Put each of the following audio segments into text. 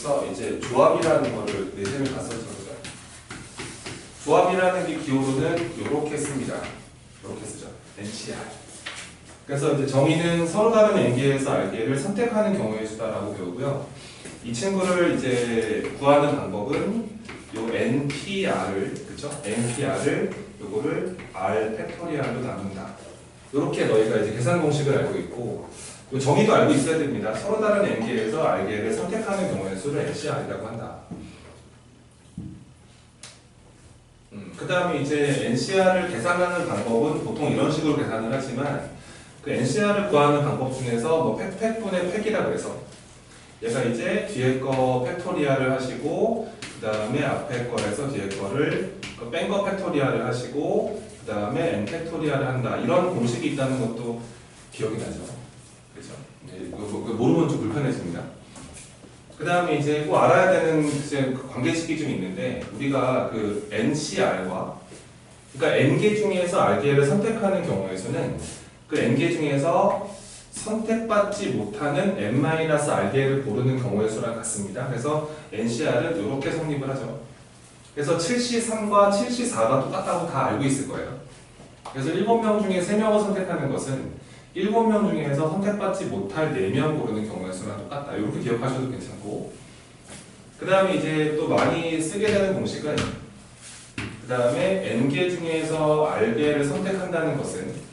그래서 이제 조합이라는 거를 내셈을 갔었죠. 조합이라는 게 기호로는 이렇게 씁니다. 이렇게 쓰죠. NCR. 그래서 이제 정의는 서로 다른 N개에서 R개를 선택하는 경우의 수다라고 배우고요. 이 친구를 이제 구하는 방법은 요 NPR을, 그쵸? NPR을 요거를 R 팩토리얼로 나눈다. 이렇게 너희가 이제 계산 공식을 알고 있고, 요 정의도 알고 있어야 됩니다. 서로 다른 N개에서 R개를 선택하는 경우의 수를 NCR이라고 한다. 그 다음에 이제 NCR을 계산하는 방법은 보통 이런 식으로 계산을 하지만, 그 NCR을 구하는 방법 중에서 뭐 팩분의 팩이라고 해서 얘가 이제 뒤에 거 팩토리얼을 하시고 그 다음에 앞에 거에서 뒤에 거를 뺀 거 팩토리얼을 하시고 그 다음에 n 팩토리얼을 한다. 이런 공식이 있다는 것도 기억이 나죠. 그죠? 네, 모르면 좀 불편해집니다. 그 다음에 이제 꼭 알아야 되는 이제 관계식이 좀 있는데, 우리가 그 NCR과 그러니까 N개 중에서 R개를 선택하는 경우의 수는 그 N개 중에서 선택받지 못하는 N-R개를 고르는 경우의 수랑 같습니다. 그래서 NCR은 이렇게 성립을 하죠. 그래서 7C3과 7C4가 똑같다고 다 알고 있을 거예요. 그래서 7명 중에 3명을 선택하는 것은 7명 중에서 선택받지 못할 4명 고르는 경우의 수랑 똑같다. 이렇게 기억하셔도 괜찮고, 그 다음에 이제 또 많이 쓰게 되는 공식은 그 다음에 N개 중에서 R개를 선택한다는 것은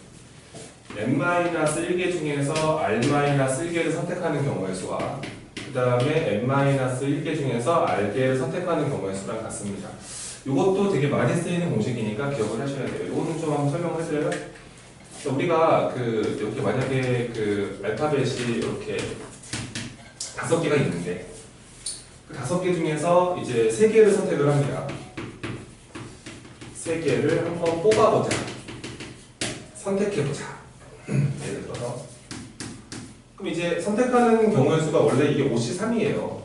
N-1개 중에서 R-1개를 선택하는 경우의 수와 그 다음에 N-1개 중에서 R개를 선택하는 경우의 수랑 같습니다. 이것도 되게 많이 쓰이는 공식이니까 기억을 하셔야 돼요. 이거는 좀 한번 설명을 해드려요. 우리가 그 이렇게 만약에 그 알파벳이 이렇게 5개가 있는데 그 5개 중에서 이제 3개를 선택을 합니다. 3개를 한번 뽑아보자. 선택해보자. 예를 들어서 그럼 이제 선택하는 경우의 수가 원래 이게 5C3이에요.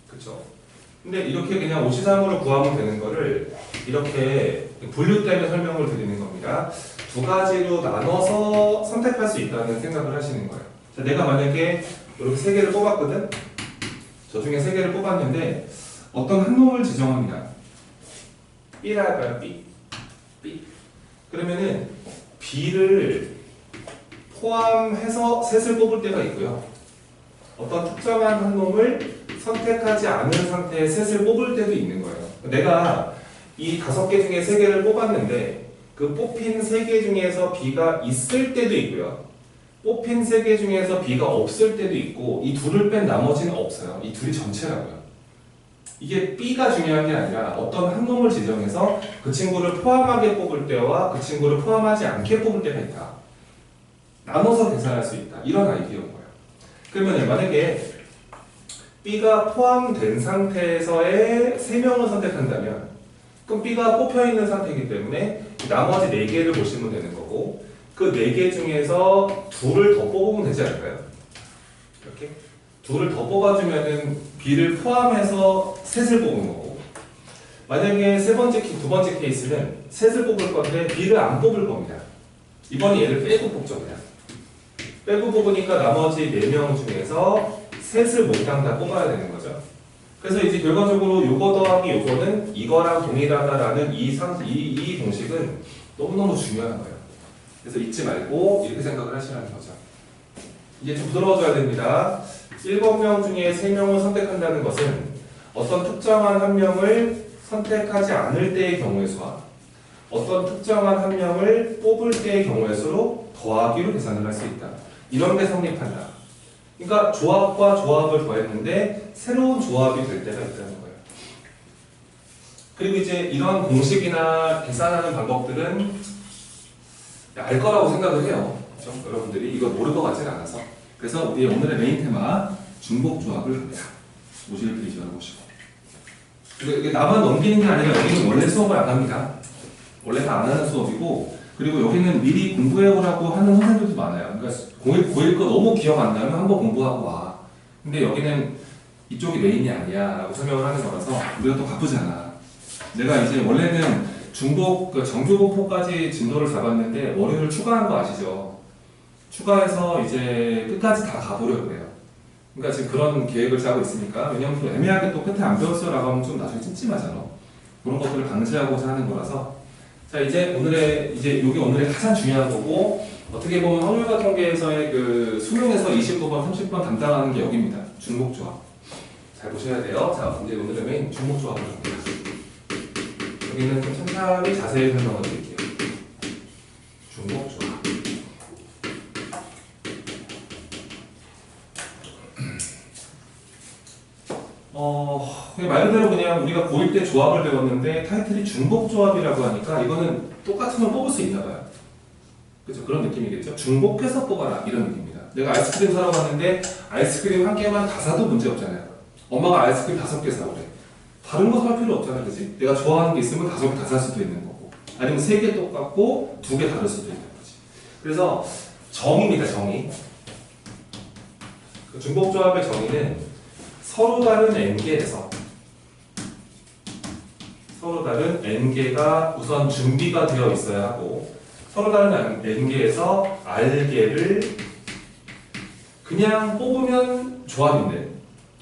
그쵸? 근데 이렇게 그냥 5C3으로 구하면 되는 거를 이렇게 분류 때문에 설명을 드리는 겁니다. 두 가지로 나눠서 선택할 수 있다는 생각을 하시는 거예요. 자, 내가 만약에 이렇게 3개를 뽑았거든? 저 중에 3개를 뽑았는데 어떤 한 놈을 지정합니다. B랄까요? B. 그러면은 B를 포함해서 셋을 뽑을 때가 있고요. 어떤 특정한 한 놈을 선택하지 않은 상태에 셋을 뽑을 때도 있는 거예요. 내가 이 5개 중에 3개를 뽑았는데 그 뽑힌 3개 중에서 B가 있을 때도 있고요. 뽑힌 3개 중에서 B가 없을 때도 있고, 이 둘을 뺀 나머지는 없어요. 이 둘이 전체라고요. 이게 B가 중요한 게 아니라 어떤 한 놈을 지정해서 그 친구를 포함하게 뽑을 때와 그 친구를 포함하지 않게 뽑을 때가 있다. 나눠서 계산할 수 있다. 이런 아이디어인 거예요. 그러면 만약에 B가 포함된 상태에서의 3명을 선택한다면 그럼 B가 뽑혀있는 상태이기 때문에 나머지 4개를 보시면 되는 거고, 그 4개 중에서 2를 더 뽑으면 되지 않을까요? 이렇게 2를 더 뽑아주면은 B를 포함해서 셋을 뽑은 거고, 만약에 두 번째 케이스는 셋을 뽑을 건데 B를 안 뽑을 겁니다. 이번에 얘를 빼고 뽑죠. 그냥 빼고 뽑으니까 나머지 4명 중에서 셋을 몽땅 다 뽑아야 되는 거죠. 그래서 이제 결과적으로 요거 더하기 요거는 이거랑 동일하다라는 이 공식은 너무너무 중요한 거예요. 그래서 잊지 말고 이렇게 생각을 하시라는 거죠. 이제 좀 부드러워져야 됩니다. 7명 중에 3명을 선택한다는 것은 어떤 특정한 한 명을 선택하지 않을 때의 경우의 수와 어떤 특정한 한 명을 뽑을 때의 경우의 수로 더하기로 계산을 할 수 있다. 이런 게 성립한다. 그러니까 조합과 조합을 더했는데 새로운 조합이 될 때가 있다는 거예요. 그리고 이제 이런 공식이나 계산하는 방법들은 알 거라고 생각을 해요. 그렇죠? 여러분들이 이거 모를 것 같지는 않아서. 그래서 우리 오늘의 메인 테마 중복 조합을 합니다. 모실 페이지 열어보시고. 이게 나만 넘기는 게 아니라 여기는 원래 수업을 안 합니다. 원래 다 안 하는 수업이고, 그리고 여기는 미리 공부해오라고 하는 선생님들도 많아요. 그러니까 고1 거 너무 기억 안 나면 한번 공부하고 와. 근데 여기는 이쪽이 메인이 아니야 라고 설명을 하는 거라서 우리가 또 바쁘잖아. 내가 이제 원래는 중복, 정규분포까지 진도를 잡았는데 월요일 추가한 거 아시죠? 추가해서 이제 끝까지 다 가보려고 해요. 그러니까 지금 그런 계획을 짜고 있으니까, 왜냐면 또 애매하게 또 끝에 안 배웠어 라고 하면 좀 나중에 찜찜하잖아. 그런 것들을 방지하고자 하는 거라서. 자, 이제 이게 오늘의 가장 중요한 거고, 어떻게 보면 확률과 통계에서의 그 수능에서 29번, 30번 담당하는 게 여기입니다. 중복조합. 잘 보셔야 돼요. 자, 이제 오늘의 메인 중복조합을 볼게요. 여기는 좀 천천히 자세히 설명을 드릴게요. 중복조합. 말 그대로 그냥 우리가 고1 때 조합을 배웠는데 타이틀이 중복조합이라고 하니까 이거는 똑같은 걸 뽑을 수 있나 봐요. 그죠? 그런 느낌이겠죠? 중복해서 뽑아라 이런 느낌입니다. 내가 아이스크림 사러 갔는데 아이스크림 한 개만 다 사도 문제 없잖아요. 엄마가 아이스크림 5개 사오래. 다른 거 살 필요 없잖아, 그지? 내가 좋아하는 게 있으면 5개 다 살 수도 있는 거고, 아니면 3개 똑같고 2개 다를 수도 있는 거지. 그래서 정의입니다, 정의. 그 중복조합의 정의는 서로 다른 n개가 우선 준비가 되어 있어야 하고, 서로 다른 n개에서 r개를 그냥 뽑으면 조합인데,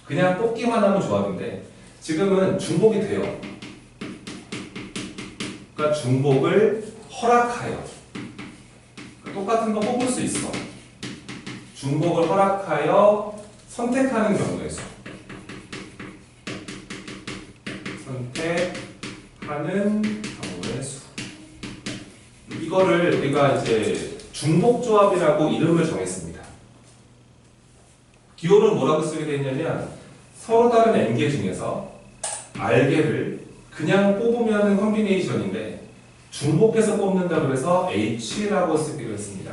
그냥 뽑기만 하면 조합인데, 지금은 중복이 돼요. 그러니까 중복을 허락하여. 똑같은 거 뽑을 수 있어. 중복을 허락하여 선택하는 경우의 수. 선택하는 경우의 수. 이거를 우리가 이제 중복조합이라고 이름을 정했습니다. 기호는 뭐라고 쓰게 되냐면, 서로 다른 n개 중에서 r개를 그냥 뽑으면 컨비네이션인데 중복해서 뽑는다고 해서 h라고 쓰기로 했습니다.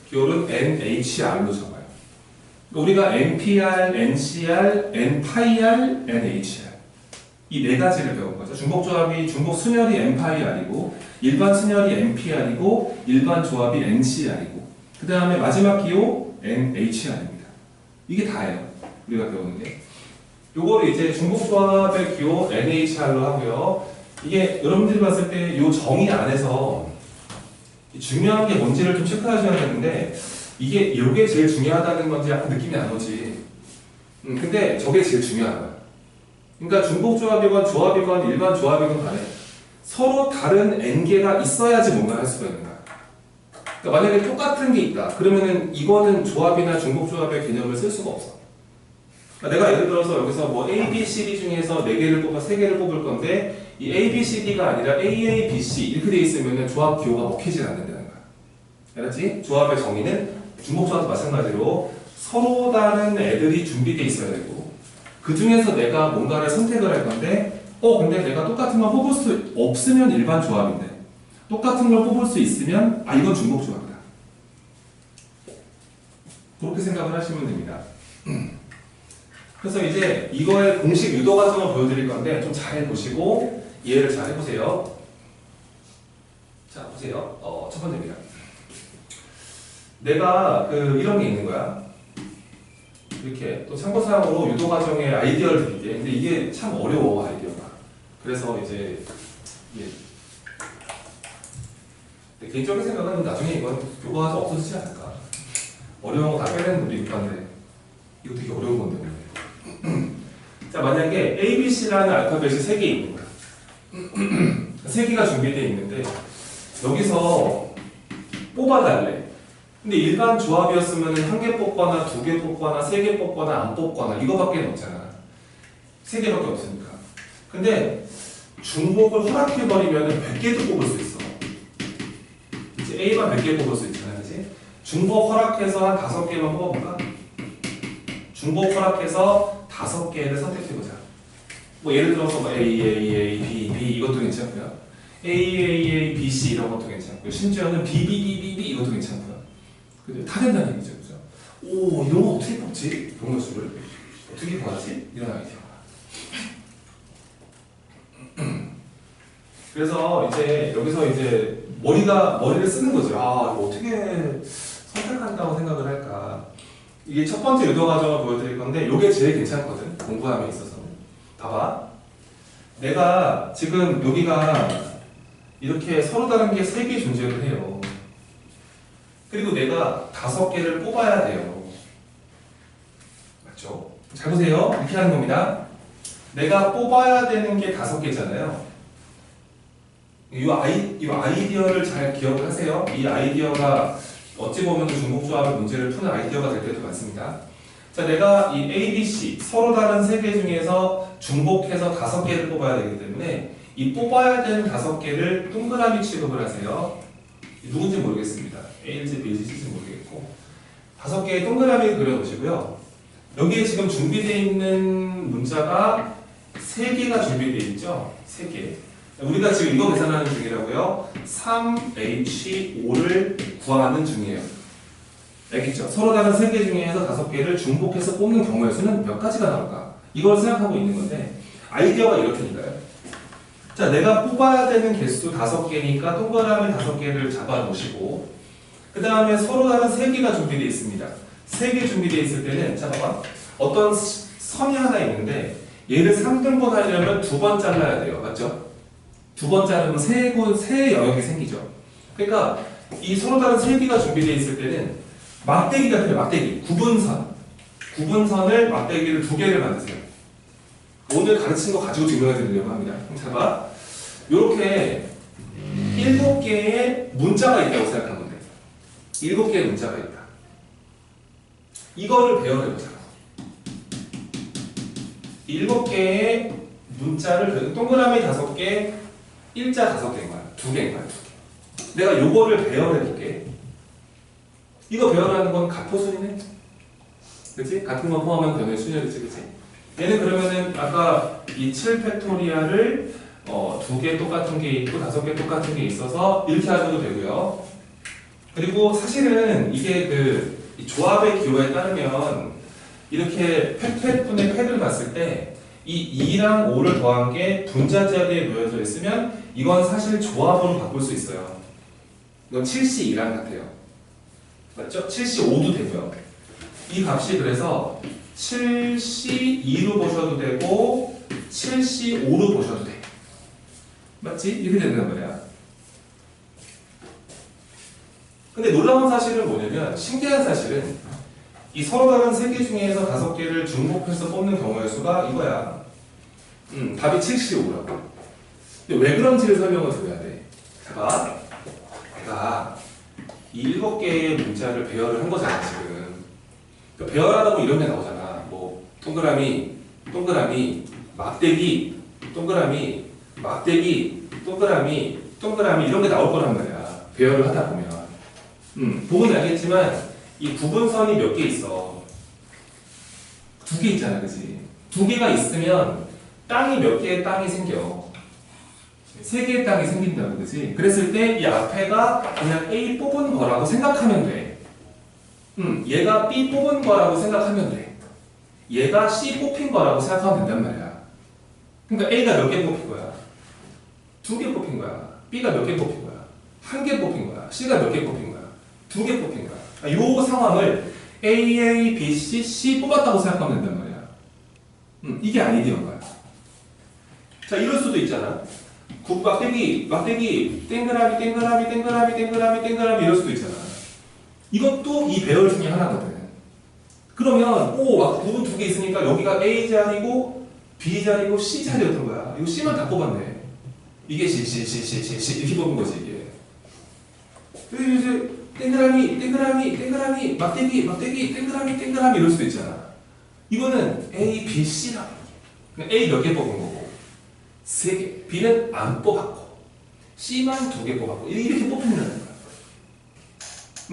기호는 nhr로 적어요. 우리가 npr, ncr, nπr, nhr 이 네 가지를 배운 거죠. 중복조합이 중복 순열이 nπr이고, 일반 순열이 npr이고, 일반 조합이 ncr이고, 그 다음에 마지막 기호 nhr입니다. 이게 다예요. 우리가 배우는 게. 요거를 이제 중복조합의 기호 NHR로 하고요. 이게 여러분들이 봤을 때 요 정의 안에서 중요한 게 뭔지를 좀 체크하셔야 되는데, 요게 제일 중요하다는 건지 약간 느낌이 안 오지. 근데 저게 제일 중요한 거야. 그러니까 중복조합이건 조합이건 일반 조합이건 간에 서로 다른 n개가 있어야지 뭔가 할 수가 있는 거야. 그러니까 만약에 똑같은 게 있다. 그러면은 이거는 조합이나 중복조합의 개념을 쓸 수가 없어. 내가 예를 들어서 여기서 뭐 A, B, C, D 중에서 4개를 뽑아 3개를 뽑을 건데, 이 A, B, C, D가 아니라 A, A, B, C 이렇게 돼 있으면 조합 기호가 먹히질 않는다는 거야. 알았지? 조합의 정의는 중복조합도 마찬가지로 서로 다른 애들이 준비되어 있어야 되고, 그 중에서 내가 뭔가를 선택을 할 건데, 근데 내가 똑같은 걸 뽑을 수 없으면 일반 조합인데, 똑같은 걸 뽑을 수 있으면 이건 중복조합이다. 그렇게 생각을 하시면 됩니다. 그래서 이제 이거의 공식 유도 과정을 보여드릴 건데 좀 잘 보시고 이해를 잘 해보세요. 자, 보세요. 첫 번째입니다. 내가 이런 게 있는 거야. 이렇게 또 참고사항으로 유도 과정의 아이디어를 드릴게. 근데 이게 참 어려워, 아이디어가. 그래서 이제 개인적인 생각은 나중에 이건 교과서 없어지지 않을까. 어려운 거 다 빼내는 우리 교과인데 이거 되게 어려운 건데 오늘. 자, 만약에 A, B, C라는 알파벳이 3개 있는 거야. 3개가 준비되어 있는데 여기서 뽑아달래. 근데 일반 조합이었으면 1개 뽑거나 2개 뽑거나 3개 뽑거나 안 뽑거나 이거밖에 없잖아. 3개밖에 없으니까. 근데 중복을 허락해버리면 100개도 뽑을 수 있어. 이제 A만 100개 뽑을 수 있잖아, 그치? 중복 허락해서 한 5개만 뽑아볼까? 중복 허락해서 5개를 선택해보자. 뭐 예를 들어서 뭐 A, A, A, B, B 이것도 괜찮고요. A, A, A, B, C 이런 것도 괜찮고요. 심지어는 B, B, B, B, B 이것도 괜찮고요. 그죠? 다 된다는 얘기죠, 그죠? 오, 이런 거 어떻게 뽑지? 동료수를 어떻게 구하지? 이런 아이디어가. 그래서 이제 여기서 이제 머리를 쓰는 거죠. 이거 어떻게 선택한다고 생각을 할까? 이게 첫 번째 유도 과정을 보여드릴 건데 이게 제일 괜찮거든, 공부함에 있어서. 봐봐. 내가 지금 여기가 이렇게 서로 다른 게 3개 존재를 해요. 그리고 내가 5개를 뽑아야 돼요. 그렇죠? 잘 보세요. 이렇게 하는 겁니다. 내가 뽑아야 되는 게 5개잖아요. 이 아이디어를 잘 기억하세요. 이 아이디어가 어찌 보면 중복조합의 문제를 푸는 아이디어가 될 때도 많습니다. 자, 내가 이 A, B, C 서로 다른 3개 중에서 중복해서 5개를 뽑아야 되기 때문에 이 뽑아야 되는 5개를 동그라미 취급을 하세요. 누군지 모르겠습니다. A일지 B일지 C일지 모르겠고 5개의 동그라미를 그려보시고요. 여기에 지금 준비되어 있는 문자가 3개가 준비되어 있죠? 3개. 우리가 지금 이거 계산하는 중이라고요. 3H5를 구하는 중이에요. 알겠죠? 서로 다른 3개 중에서 5개를 중복해서 뽑는 경우의 수는 몇 가지가 나올까? 이걸 생각하고 있는 건데 아이디어가 이렇게니까요. 자, 내가 뽑아야 되는 개수 5개니까 동그라미 5개를 잡아놓으시고 그 다음에 서로 다른 3개가 준비되어 있습니다. 3개 준비되어 있을 때는 자 봐봐. 어떤 선이 하나 있는데 얘를 3등분 하려면 2번 잘라야 돼요. 맞죠? 2번 자르면 새 영역이 생기죠. 그러니까 이 서로 다른 3개가 준비되어 있을 때는 막대기가 필요해요. 막대기. 구분선을 막대기를 2개를 만드세요. 오늘 가르친 거 가지고 증명해 드리려고 합니다. 자 봐. 요렇게 7개의 문자가 있다고 생각하면 돼요. 7개의 문자가 있다. 이거를 배열해보자. 7개의 문자를 동그라미 5개, 일자 5개인 거야. 2개인 거야. 2개. 내가 요거를 배열해볼게. 이거 배열하는 건 가포순이네? 그치? 같은 거 포함하면 변의 순열이지, 그치? 얘는 그러면은 아까 이 7팩토리얼을 2개 똑같은 게 있고 5개 똑같은 게 있어서 이렇게 하셔도 되고요. 그리고 사실은 이게 이 조합의 기호에 따르면 이렇게 팩분의 팩을 봤을 때 이 2랑 5를 더한 게 분자 자리에 놓여져 있으면 이건 사실 조합으로 바꿀 수 있어요. 이건 7C2랑 같아요. 맞죠? 7C5도 되고요. 이 값이 그래서 7C2로 보셔도 되고 7C5로 보셔도 돼. 맞지? 이렇게 된단 말이야. 근데 놀라운 사실은 뭐냐면 신기한 사실은 이 서로 다른 3개 중에서 5개를 중복해서 뽑는 경우의 수가 이거야. 답이 7C5라고. 근데 왜 그런지를 설명을 드려야 돼. 자, 내가 이 7개의 문자를 배열을 한 거잖아 지금. 그러니까 배열하다 보면 이런 게 나오잖아. 뭐 동그라미, 동그라미, 막대기, 동그라미, 막대기, 동그라미, 동그라미 이런 게 나올 거란 말이야. 배열을 하다 보면. 보면 알겠지만 이 구분선이 몇 개 있어? 2개 있잖아, 그치? 2개가 있으면 땅이 몇 개의 땅이 생겨? 3개의 땅이 생긴다고, 그치? 그랬을 때 이 앞에가 그냥 A 뽑은 거라고 생각하면 돼. 얘가 B 뽑은 거라고 생각하면 돼. 얘가 C 뽑힌 거라고 생각하면 된단 말이야. 그러니까 A가 몇 개 뽑힌 거야? 2개 뽑힌 거야. B가 몇 개 뽑힌 거야? 1개 뽑힌 거야. C가 몇 개 뽑힌 거야? 2개 뽑힌 거야. 이 상황을 A, B, C 뽑았다고 생각하면 된단 말이야. 이게 아이디어인 거야. 자, 이럴 수도 있잖아. 막대기, 땡그라미, 땡그라미, 땡그라미, 땡그라미, 땡그라미 이럴 수도 있잖아. 이것도 이 배열 중에 하나거든. 그러면 구분 2개 있으니까 여기가 A 자리고 B 자리고 C 자리였던 거야. 이거 C만 다 뽑았네. 이게 C 이렇게 뽑은 거지 이게. 그래서 이제 땡그라미, 막대기, 땡그라미 이럴 수도 있잖아. 이거는 A, B, C라고. A 몇 개 뽑은 거고 3개. B는 안 뽑았고 C만 2개 뽑았고 이렇게 뽑힌다는 거야.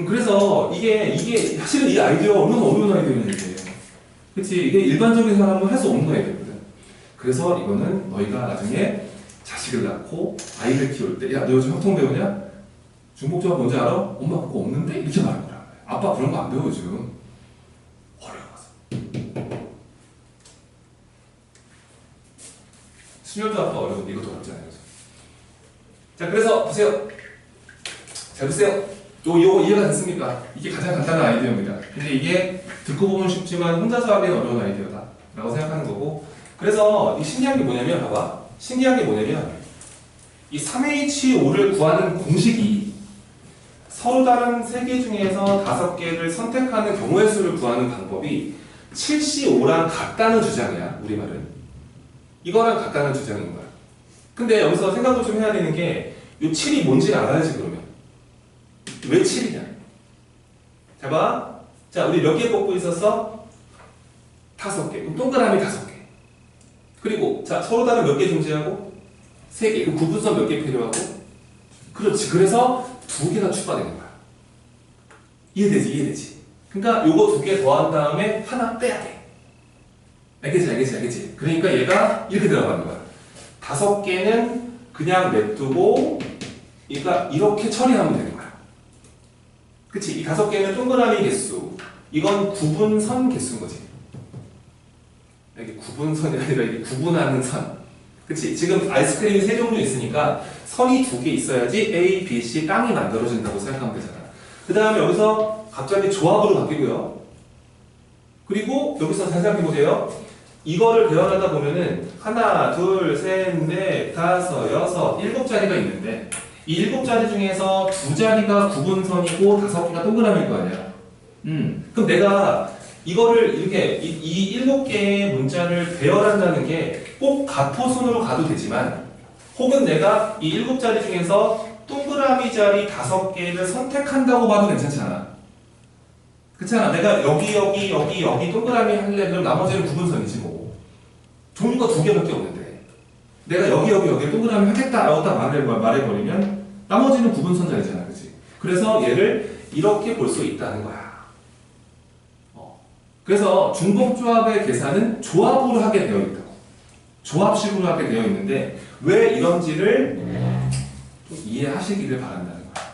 그래서 이게 사실은 이 아이디어가 얼마나 어려운 아이디어인지. 그치? 이게 일반적인 사람은 할 수 없는 아이디어거든. 그래서 이거는 너희가 나중에 자식을 낳고 아이를 키울 때 야, 너 요즘 확통 배우냐? 중복조합 뭔지 알아? 엄마 그거 없는데? 이렇게 말할 거야. 아빠 그런 거 안 배워 요즘. 어려워서. 순열조합도 어려운데 이것도 어렵잖아요. 자, 그래서 보세요. 잘 보세요. 요거 이해가 됐습니까? 이게 가장 간단한 아이디어입니다. 근데 이게 듣고 보면 쉽지만 혼자서 하기엔 어려운 아이디어다 라고 생각하는 거고, 그래서 이 신기한 게 뭐냐면 봐봐. 신기한 게 뭐냐면 이 3H5를 구하는 공식이 서로 다른 3개 중에서 5개를 선택하는 경우의 수를 구하는 방법이 7C5랑 같다는 주장이야, 우리말은. 이거랑 같다는 주장인 거야. 근데 여기서 생각을 좀 해야 되는 게, 이 7이 뭔지 알아야지, 그러면. 왜 7이냐? 자, 봐. 자, 우리 몇 개 뽑고 있었어? 5개. 그럼 동그라미 5개. 그리고, 자, 서로 다른 몇 개 존재하고? 3개. 그럼 구분선 몇 개 필요하고? 그렇지. 그래서 2개가 추가되는 거야. 이해되지? 그러니까 요거 2개 더한 다음에 하나 빼야 돼. 알겠지? 그러니까 얘가 이렇게 들어가는 거야. 5개는 그냥 냅두고, 그러니까 이렇게 처리하면 되는 거야. 그치? 이 5개는 동그라미 개수. 이건 구분선 개수인 거지. 이게 구분선이 아니라 이게 구분하는 선. 그치? 지금 아이스크림이 3종류 있으니까 선이 2개 있어야지 A, B, C 땅이 만들어진다고 생각하면 되잖아. 그 다음에 여기서 갑자기 조합으로 바뀌고요. 그리고 여기서 잘 생각해보세요. 이거를 배워가다 보면은 하나, 둘, 셋, 넷, 다섯, 여섯, 7자리가 있는데 이 7자리 중에서 2자리가 구분선이고 5개가 동그라미일 거 아니야. 그럼 내가 이거를 이렇게 이 7개의 문자를 배열한다는 게 꼭 가포순으로 가도 되지만 혹은 내가 이 7자리 중에서 동그라미 자리 5개를 선택한다고 봐도 괜찮잖아. 그렇잖아. 내가 여기 동그라미 하려면 나머지는 구분선이지 뭐. 종류가 2개밖에 없는데 내가 여기를 동그라미 하겠다라고 딱 말해버리면 나머지는 구분선 자리잖아. 그치? 그래서 얘를 이렇게 볼 수 있다는 거야. 그래서 중복조합의 계산은 조합으로 하게 되어 있다고. 조합식으로 하게 되어 있는데 왜 이런지를 좀 이해하시기를 바란다는 거야.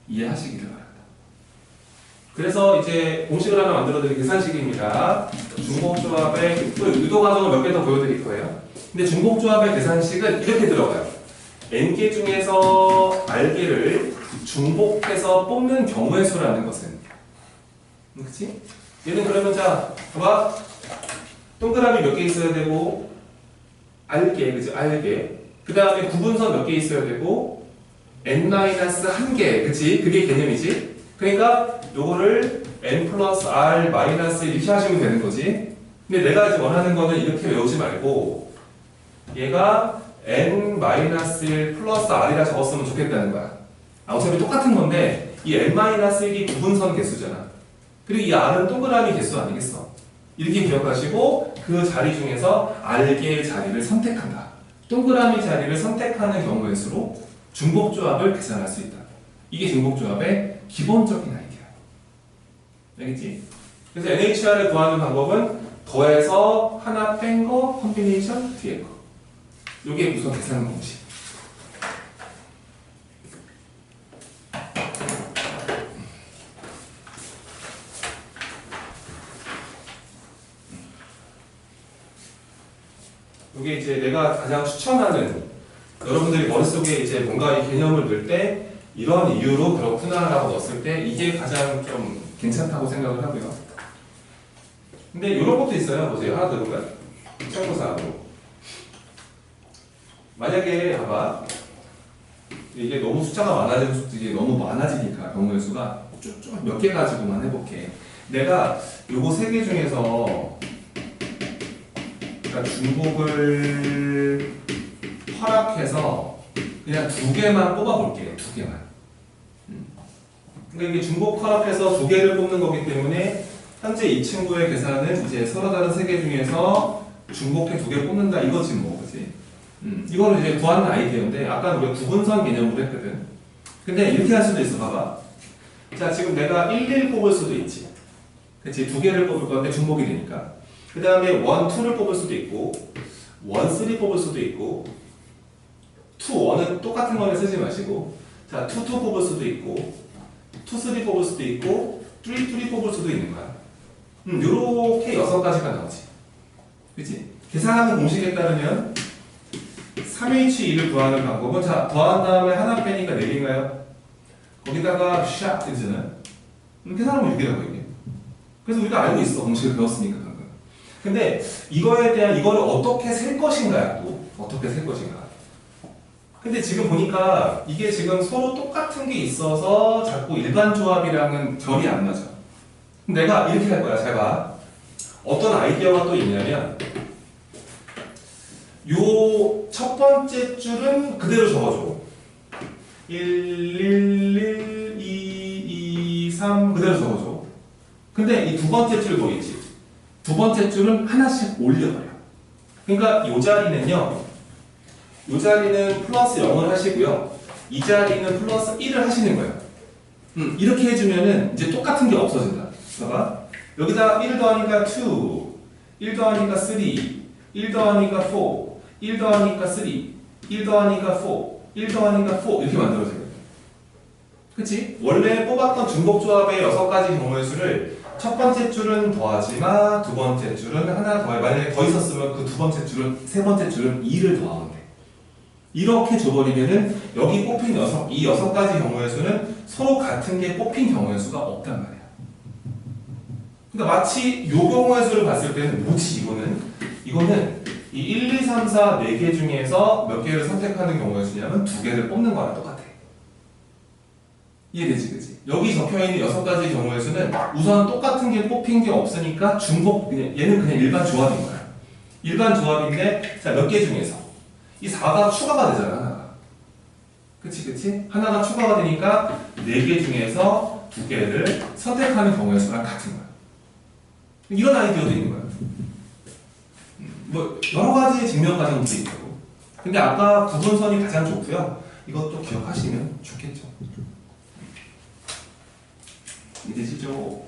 이해하시기를 바란다. 그래서 이제 공식을 하나 만들어드릴 계산식입니다. 중복조합의 유도 과정을 몇 개 더 보여드릴 거예요. 근데 중복조합의 계산식은 이렇게 들어가요. n개 중에서 r개를 중복해서 뽑는 경우의 수라는 것은, 그치? 얘는 그러면 자, 봐봐. 동그라미 몇 개 있어야 되고, r개, 그치? r개. 그 다음에 구분선 몇 개 있어야 되고, n-1개, 그치? 그게 개념이지? 그러니까 요거를 n 플러스 r 마이너스 이렇게 하시면 되는 거지. 근데 내가 이제 원하는 거는 이렇게 외우지 말고, 얘가 n-1 플러스 r이라 적었으면 좋겠다는 거야. 어차피 똑같은 건데, 이 n-1이 구분선 개수잖아. 그리고 이 r은 동그라미 개수 아니겠어? 이렇게 기억하시고 그 자리 중에서 r개의 자리를 선택한다. 동그라미 자리를 선택하는 경우의 수로 중복조합을 계산할 수 있다. 이게 중복조합의 기본적인 아이디어야. 알겠지? 그래서 NHR을 구하는 방법은 더해서 하나 뺀 거, 컴비네이션 뒤에 거. 이게 우선 계산 공식. 이게 이제 내가 가장 추천하는, 여러분들이 머릿속에 이제 뭔가 이 개념을 넣을 때 이런 이유로 그렇구나라고 넣었을 때 이게 가장 좀 괜찮다고 생각을 하고요. 근데 이런 것도 있어요. 보세요. 하나 더 해볼까요? 참고사항으로. 만약에 봐봐. 이게 너무 숫자가 이게 너무 많아지니까 경우의 수가 쭉 몇 개 가지고만 해볼게. 내가 요거 3개 중에서 그러니까 중복을 허락해서 그냥 2개만 뽑아볼게요. 2개만. 그러니까 이게 중복 허락해서 2개를 뽑는 거기 때문에 현재 이 친구의 계산은 이제 서로 다른 3개 중에서 중복해 2개 뽑는다 이거지 뭐, 그치? 이거는 이제 구하는 아이디어인데 아까 우리가 구분선 개념으로 했거든. 근데 이렇게 할 수도 있어. 봐봐. 자, 지금 내가 1, 뽑을 수도 있지. 그치? 2개를 뽑을 건데 중복이 되니까. 그 다음에 1, 2를 뽑을 수도 있고 1, 3 뽑을 수도 있고 2, 1은 똑같은 거를 쓰지 마시고 자, 2, 2 뽑을 수도 있고 2, 3 뽑을 수도 있고 3, 3 뽑을 수도 있는 거야. 요렇게 6가지가 나오지. 그치? 계산하는 공식에 따르면 3H2를 구하는 방법은 자, 더한 다음에 하나 빼니까 4개인가요? 거기다가 샥 되잖아요. 계산하면 6이라고 이게. 그래서 우리가 알고 있어. 공식을 배웠으니까 방금. 근데 이거를 어떻게 셀 것인가요? 또 어떻게 셀 것인가? 근데 지금 보니까 이게 지금 서로 똑같은 게 있어서 자꾸 일반 조합이랑은 결이 안 맞아. 내가 이렇게 할 거야. 잘 봐. 어떤 아이디어가 또 있냐면 요 첫 번째 줄은 그대로 적어줘. 1, 1, 2, 2, 3 그대로 적어줘. 근데 이 두 번째 줄 보이지? 두 번째 줄은 하나씩 올려버려. 그러니까 이 자리는요. 이 자리는 플러스 0을 하시고요. 이 자리는 플러스 1을 하시는 거예요. 이렇게 해주면은 이제 똑같은 게 없어진다. 봐봐. 여기다 1 더하니까 2, 1 더하니까 3, 1 더하니까 4, 1 더하니까 3, 1 더하니까 4, 1 더하니까 4 이렇게 만들어져요. 그치? 원래 뽑았던 중복조합의 6가지 경우의 수를 첫 번째 줄은 더하지 마, 두 번째 줄은 하나 더해. 만약에 더 있었으면 그 두 번째 줄은, 세 번째 줄은 2를 더하면 돼. 이렇게 줘버리면은 여기 뽑힌 이 6가지 경우의 수는 서로 같은 게 뽑힌 경우의 수가 없단 말이야. 그러니까 마치 요 경우의 수를 봤을 때는 뭐지 이거는 이 1, 2, 3, 4, 4개 중에서 몇 개를 선택하는 경우의 수냐면 2개를 뽑는 거랑 똑같아. 이해되지, 그치? 여기 적혀있는 6가지 경우의 수는 우선 똑같은 게 뽑힌 게 없으니까 얘는 그냥 일반 조합인 거야. 일반 조합인데, 자, 몇 개 중에서. 이 4가 추가가 되잖아, 하나가. 그치? 하나가 추가가 되니까 4개 중에서 2개를 선택하는 경우의 수랑 같은 거야. 이런 아이디어도 있는 거야. 뭐, 여러 가지의 증명 과정도 있고. 근데 아까 구분선이 가장 좋고요. 이것도 기억하시면 좋겠죠. 이해되시죠?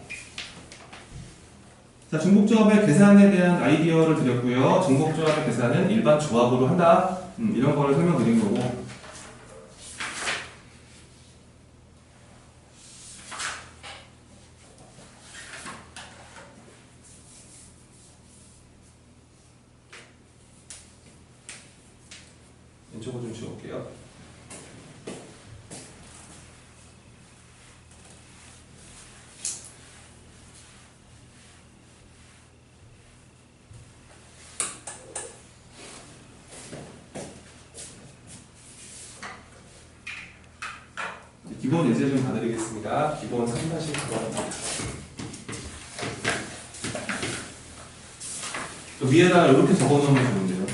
자, 중복조합의 계산에 대한 아이디어를 드렸고요. 중복조합의 계산은 일반 조합으로 한다. 이런 거를 설명드린 거고. 왼쪽으로 좀 지울게요. 기본 예제 좀 봐드리겠습니다. 기본 3-9번. 위에다가 이렇게 적어놓으면 좋은데요.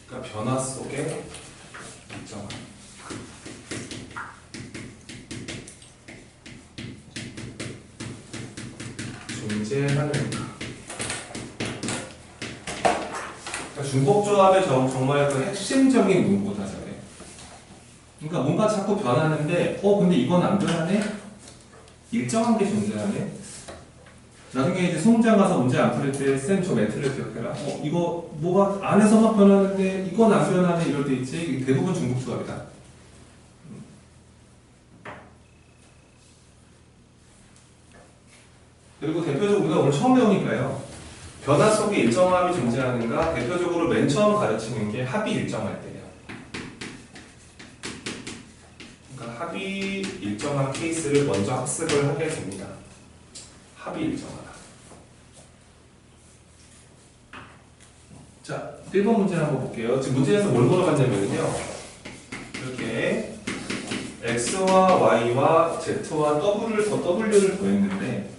그러니까 변화 속에 일정한 존재하는 중복조합의 정말 그 핵심적인 문구다 저게. 그러니까 뭔가 자꾸 변하는데 근데 이건 안 변하네? 일정한 게 존재하네? 나중에 이제 송장 가서 문제 안 풀릴 때 쌤 저 멘트를 기억해라. 이거 뭐가 안에서만 변하는데 이건 안 변하네 이럴 때 있지? 이게 대부분 중복조합이다. 그리고 대표적으로 우리가 오늘 처음 배우니까요. 변화 속에 일정함이 존재하는가? 대표적으로 맨 처음 가르치는 게 합이 일정할 때예요. 그러니까 합이 일정한 케이스를 먼저 학습을 하게 됩니다. 합이 일정하다. 자, 1번 문제 한번 볼게요. 지금 문제에서 뭘 물어봤냐면요. 이렇게 x와 y와 z와 w를 더했는데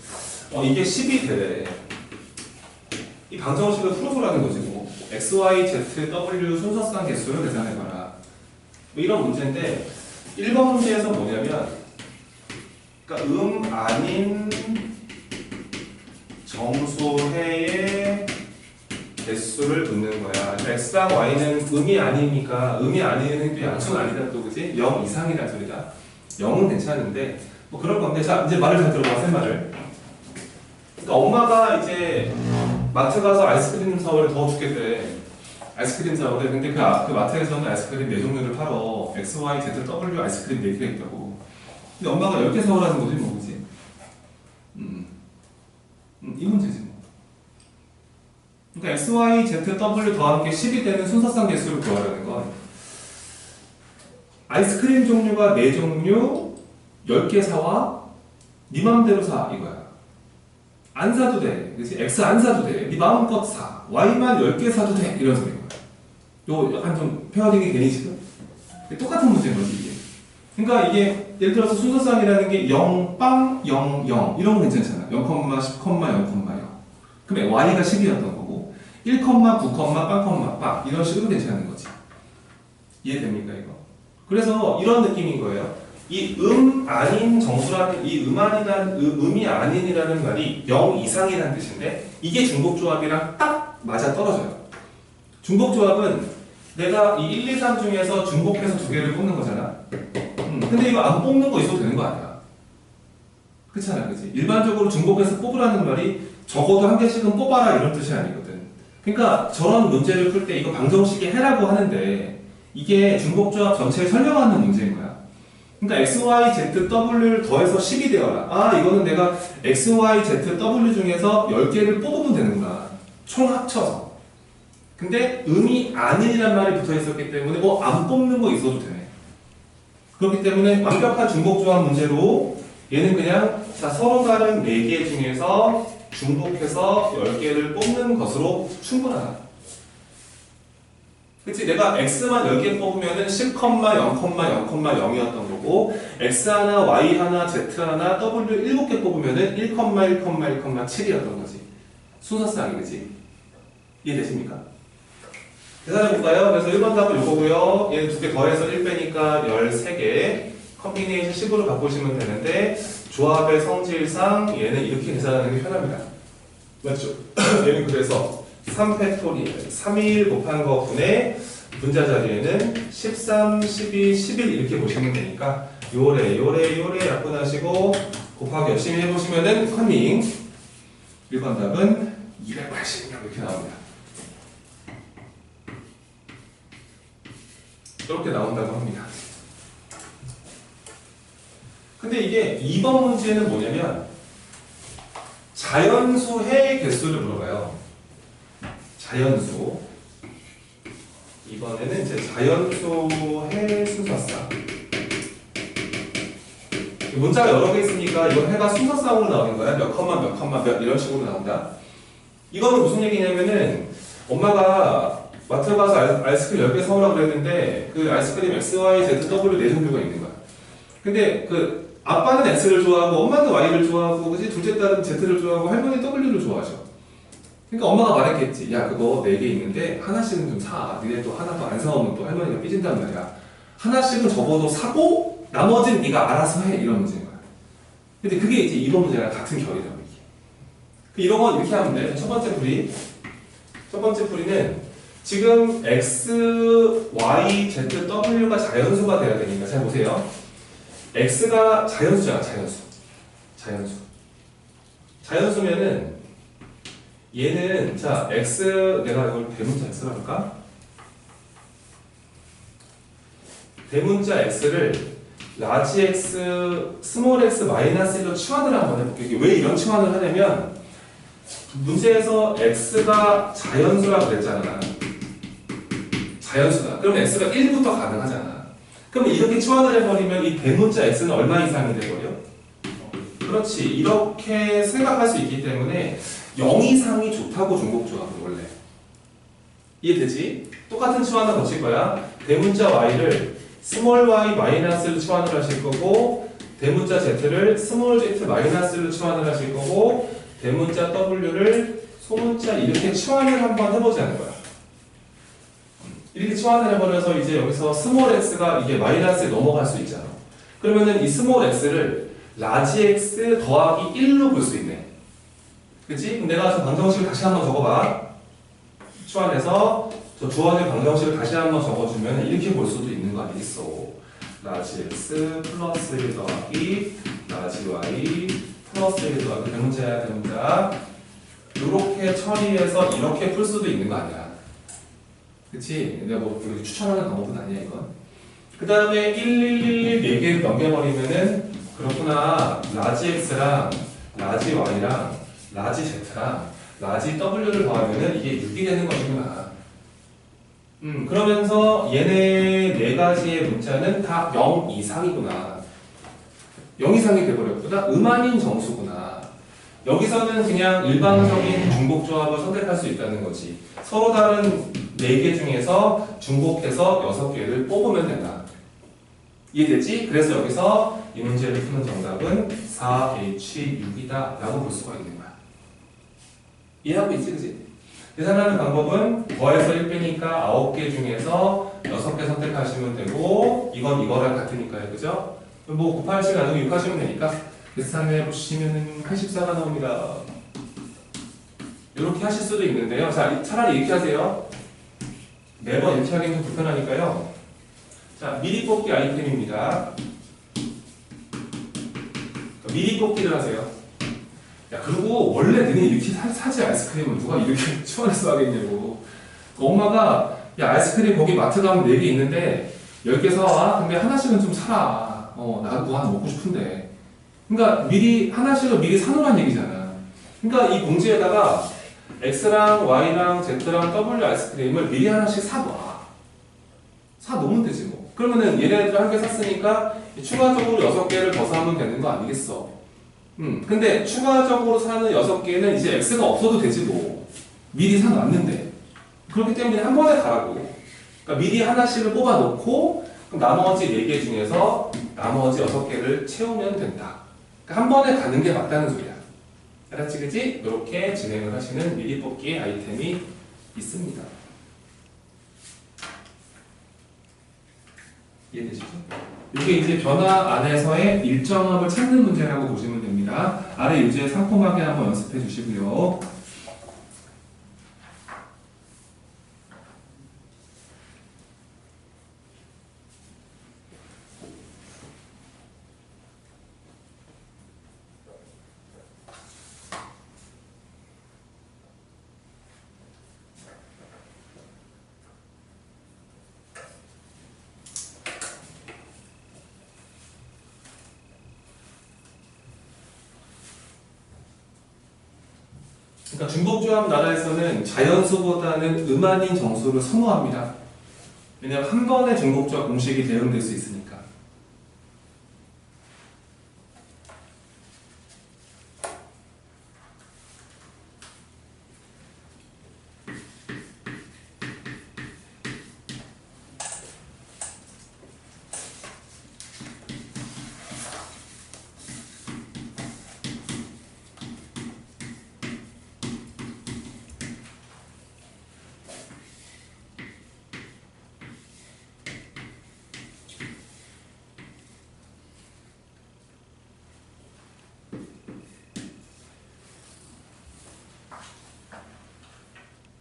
이게 10이 되래. 이 방정식을 풀어보라는 거지 뭐. x, y, z, w 순서상 개수를 계산해봐라. 뭐 이런 문제인데 1번 문제에서 뭐냐면 그러니까 아닌 정수해의 개수를 묻는 거야. 그러니까 x랑 y는 아니니까 아닌 또 양수는 아니다 또 그지? 0 이상이란 소리다. 0은 괜찮은데 뭐 그런 건데 자 이제 말을 잘 들어봐 쌤 말을. 그러니까 엄마가 이제 마트 가서 아이스크림 사오래 더워 죽겠대. 아이스크림 사오래. 근데 그 마트에서는 아이스크림 4종류를 팔어. X, Y, Z, W 아이스크림 4개가 있다고. 근데 엄마가 10개 사오라는 거지 뭐 그지? 이 문제지 뭐. 그러니까 X, Y, Z, W 더하는 게 10이 되는 순서상 개수를 구하라는 건 아이스크림 종류가 4종류 10개 사와 네 맘대로 사 이거야. 안 사도 돼. 그치? X 안 사도 돼. 네 마음껏 사. Y만 10개 사도 돼. 이런 소리인 거야. 요 약간 좀 페어링이 되니 지금? 똑같은 문제인 거지 이게. 그러니까 이게 예를 들어서 순서쌍이라는 게 0, 빵, 0, 0 이런 거 괜찮잖아. 0, 10, 0, 0. 그럼 y가 10이었던 거고 1, 9, 빵 이런 식으로 괜찮은 거지. 이해됩니까 이거? 그래서 이런 느낌인 거예요. 이 아닌 정수라는 이 음이 아닌이라는 말이 0 이상이라는 뜻인데 이게 중복조합이랑 딱 맞아 떨어져요. 중복조합은 내가 이 1, 2, 3 중에서 중복해서 두 개를 뽑는 거잖아. 근데 이거 안 뽑는 거 있어도 되는 거 아니야. 그렇잖아, 그치? 일반적으로 중복해서 뽑으라는 말이 적어도 한 개씩은 뽑아라 이런 뜻이 아니거든. 그러니까 저런 문제를 풀 때 이거 방정식에 해라고 하는데 이게 중복조합 전체를 설명하는 문제인 거야. 그러니까 x, y, z, w를 더해서 10이 되어라. 아, 이거는 내가 x, y, z, w 중에서 10개를 뽑으면 되는구나. 총 합쳐서. 근데 음이 아닌이란 말이 붙어 있었기 때문에 안 뽑는 거 있어도 되네. 그렇기 때문에 완벽한 중복조합 문제로 얘는 그냥 서로 다른 4개 중에서 중복해서 10개를 뽑는 것으로 충분하다. 그치? 내가 x만 10개 뽑으면은 10, 0,0,0이었던 거고 x 하나, y 하나, z 하나, w 7개 뽑으면은 1,1,1,7이었던 거지. 순서쌍이 그치? 이해되십니까? 계산해볼까요? 그래서 1번 답은 이거고요. 얘는 2개 더해서 1 빼니까 13개. 컨비네이션 10으로 바꾸시면 되는데 조합의 성질상 얘는 이렇게 계산하는 게 편합니다. 맞죠? 얘는 그래서 3팩토리얼 3일 곱한 거 분의 분자 자리에는 13, 12, 11 이렇게 보시면 되니까 요래 약분하시고 곱하기 열심히 해보시면은 컨닝 1번 답은 286 이렇게 나옵니다. 이렇게 나온다고 합니다. 근데 이게 2번 문제는 뭐냐면 자연수 해 개수를 물어봐요. 자연수. 이번에는 이제 자연수 해 순서쌍. 문자가 여러 개 있으니까 이건 해가 순서쌍으로 나오는 거야. 몇 컴마 몇 이런 식으로 나온다. 이거는 무슨 얘기냐면은 엄마가 마트 가서 아이스크림 10개 사오라고 그랬는데 그 아이스크림 X, Y, Z, W 4종류가 있는 거야. 근데 그 아빠는 X를 좋아하고 엄마는 Y를 좋아하고 그치? 둘째 딸은 Z를 좋아하고 할머니는 W를 좋아하죠. 그러니까 엄마가 말했겠지. 야 그거 4개 있는데 하나씩은 좀 사. 니네 또 하나도 안 사오면 또 할머니가 삐진단 말이야. 하나씩은 적어도 사고 나머지는 네가 알아서 해. 이런 문제인 거야. 근데 그게 이제 이번 문제랑 같은 결이라고 이게. 이런 건 이렇게 하면 돼. 첫 번째 풀이는 지금 X, Y, Z, W가 자연수가 돼야 되니까 잘 보세요. X가 자연수잖아, 자연수면은 얘는 자 X 내가 이걸 대문자 X라 할까? 대문자 X를 라지 X, 스몰 x 마이너스 1로 치환을 한번 해볼게요. 이게 왜 이런 치환을 하냐면 문제에서 X가 자연수라고 그랬잖아. 자연수다. 그럼 X가 1부터 가능하잖아. 그럼 이렇게 치환을 해버리면 이 대문자 X는 얼마 이상이 돼버려? 그렇지. 이렇게 생각할 수 있기 때문에 0 이상이 좋다고 중복조합은 원래. 이해되지? 똑같은 치환을 거칠 거야. 대문자 Y를 스몰 y 마이너스로 치환을 하실 거고 대문자 Z를 스몰 z 마이너스로 치환을 하실 거고 대문자 W를 소문자 이렇게 치환을 한번 해보자는 거야. 이렇게 치환을 해버려서 이제 여기서 스몰 x가 이게 마이너스에 넘어갈 수 있잖아. 그러면은 이 스몰 x를 라지 x 더하기 1로 볼 수 있네. 그치? 그럼 내가 저 방정식을 다시 한번 적어봐. 치환해서 저 주어진 방정식을 다시 한번 적어주면 이렇게 볼 수도 있는 거 아니겠어. 라지 x 플러스 1 더하기 라지 y 플러스 1 더하기 대문자야 대문자. 이렇게 처리해서 이렇게 풀 수도 있는 거 아니야. 그치? 내가 뭐 추천하는 방법은 아니야 이건. 그 다음에 1, 4개를 넘겨버리면은 그렇구나. 라지 x랑 라지 y랑 라지 z랑 라지 w를 더하면은 이게 6이 되는 것이구나. 그러면서 얘네 4가지의 문자는 다 0 이상이구나. 0 이상이 돼버렸구나. 아닌 정수구나. 여기서는 그냥 일반적인 중복조합을 선택할 수 있다는 거지. 서로 다른 4개 중에서 중복해서 6개를 뽑으면 된다. 이해되지? 그래서 여기서 이 문제를 푸는 정답은 4H6이다 라고 볼 수가 있는 거야. 이해하고 있지, 그지? 계산하는 방법은 더해서 1 빼니까 9개 중에서 6개 선택하시면 되고, 이건 이거랑 같으니까요, 그죠? 뭐 곱하시면 안 되고 6 하시면 되니까 계산해 보시면 84가 나옵니다. 이렇게 하실 수도 있는데요. 자, 차라리 이렇게 하세요. 매번 이렇게 하기는 좀 불편하니까요. 자, 미리 뽑기 아이템입니다. 미리 뽑기를 하세요. 야, 그리고 원래 너네 이렇게 사지 아이스크림을 누가 이렇게 추월해서 하겠냐고. 엄마가 야, 아이스크림 거기 마트 가면 4개 있는데 10개 사와. 근데 하나씩은 좀 사라. 나도 그거 하나 먹고 싶은데. 그러니까 미리 하나씩은 미리 사놓으란 얘기잖아. 그러니까 이 봉지에다가 X랑 Y랑 Z랑 W 아이스크림을 미리 하나씩 사놔. 사놓으면 되지 뭐. 그러면은 얘네들 한 개 샀으니까 추가적으로 6개를 더 사면 되는 거 아니겠어? 근데 추가적으로 사는 6개는 이제 X가 없어도 되지 뭐. 미리 사놨는데. 그렇기 때문에 한 번에 가라고. 그러니까 미리 하나씩을 뽑아놓고 그럼 나머지 4개 중에서 나머지 6개를 채우면 된다. 그러니까 한 번에 가는 게 맞다는 소리야. 알았지, 그지? 이렇게 진행을 하시는 미리 뽑기 아이템이 있습니다. 이해되시죠? 이게 이제 변화 안에서의 일정합을 찾는 문제라고 보시면 됩니다. 아래 유제 상콤하게 한번 연습해 주시고요. 그러니까 중복조합 나라에서는 자연수보다는 음한인 정수를 선호합니다. 왜냐하면 한 번에 중복조합 공식이 대응될 수 있으니까.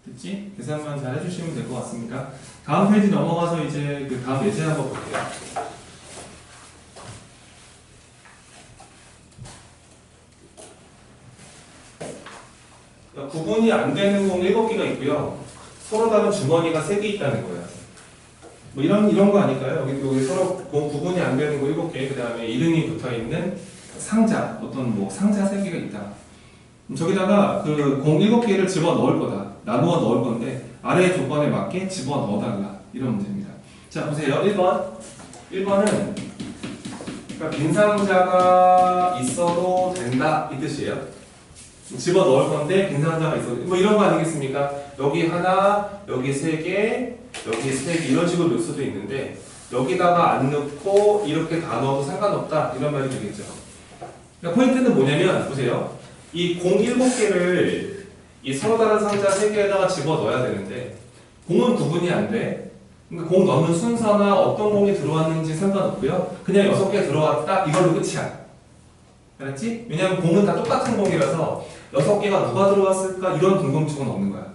됐지? 계산만 잘 해주시면 될 것 같습니다. 다음 페이지 넘어가서 이제 그 다음 예제 한번 볼게요. 구분이 안 되는 공 7개가 있고요. 서로 다른 주머니가 3개 있다는 거예요. 뭐 이런 거 아닐까요? 여기 서로 구분이 안 되는 거 7개, 그 다음에 이름이 붙어 있는 상자, 어떤 뭐 상자 3개가 있다. 저기다가 그 공 7개를 집어 넣을 거다. 나누어 넣을 건데 아래의 조건에 맞게 집어 넣어달라. 이런 문제입니다. 자, 보세요. 1번. 1번은 그러니까 빈 상자가 있어도 된다. 이 뜻이에요. 집어 넣을 건데 빈 상자가 있어도 뭐 이런 거 아니겠습니까? 여기 하나, 여기 3개, 여기 3개 이런 식으로 넣을 수도 있는데 여기다가 안 넣고 이렇게 다 넣어도 상관없다. 이런 말이 되겠죠. 그러니까 포인트는 뭐냐면 보세요. 이 공 7개를 이 서로 다른 상자 3개에다가 집어 넣어야 되는데 공은 구분이 안 돼. 그러니까 공 넣는 순서나 어떤 공이 들어왔는지 상관없고요. 그냥 6개 들어왔다 이걸로 끝이야. 알았지? 왜냐하면 공은 다 똑같은 공이라서 6개가 누가 들어왔을까 이런 궁금증은 없는 거야.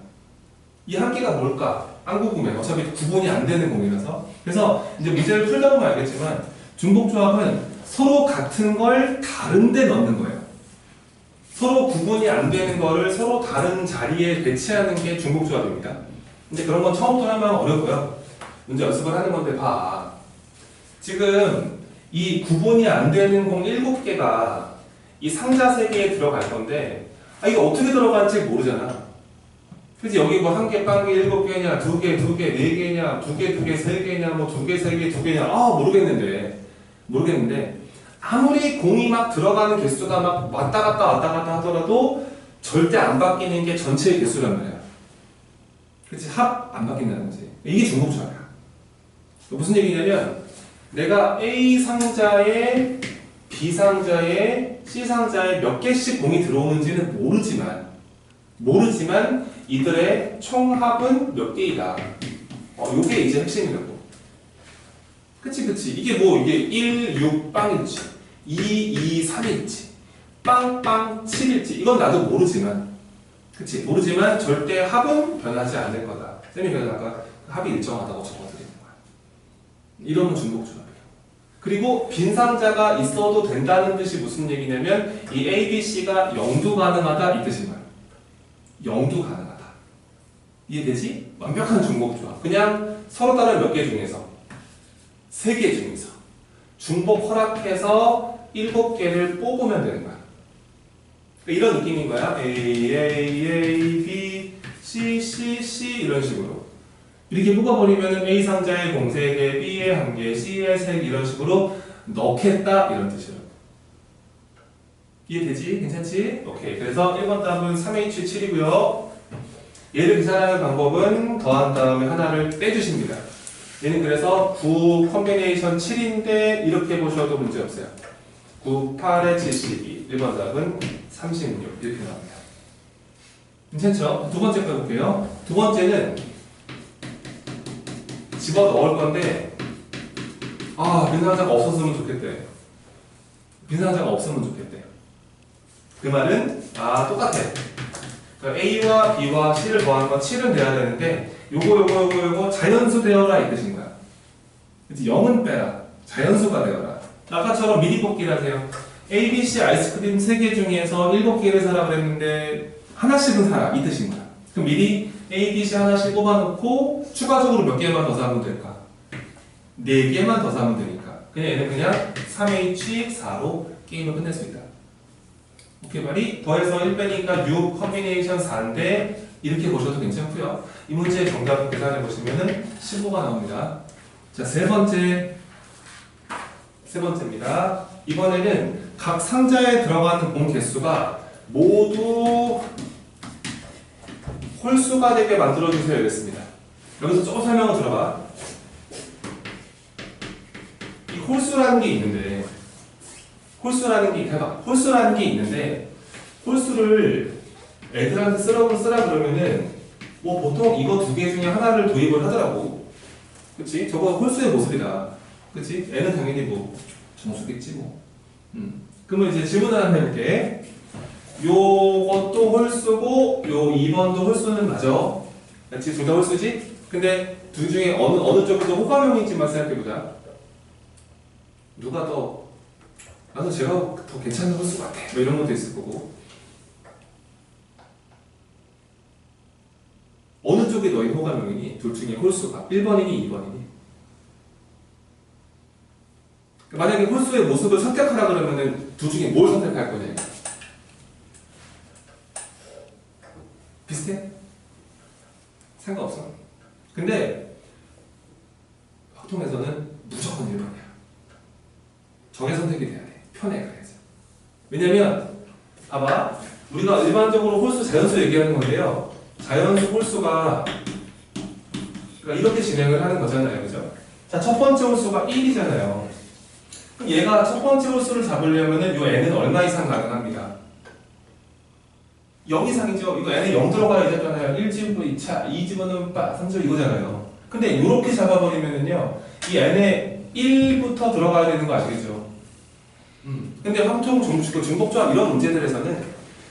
이 한 개가 뭘까? 안 궁금해. 어차피 구분이 안 되는 공이라서. 그래서 이제 문제를 풀다 보면 알겠지만 중복조합은 서로 같은 걸 다른 데 넣는 거예요. 서로 구분이 안 되는 거를 서로 다른 자리에 배치하는 게 중복조합입니다. 근데 그런 건 처음부터 하면 어렵고요. 문제 연습을 하는 건데 봐. 지금 이 구분이 안 되는 공 7개가 이 상자 3개에 들어갈 건데 이게 어떻게 들어갈지 모르잖아. 그래서 여기 뭐 1개, 1개, 7개냐, 2개, 2개, 4개냐, 2개, 2개, 3개냐, 뭐 2개, 3개, 2개냐 모르겠는데 아무리 공이 막 들어가는 개수가 막 왔다 갔다 하더라도 절대 안 바뀌는 게 전체의 개수란 말이야. 그렇지? 합 안 바뀐다는 거지. 이게 중복조합이야. 무슨 얘기냐면 내가 A 상자에 B 상자에 C 상자에 몇 개씩 공이 들어오는지는 모르지만 이들의 총합은 몇 개이다. 요게 이제 핵심이라고. 그치. 이게 뭐 이게 1, 6, 빵일지 2, 2, 3일지 빵, 7일지 이건 나도 모르지만 절대 합은 변하지 않을 거다. 쌤이 그래서 아까 합이 일정하다고 적어드리는 거야. 이러면 중복조합이에요. 그리고 빈 상자가 있어도 된다는 뜻이 무슨 얘기냐면 이 A, B, C가 0도 가능하다 이 뜻인 거야. 0도 가능하다. 이해되지? 완벽한 중복조합. 그냥 서로 다른 몇 개 중에서 3개 중에서 중복 허락해서 7개를 뽑으면 되는 거야. 이런 느낌인 거야. A, B, C 이런 식으로. 이렇게 뽑아버리면 A 상자에 공 3개, B에 1개, C에 3개 이런 식으로 넣겠다 이런 뜻이라고. 이해되지? 괜찮지? 오케이. 그래서 1번 답은 3H7이고요. 얘를 계산하는 방법은 더한 다음에 하나를 빼주십니다. 얘는 그래서 9 컴비네이션 7인데 이렇게 보셔도 문제 없어요. 9, 8에 72. 1번 답은 36 이렇게 나옵니다. 괜찮죠? 두 번째 빼볼게요. 두 번째는 집어 넣을 건데 빈상자가 없었으면 좋겠대. 빈상자가 없으면 좋겠대. 그 말은 똑같아. 그러니까 A와 B와 C를 더하는 건 7은 돼야 되는데 요거 자연수 되어라 이 뜻인 거야. 그치? 0은 빼라. 자연수가 되어라. 아까처럼 미리 뽑기를 하세요. A, B, C 아이스크림 3개 중에서 7개를 사라 그랬는데 하나씩은 사라 이 뜻인 거야. 그럼 미리 A, B, C 하나씩 뽑아놓고 추가적으로 몇 개만 더 사면 될까? 4개만 더 사면 되니까 그냥 얘는 그냥 3H4로 게임을 끝낼 수 있다. 오케이 말이? 더해서 1 빼니까 6 컴비네이션 4인데 이렇게 보셔도 괜찮고요. 이 문제의 정답 계산해 보시면은 15가 나옵니다. 자, 세 번째입니다. 이번에는 각 상자에 들어가는 공 개수가 모두 홀수가 되게 만들어주세요 이랬습니다. 여기서 조금 설명을 들어봐. 이 홀수라는 게 있는데 홀수를 애들한테 쓰라 그러면은 뭐 보통 이거 2개 중에 하나를 도입을 하더라고. 그치? 저거 홀수의 모습이다. 그치? 애는 당연히 뭐 정수겠지 뭐. 그러면 이제 질문을 하나 해볼게. 요것도 홀수고 요 2번도 홀수는 맞아. 그치? 둘 다 홀수지? 근데 둘 중에 어느 쪽이 더 호감형인지만 생각해보자. 누가 나도 제가 더 괜찮은 홀수 같아. 뭐 이런 것도 있을 거고. 어느 쪽이 너희 호감형이니? 둘 중에 홀수가 1번이니 2번이니? 만약에 홀수의 모습을 선택하라 그러면은 둘 중에 뭘 선택할 거냐? 비슷해? 상관없어. 근데 확통에서는 무조건 1번이야. 정의 선택이 돼야 돼. 편해 그래서. 왜냐면 봐봐. 우리가 일반적으로 홀수 자연수 얘기하는 건데요. 자연수 홀수가 그러니까 이렇게 진행을 하는 거잖아요. 그죠? 자, 첫 번째 홀수가 1이잖아요. 그럼 얘가 첫 번째 홀수를 잡으려면은 요 n은 얼마 이상 가능합니다. 0 이상이죠. 이거 n에 0 들어가야 되잖아요. 1집으로 2차, 2집어넣으면 3집 이거잖아요. 근데 이렇게 잡아버리면은요. 이 n에 1부터 들어가야 되는 거 아시겠죠? 근데 황통, 중복조합 이런 문제들에서는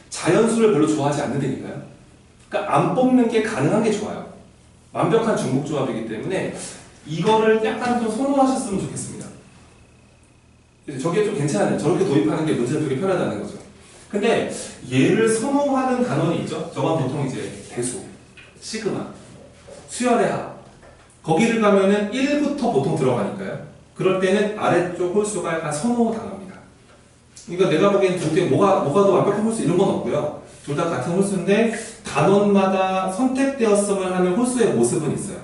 자연수를 별로 좋아하지 않는다니까요. 그러니까 안 뽑는 게 가능한 게 좋아요. 완벽한 중복조합이기 때문에 이거를 약간 좀 선호하셨으면 좋겠습니다. 저게 좀 괜찮아요. 저렇게 도입하는 게 문제를 되게 편하다는 거죠. 근데 얘를 선호하는 단원이 있죠. 저건 보통 이제 대수, 시그마, 수열의 합. 거기를 가면은 1부터 보통 들어가니까요. 그럴 때는 아래쪽 홀수가 약간 선호당합니다. 그러니까 내가 보기엔 둘 중에 뭐가 더 완벽한 홀수 이런 건 없고요. 둘 다 같은 홀수인데 단원마다 선택되었음을 하는 홀수의 모습은 있어요.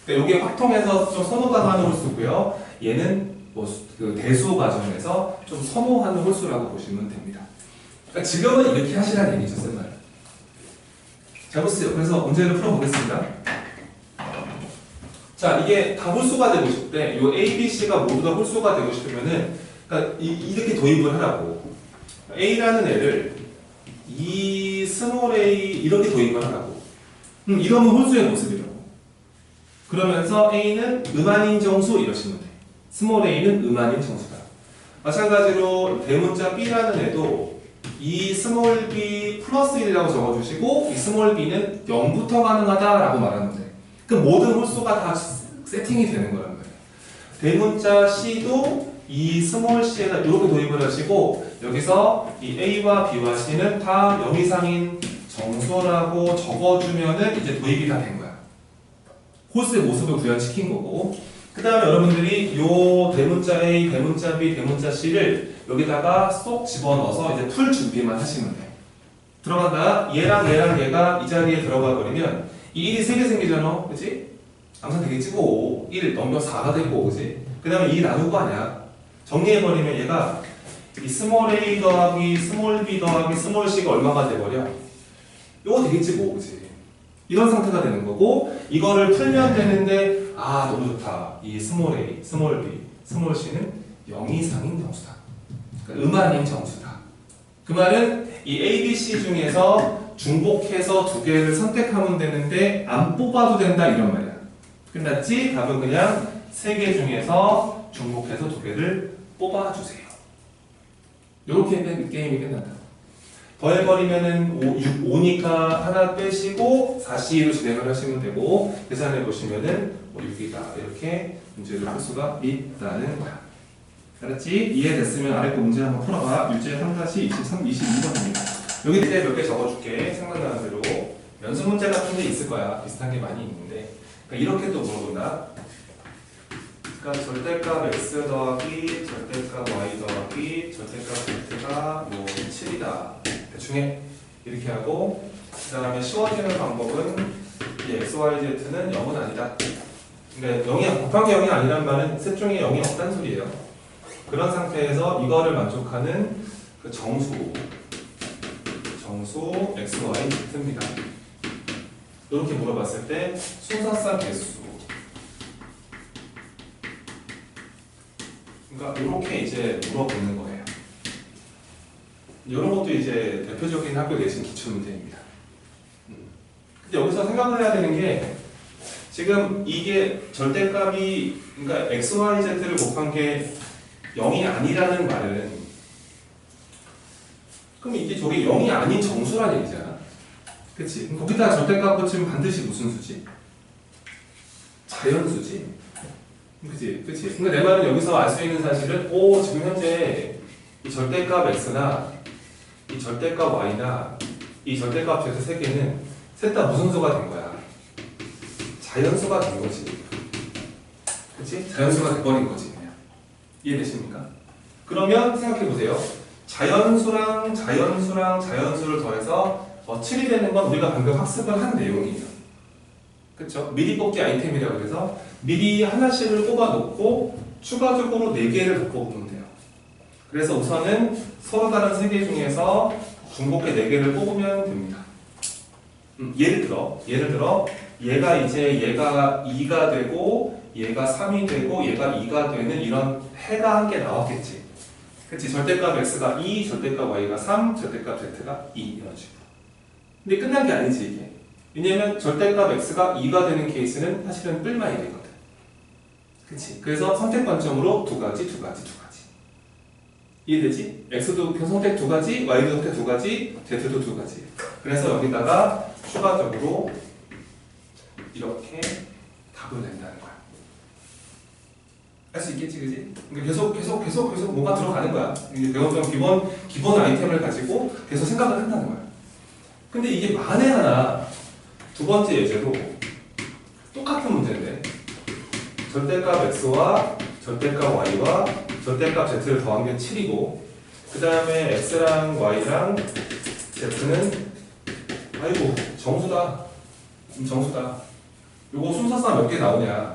그러니까 이게 확통해서 좀 선호당하는 홀수고요. 얘는 그 대수 과정에서 좀 선호하는 홀수라고 보시면 됩니다. 그러니까 지금은 이렇게 하시라는 얘기죠, 쓴 말. 잘 보세요. 그래서 문제를 풀어보겠습니다. 자, 이게 다 홀수가 되고 싶대. 요 A, B, C가 모두 다 홀수가 되고 싶으면은, 그러니까 이렇게 도입을 하라고. A라는 애를 이 스몰 a 이렇게 도입을 하라고. 이러면 홀수의 모습이라고. 그러면서 A는 음아닌 정수 이러시면 돼. 스몰 a는 음아닌 정수다. 마찬가지로 대문자 B라는 애도 이 스몰 b 플러스 1이라고 적어주시고 이 스몰 b는 0부터 가능하다라고 말하면 돼. 그 모든 홀수가 다 세팅이 되는 거란 말이야. 대문자 C도 이 스몰 c에다 이렇게 도입을 하시고 여기서 이 A와 B와 C는 다 0 이상인 정수라고 적어주면은 이제 도입이 다 된 거야. 홀수의 모습을 구현시킨 거고 그 다음에 여러분들이 요 대문자 A, 대문자 B, 대문자 C를 여기다가 쏙 집어넣어서 이제 풀 준비만 하시면 돼. 들어간다. 얘랑 얘가 이 자리에 들어가 버리면 이 1이 3개 생기잖아. 그치? 항상 되겠지 뭐. 1 넘겨 4가 되고 그치? 그 다음에 2 나눌 거 아니야. 정리해버리면 얘가 이 스몰 a 더하기 스몰 b 더하기 스몰 c가 얼마가 돼버려? 이거 되겠지 뭐 그치? 이런 상태가 되는 거고 이거를 풀면 되는데 아 너무 좋다. 이 스몰 a, 스몰 b, 스몰 c는 0 이상인 정수다. 그러니까 음아닌 정수다. 그 말은 이 a, b, c 중에서 중복해서 두 개를 선택하면 되는데 안 뽑아도 된다 이런 말이야. 끝났지? 답은 그냥 세 개 중에서 중복해서 두 개를 뽑아주세요. 이렇게 게임이 끝난다. 더해버리면은 5니까 하나 빼시고 4C로 진행을 하시면 되고 계산해 보시면은 6이다 이렇게 문제를 풀 수가 있다는 거야. 알았지? 이해됐으면 아래 거 문제 한번 풀어봐. 유제 3-23, 22번입니다. 여기 이제 몇 개 적어줄게. 생각나는 대로 연습 문제 같은 게 있을 거야. 비슷한 게 많이 있는데 그러니까 이렇게 또 물어본다. 그러니까 절대값 x 더하기 절대값 y 더하기 절대값 z가 뭐 7이다. 대충에 이렇게 하고 그 다음에 쉬워지는 방법은 이 x, y, z는 0은 아니다. 그러니까 0이 곱하기 0이 아니란 말은 셋 중에 0이 없다는 소리예요. 그런 상태에서 이거를 만족하는 그 정수 x, y, z입니다. 이렇게 물어봤을 때 순서상 개수 그러니까 이렇게 이제 물어보는 거예요. 이런 것도 이제 대표적인 학교 내신 기출 문제입니다. 근데 여기서 생각을 해야 되는 게 지금 이게 절대값이 그러니까 x, y, z를 곱한 게 0이 아니라는 말은 그럼 이게 저게 0이 아닌 정수란 얘기잖아. 그치? 그럼 거기다 절대값 붙이면 반드시 무슨 수지? 자연수지. 그치? 그러니까 내 말은 여기서 알 수 있는 사실은 지금 현재 이 절대값 x나 이 절대값 y나 이 절대값 z 세 개는 셋 다 무슨 수가 된 거야? 자연수가 된 거지. 그치? 자연수가 돼버린 거지. 그냥. 이해되십니까? 그러면 생각해 보세요. 자연수랑 자연수를 더해서 7이 되는 건 우리가 방금 학습을 한 내용이에요. 그쵸? 미리 뽑기 아이템이라고 해서 미리 하나씩을 뽑아놓고 추가적으로 4개를 더 뽑으면 돼요. 그래서 우선은 서로 다른 3개 중에서 중복해 4개를 뽑으면 됩니다. 예를 들어 얘가 이제 얘가 2가 되고 얘가 3이 되고 얘가 2가 되는 이런 해가 한 개 나왔겠지. 그치? 절대값 x가 2, 절대값 y가 3, 절대값 z가 2 이런 식으로. 근데 끝난 게 아니지 이게. 왜냐면 절대값 x가 2가 되는 케이스는 사실은 뿔만이 되거든. 그치? 그래서 선택 관점으로 두 가지. 이해되지? x도 선택 2가지, y도 선택 2가지, z도 2가지. 그래서 여기다가 추가적으로 이렇게 답을 낸다는 거야. 할 수 있겠지, 그지? 그러니까 계속 뭐가 들어가는 거야. 배웠던 기본 아이템을 가지고 계속 생각을 한다는 거야. 근데 이게 만에 하나 두 번째 예제로 똑같은 문제인데 절대값 x와 절대값 y와 절대값 z를 더한 게 7이고 그 다음에 x랑 y랑 z는 아이고 정수다. 요거 순서상 몇 개 나오냐.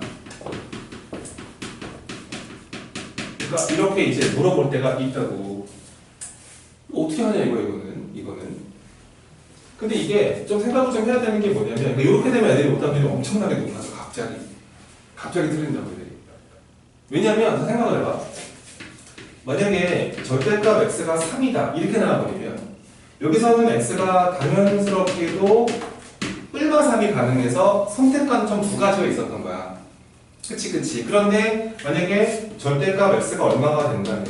그러니까 이렇게 이제 물어볼 때가 있다고. 어떻게 하냐 이거는. 근데 이게 좀 생각을 좀 해야 되는 게 뭐냐면 이렇게 되면 애들이 오답률이 엄청나게 높아져. 갑자기 틀린다고 얘들이. 왜냐면 생각을 해봐. 만약에 절대값 x가 3이다 이렇게 나와버리면 여기서는 x가 당연스럽게도 뿔마 3이 가능해서 선택 관점 두 가지가 있었던 거야. 그치. 그런데 만약에 절대값 x가 얼마가 된다면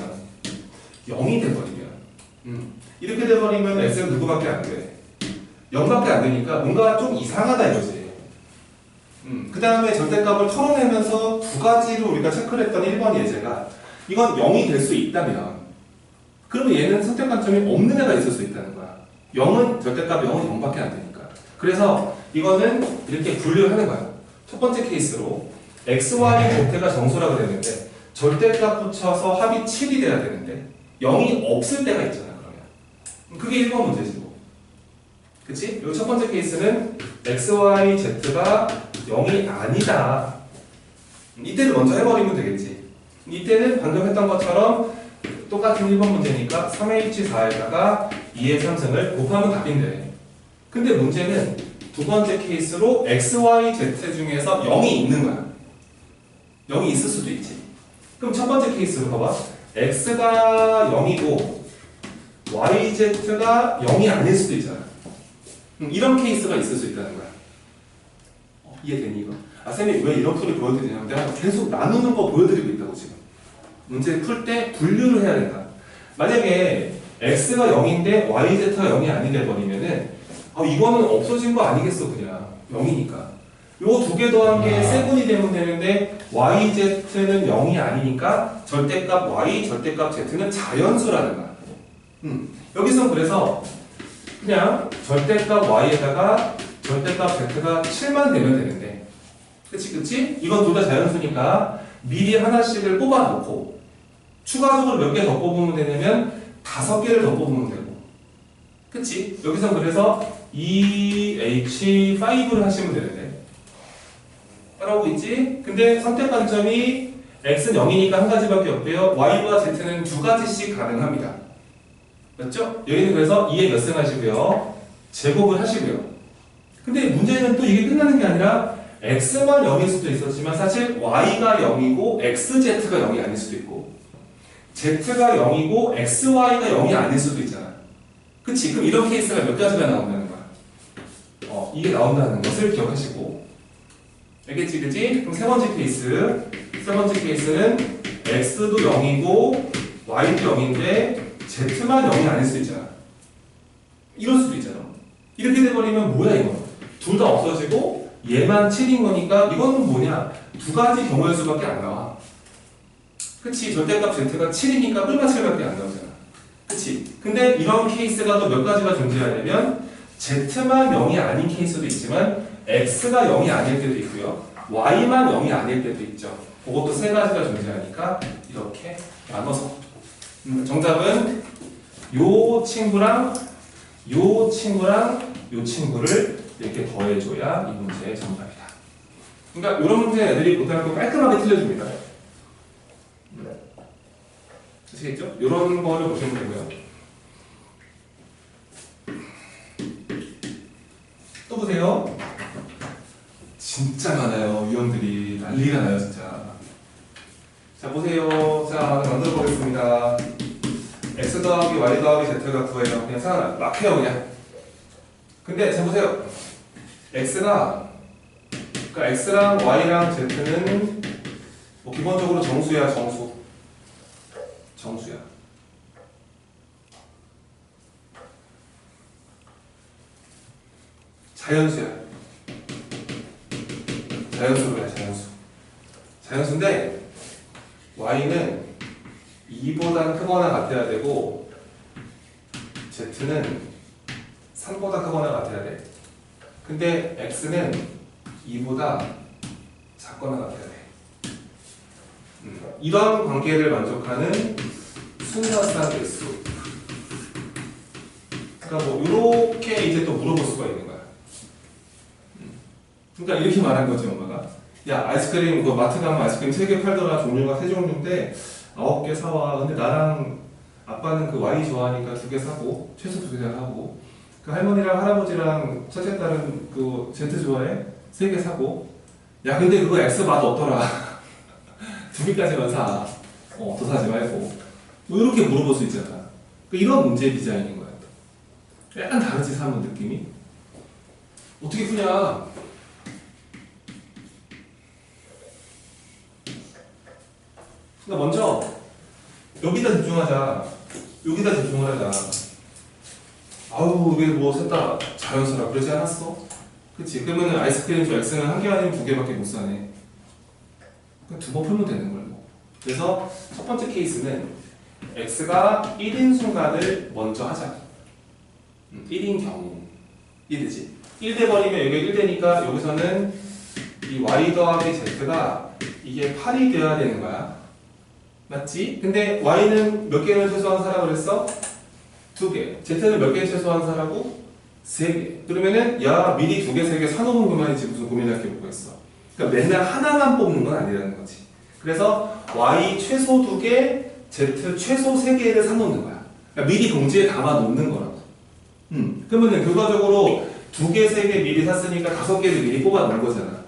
0이 돼버리면 이렇게 돼버리면 x는 누구밖에 안 돼? 0밖에 안 되니까 뭔가 좀 이상하다 이거지. 그 다음에 절대값을 털어내면서 두 가지로 우리가 체크를 했던 1번 예제가 이건 0이 될 수 있다면 그러면 얘는 선택 관점이 없는 애가 있을 수 있다는 거야. 0은 절대값 0은 0밖에 안 되니까. 그래서 이거는 이렇게 분류를 하는 거야. 첫 번째 케이스로 x, y, z가 정수라고 되는데 절대값 붙여서 합이 7이 돼야 되는데 0이 없을 때가 있잖아. 그러면 그게 1번 문제지 뭐. 그치? 이 첫 번째 케이스는 x, y, z가 0이 아니다. 이때를 먼저 해버리면 되겠지. 이때는 방금 했던 것처럼 똑같은 1번 문제니까 3H 4에다가 2의 3승을 곱하면 답인데 근데 문제는 두 번째 케이스로 x, y, z 중에서 0이 있는 거야. 0이 있을 수도 있지. 그럼 첫 번째 케이스로 봐봐. x가 0이고 y, z가 0이 아닐 수도 있잖아. 이런 케이스가 있을 수 있다는 거야. 이해되니 이거? 아 쌤이 왜 이런 풀이 보여드리냐면 내가 계속 나누는 거 보여드리고 있다고 지금. 문제 풀 때 분류를 해야 된다. 만약에 x가 0인데 yz가 0이 아니 돼버리면은 이거는 없어진 거 아니겠어 그냥 0이니까. 요 두 개 더한 게 세분이 되면 되는데 yz는 0이 아니니까 절대값 y, 절대값 z는 자연수라는 거야. 여기서 그래서 그냥 절대값 y에다가 절대값 z가 7만 되면 되는데 그치? 이건 둘 다 자연수니까 미리 하나씩을 뽑아놓고 추가적으로 몇 개 더 뽑으면 되냐면 5개를 더 뽑으면 되고 그치? 여기서 그래서 EH5를 하시면 되는데 따라오고 있지? 근데 선택 관점이 x는 0이니까 한 가지밖에 없고요 y와 z는 두 가지씩 가능합니다. 맞죠? 여기는 그래서 2에 몇 승 하시고요 제곱을 하시고요. 근데 문제는 또 이게 끝나는 게 아니라 x만 0일 수도 있었지만 사실 y가 0이고 xz가 0이 아닐 수도 있고 z가 0이고 xy가 0이 아닐 수도 있잖아. 그치? 그럼 이런 케이스가 몇 가지가 나온다는 거야. 이게 나온다는 것을 기억하시고 알겠지? 그치? 그럼 세 번째 케이스는 x도 0이고 y도 0인데 z만 0이 아닐 수도 있잖아. 이럴 수도 있잖아. 이렇게 돼버리면 뭐야 이거? 둘 다 없어지고 얘만 7인 거니까 이거는 뭐냐? 두 가지 경우의 수밖에 안 나와. 그치? 절대값 z가 7이니까 뿔마 7밖에 안 나오잖아. 그치? 근데 이런 케이스가 또 몇 가지가 존재하냐면 z만 0이 아닌 케이스도 있지만 x가 0이 아닐 때도 있고요. y만 0이 아닐 때도 있죠. 그것도 세 가지가 존재하니까 이렇게 나눠서 정답은 요 친구랑 요 친구랑 요 친구를 이렇게 더해줘야 이 문제의 정답이다. 그러니까 이런 문제 애들이 고등학교 깔끔하게 틀려줍니다. 아시겠죠? 이런 거를 보시면 되고요. 또 보세요. 진짜 많아요. 유형들이 난리가 나요 진짜. 자 보세요. 자 만들어 보겠습니다. x 더하기 y 더하기 z가 9예요. 그냥 상관 막 해요 그냥. 근데 자 보세요. x가 그러니까 x랑 y랑 z는 뭐 기본적으로 정수야 정수야. 자연수로 해 자연수인데 y는 2보다 크거나 같아야 되고 z는 3보다 크거나 같아야 돼. 근데 x는 2보다 작거나 같아야 돼. 이런 관계를 만족하는 순서상 개수. 그러니까 뭐 이렇게 이제 또 물어볼 수가 있는 거야. 그러니까 이렇게 말한 거지 엄마가. 야 아이스크림 그 마트 가면 아이스크림 3개 팔더라. 종류가 3종류인데 9개 사와. 근데 나랑 아빠는 그 Y 좋아하니까 2개 사고 최소 2개 사고 그 할머니랑 할아버지랑 첫째 딸은 그 Z 좋아해 3개 사고 야 근데 그거 X 맛 없더라. 두 개까지만 사. 더 사지 말고. 뭐 이렇게 물어볼 수 있잖아. 이런 문제 디자인인 거야. 약간 다르지 사는 느낌이. 어떻게 푸냐? 그러니까 먼저 여기다 집중하자. 여기다 집중을 하자. 아우 이게 뭐 셋 다 자연스러워 그러지 않았어? 그치? 그러면 아이스크림 저 X는 한 개 아니면 두 개밖에 못 사네. 두 번 풀면 되는 걸로. 그래서 첫 번째 케이스는 X가 1인 순간을 먼저 하자. 1인 경우. 이해되지? 1 돼버리면 여기 1 되니까 여기서는 이 Y 더하기 Z가 이게 8이 돼야 되는 거야. 맞지? 근데 Y는 몇 개를 최소한 사라고 그랬어? 2개. Z는 몇 개 최소한 사라고? 3개. 그러면은 야 미리 2개, 3개 사놓은 그만이지 무슨 고민할 게 뭐가 있어. 그러니까 맨날 하나만 뽑는 건 아니라는 거지. 그래서 Y 최소 2개, Z 최소 3개를 사놓는 거야. 그러니까 미리 봉지에 담아 놓는 거라고. 그러면은 결과적으로 2개, 3개 미리 샀으니까 5개를 미리 뽑아 놓은 거잖아.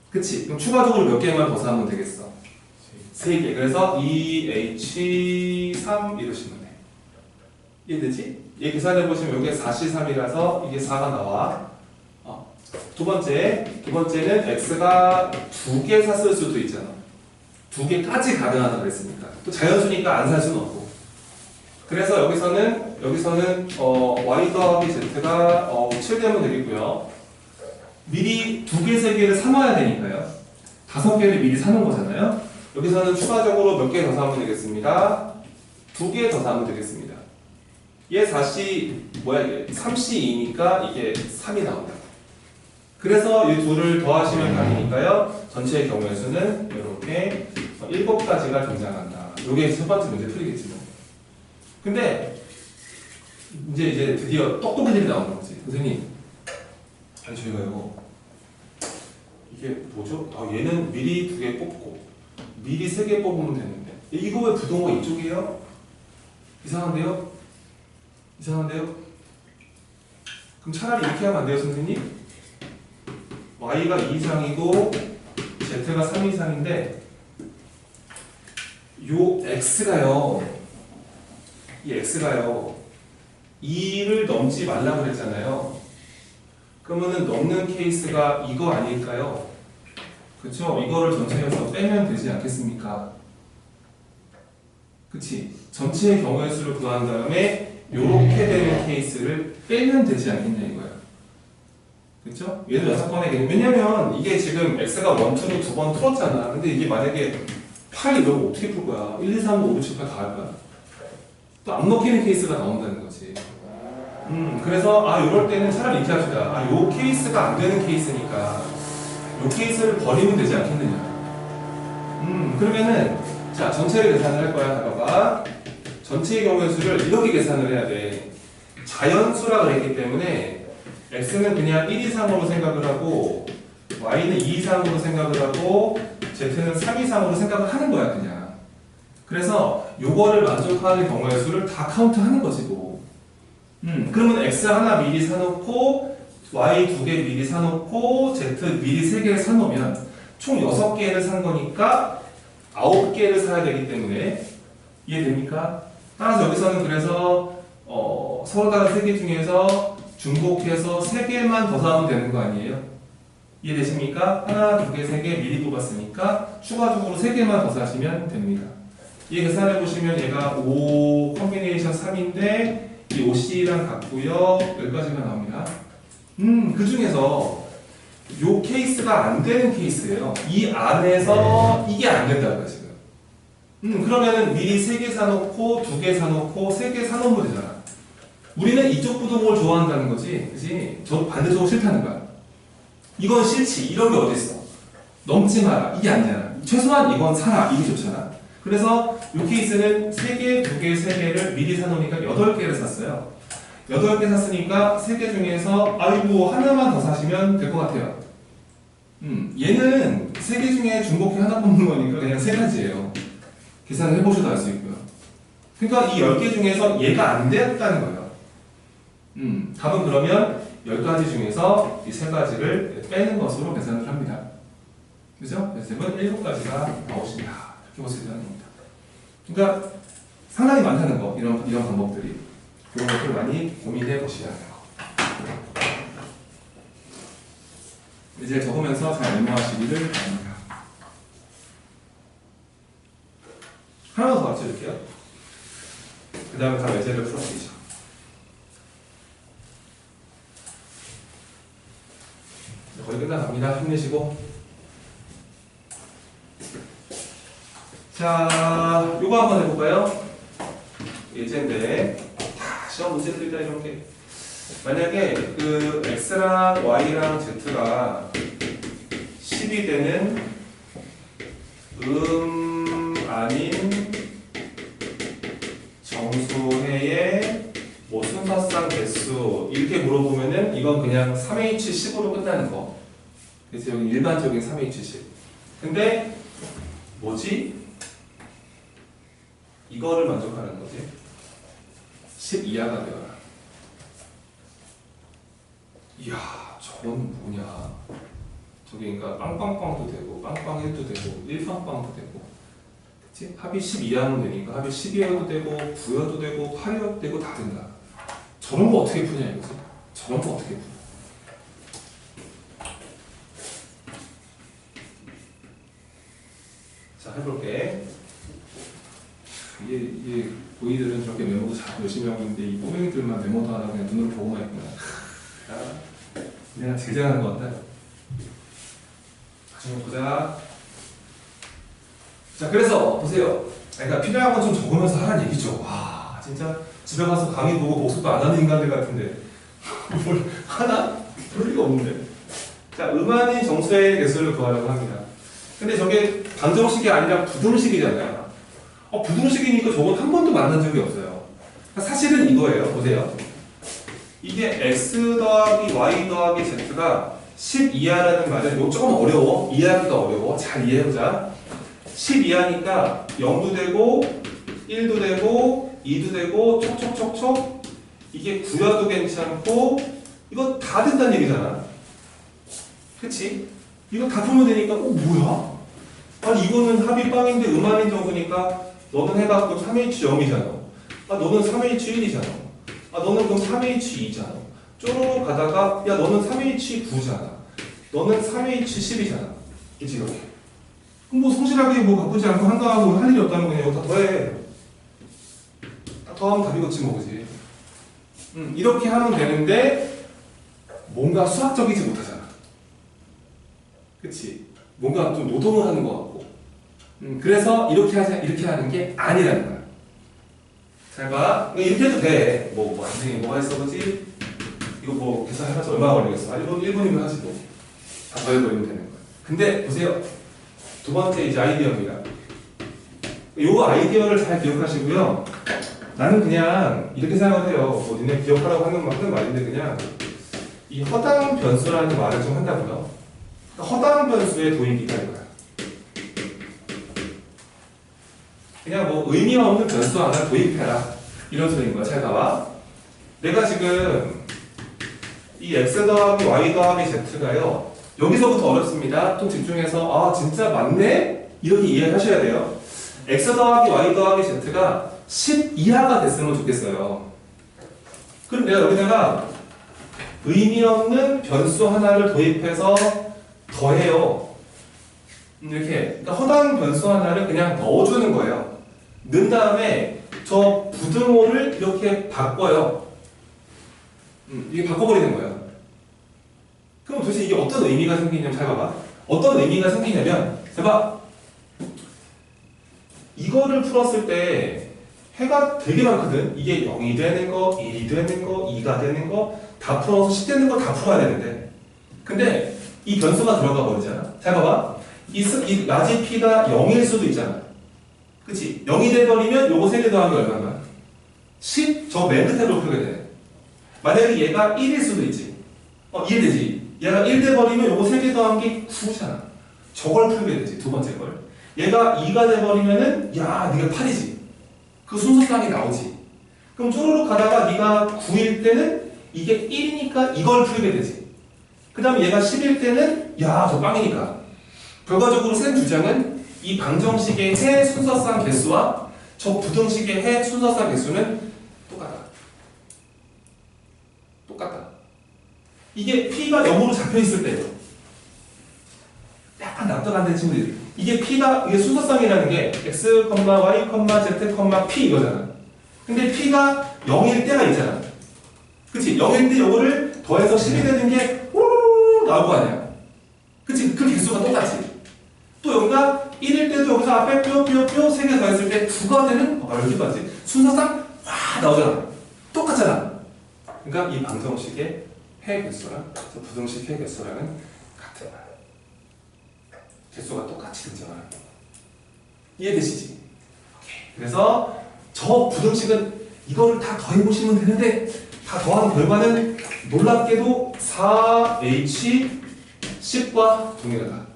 그치? 그럼 추가적으로 몇 개만 더 사면 되겠어? 3개. 그래서 EH3 이러시면 돼. 이해되지? 얘 계산해보시면 이게 4C3이라서 이게 4가 나와. 두 번째는 X가 2개 샀을 수도 있잖아. 2개까지 가능하다고 그랬으니까. 또 자연수니까 안 살 수는 없고. 그래서 여기서는 Y 더하기 Z가 7 되면 되겠고요. 미리 2개, 3개를 사놔야 되니까요. 5개를 미리 사놓은 거잖아요. 여기서는 추가적으로 몇 개 더 사면 되겠습니다. 2개 더 사면 되겠습니다. 얘 3C2니까 이게 3이 나온다. 그래서 이 둘을 더하시면 답이니까요. 전체의 경우의 수는 이렇게 7가지가 등장한다. 이게 첫 번째 문제 풀이겠지 뭐. 근데 이제 드디어 똑똑이들이 나오는 거지. 선생님, 아니 저희가 이게 뭐죠? 얘는 미리 2개 뽑고 미리 3개 뽑으면 되는데 이거 왜 부동호 이쪽이에요? 이상한데요? 그럼 차라리 이렇게 하면 안 돼요, 선생님? Y가 2 이상이고 Z가 3 이상인데 요 X가요, 이 X가요 2를 넘지 말라고 그랬잖아요. 그러면은 넘는 케이스가 이거 아닐까요? 그쵸? 이거를 전체에서 빼면 되지 않겠습니까? 그치? 전체의 경우의 수를 구한 다음에 요렇게 되는 케이스를 빼면 되지 않겠냐 이거야. 그쵸? 얘도 6번의 개념. 왜냐면 이게 지금 X가 1, 2로 2번 풀었잖아. 근데 이게 만약에 8 이러면 어떻게 풀 거야? 1, 2, 3, 4, 5, 6, 7, 8 다 할 거야. 또 안 먹히는 케이스가 나온다는 거지. 그래서 이럴 때는 차라리 이렇게 합시다. 요 케이스가 안 되는 케이스니까 요 케이스를 버리면 되지 않겠느냐. 그러면은 자 전체를 계산을 할 거야. 봐봐. 전체의 경우의 수를 이렇게 계산을 해야 돼. 자연수라 그랬기 때문에 X는 그냥 1 이상으로 생각을 하고 Y는 2 이상으로 생각을 하고 Z는 3 이상으로 생각을 하는 거야 그냥. 그래서 요거를 만족하는 경우의 수를 다 카운트하는 거지 뭐. 그러면 X 하나 미리 사놓고 Y 2개 미리 사놓고 Z 미리 3개를 사놓으면 총 6개를 산 거니까 9개를 사야 되기 때문에 이해됩니까? 따라서 여기서는 그래서 서로 다른 3개 중에서 중복해서 3개만 더 사면 되는 거 아니에요? 이해되십니까? 하나, 2개, 3개 미리 뽑았으니까 추가적으로 3개만 더 사시면 됩니다. 이 계산해보시면 얘가 5 컴비네이션 3인데 이 OC랑 같고요. 여기까지가 나옵니다. 그 중에서 요 케이스가 안 되는 케이스예요. 이 안에서 이게 안 된다고요 지금. 그러면은 미리 3개 사놓고 2개 사놓고 3개 사놓으면 되잖아. 우리는 이쪽 부동을 좋아한다는 거지, 그치? 저 반대쪽으로 싫다는 거야. 이건 싫지. 이런 게 어딨어? 넘지 마라. 이게 아니잖아. 최소한 이건 사라. 이게 좋잖아. 그래서 이 케이스는 3개, 2개, 3개를 미리 사놓으니까 8개를 샀어요. 8개 샀으니까 3개 중에서 아이고 하나만 더 사시면 될 것 같아요. 얘는 3개 중에 중복해 하나 뽑는 거니까 그냥 3가지예요. 계산을 해보셔도 알 수 있고요. 그러니까 이 10개 중에서 얘가 안 되었다는 거예요. 답은 그러면 10가지 중에서 이 3가지를 빼는 것으로 계산을 합니다. 그죠? 그래서 대부분 7가지가 나오신다. 이렇게 보시면 되는 겁니다. 그러니까 상당히 많다는 거, 이런 방법들이. 그런 것들 많이 고민해 보시라는 거. 이제 적으면서 잘 메모하시기를 바랍니다. 하나 더 가르쳐 줄게요. 그 다음에 다 외제를 풀어드리죠. 거의 끝나갑니다. 힘내시고. 자, 요거 한번 해볼까요? 예제인데, 시험 문제들이다, 이런 게. 만약에 그 x랑 y랑 z가 10이 되는 아닌 정수해의 뭐 순서상 개수 이렇게 물어보면은 이건 그냥 3H10으로 끝나는 거. 그래서 여기 일반적인 3H10. 근데 뭐지? 이거를 만족하는 거지. 10 이하가 되어라. 이야, 저건 뭐냐? 저게 그러니까 빵빵빵도 되고 빵빵1도 되고 1빵빵도 되고, 그치? 합이 10 이하면 되니까 합이 12여도 되고 9여도 되고 8여도 되고 다 된다. 저런 거 어떻게 푸냐 이거지? 저런 거 어떻게 푸냐? 자, 해볼게. 이게 고이들은 저렇게 메모도 잘 열심히 하고 있는데 이 꼬맹이들만 메모도 안 하고 그냥 눈으로 보고만 있구나. 내가 제일 잘하는 것 같아요. 나중에 보자. 자, 그래서 보세요. 그러니까 필요한 건 좀 적으면서 하라는 얘기죠. 와, 진짜 집에 가서 강의 보고 복습도 안 하는 인간들 같은데 뭘 하나? 그럴 리가 없는데. 자, 음한인 정수의 개수를 구하라고 합니다. 근데 저게 방정식이 아니라 부등식이잖아요. 부등식이니까 저건 한 번도 만난 적이 없어요. 사실은 이거예요. 보세요. 이게 x 더하기 y 더하기 z가 10 이하라는 말은 이거 조금 어려워. 이해하기가 어려워. 잘 이해해보자. 10 이하니까 0도 되고 1도 되고 2도 되고 촉촉촉촉. 이게 9여도 괜찮고 이거 다 된다는 얘기잖아. 그치? 이거 다 풀면 되니까 뭐야? 아니 이거는 합이 빵인데 음한인 정수니까 너는 해갖고 3H0이잖아. 너는 3H1이잖아. 너는 그럼 3H2잖아. 쪼로로 가다가 야 너는 3H9잖아. 너는 3H10이잖아. 그치 이렇게. 그럼 뭐 성실하게 뭐 바쁘지 않고 한가하고 할 일이 없다면 그냥 여기다 더해. 더하면 답이겠지 뭐 그지. 이렇게 하면 되는데 뭔가 수학적이지 못하잖아. 그치? 뭔가 좀 노동을 하는 것 같고. 그래서 이렇게 하는 게 아니라는 거야. 잘 봐. 이렇게 해도 돼. 선생님 뭐가 있어 보지? 이거 뭐 계산해봐서 얼마나 걸리겠어? 아니, 1분이면 하지 뭐. 다 더해버리면 되는 거야. 근데 보세요. 두 번째 이제 아이디어입니다. 요거 아이디어를 잘 기억하시고요. 나는 그냥 이렇게 생각을 해요. 니네 기억하라고 하는 말인데 그냥 이 허당 변수라는 말을 좀 한다고요. 허당 변수의 도입이다 이거야. 그냥 뭐 의미가 없는 변수 하나 도입해라 이런 소리인 거야. 잘 봐봐. 내가 지금 이 x 더하기 y 더하기 z가요. 여기서부터 어렵습니다. 좀 집중해서 진짜 맞네? 이렇게 이해하셔야 돼요. x 더하기 y 더하기 z가 10 이하가 됐으면 좋겠어요. 그럼 내가 여기다가 의미 없는 변수 하나를 도입해서 더해요. 이렇게. 그러니까 허당 변수 하나를 그냥 넣어주는 거예요. 넣은 다음에 저 부등호를 이렇게 바꿔요. 이게 바꿔버리는 거예요. 그럼 도대체 이게 어떤 의미가 생기냐면 잘 봐봐. 어떤 의미가 생기냐면 봐. 이거를 풀었을 때 해가 되게 많거든. 이게 0이 되는 거, 1이 되는 거, 2가 되는 거 다 풀어서 10 되는 거 다 풀어야 되는데 근데 이 변수가 들어가 버리잖아. 잘 봐봐. 이 라지 P가 0일 수도 있잖아. 그치? 0이 돼버리면 요거 3개 더하기 얼마인가? 10? 저 맨 끝으로 풀게 되네. 만약에 얘가 1일 수도 있지. 이해되지? 얘가 1 돼버리면 요거 3개 더한 게 9잖아. 저걸 풀게 되지. 두 번째 걸. 얘가 2가 돼버리면은 야 네가 8이지. 그 순서상이 나오지. 그럼 쪼르륵 가다가 네가 9일 때는 이게 1이니까 이걸 풀게 되지. 그 다음에 얘가 10일 때는 야 저 빵이니까 결과적으로 센 주장은 이 방정식의 해 순서상 개수와 저 부등식의 해 순서상 개수는 똑같다. 이게 P가 0으로 잡혀있을 때요. 약간 납득 안 되는 친구들. 이게 순서상이라는 게 X, Y, Z, P 이거잖아. 근데 P가 0일 때가 있잖아. 그치? 0일 때 요거를 더해서 10이 되는 게 우르르 나올 거 아니야. 그치? 그 개수가 똑같지. 또 여기가 1일 때도 여기서 앞에 뿅 3개 더했을 때 2가 되는 여기까지 순서상 확 나오잖아. 똑같잖아. 그러니까 이 방정식의 해 개수랑 부등식 해 개수랑은 같은 말. 개수가 똑같이 등장하는 거. 이해되시지? 오케이. 그래서 저 부등식은 이거를 다 더해보시면 되는데 다 더한 결과는 놀랍게도 4H10과 동일하다.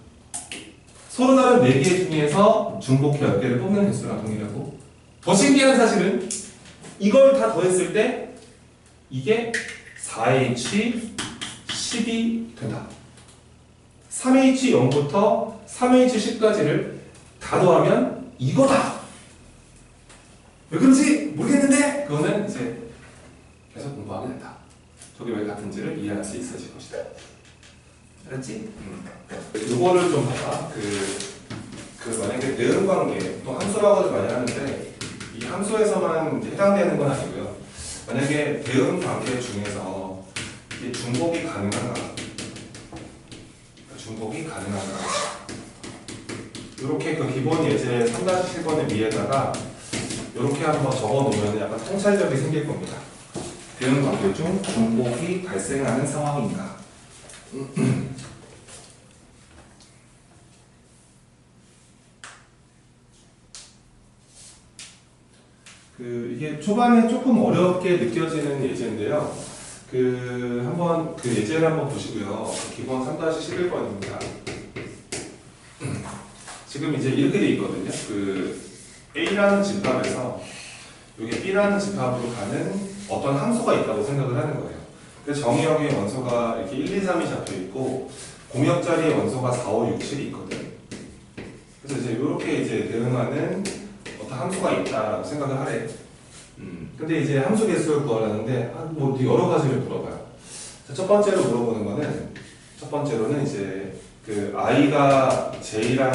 서로 다른 4개 중에서 중복해 10개를 뽑는 개수랑 동일하고 더 신기한 사실은 이걸 다 더했을 때 이게 4H10이 된다. 3H0부터 3H10까지를 다 더하면 이거다. 왜 그런지 모르겠는데 그거는 이제 계속 공부하게 된다. 저게 왜 같은지를 이해할 수 있어질 것이다. 알았지? 이거를 좀 봐봐. 만약에 대응관계, 또 함수라고도 많이 하는데 이 함수에서만 해당되는 건 아니고요. 만약에 대응관계 중에서 이게 중복이 가능한가? 이렇게 그 기본 예제 3-7번의 위에다가 이렇게 한번 적어 놓으면 약간 통찰력이 생길 겁니다. 대응관계 중 중복이 발생하는 상황인가? 이게 초반에 조금 어렵게 느껴지는 예제인데요. 한번 예제를 한번 보시고요. 기본 3-11번입니다. 지금 이제 이렇게 돼 있거든요. A라는 집합에서 이게 B라는 집합으로 가는 어떤 함수가 있다고 생각을 하는 거예요. 그래서 정의역의 원소가 이렇게 1, 2, 3이 잡혀 있고 공역 자리의 원소가 4, 5, 6, 7이 있거든. 그래서 이제 이렇게 이제 대응하는 어떤 함수가 있다라고 생각을 하래. 근데 이제 함수 개수를 구하려는데 뭐 여러 가지를 물어봐요. 첫 번째로 물어보는 거는 첫 번째로는 이제 i가 j랑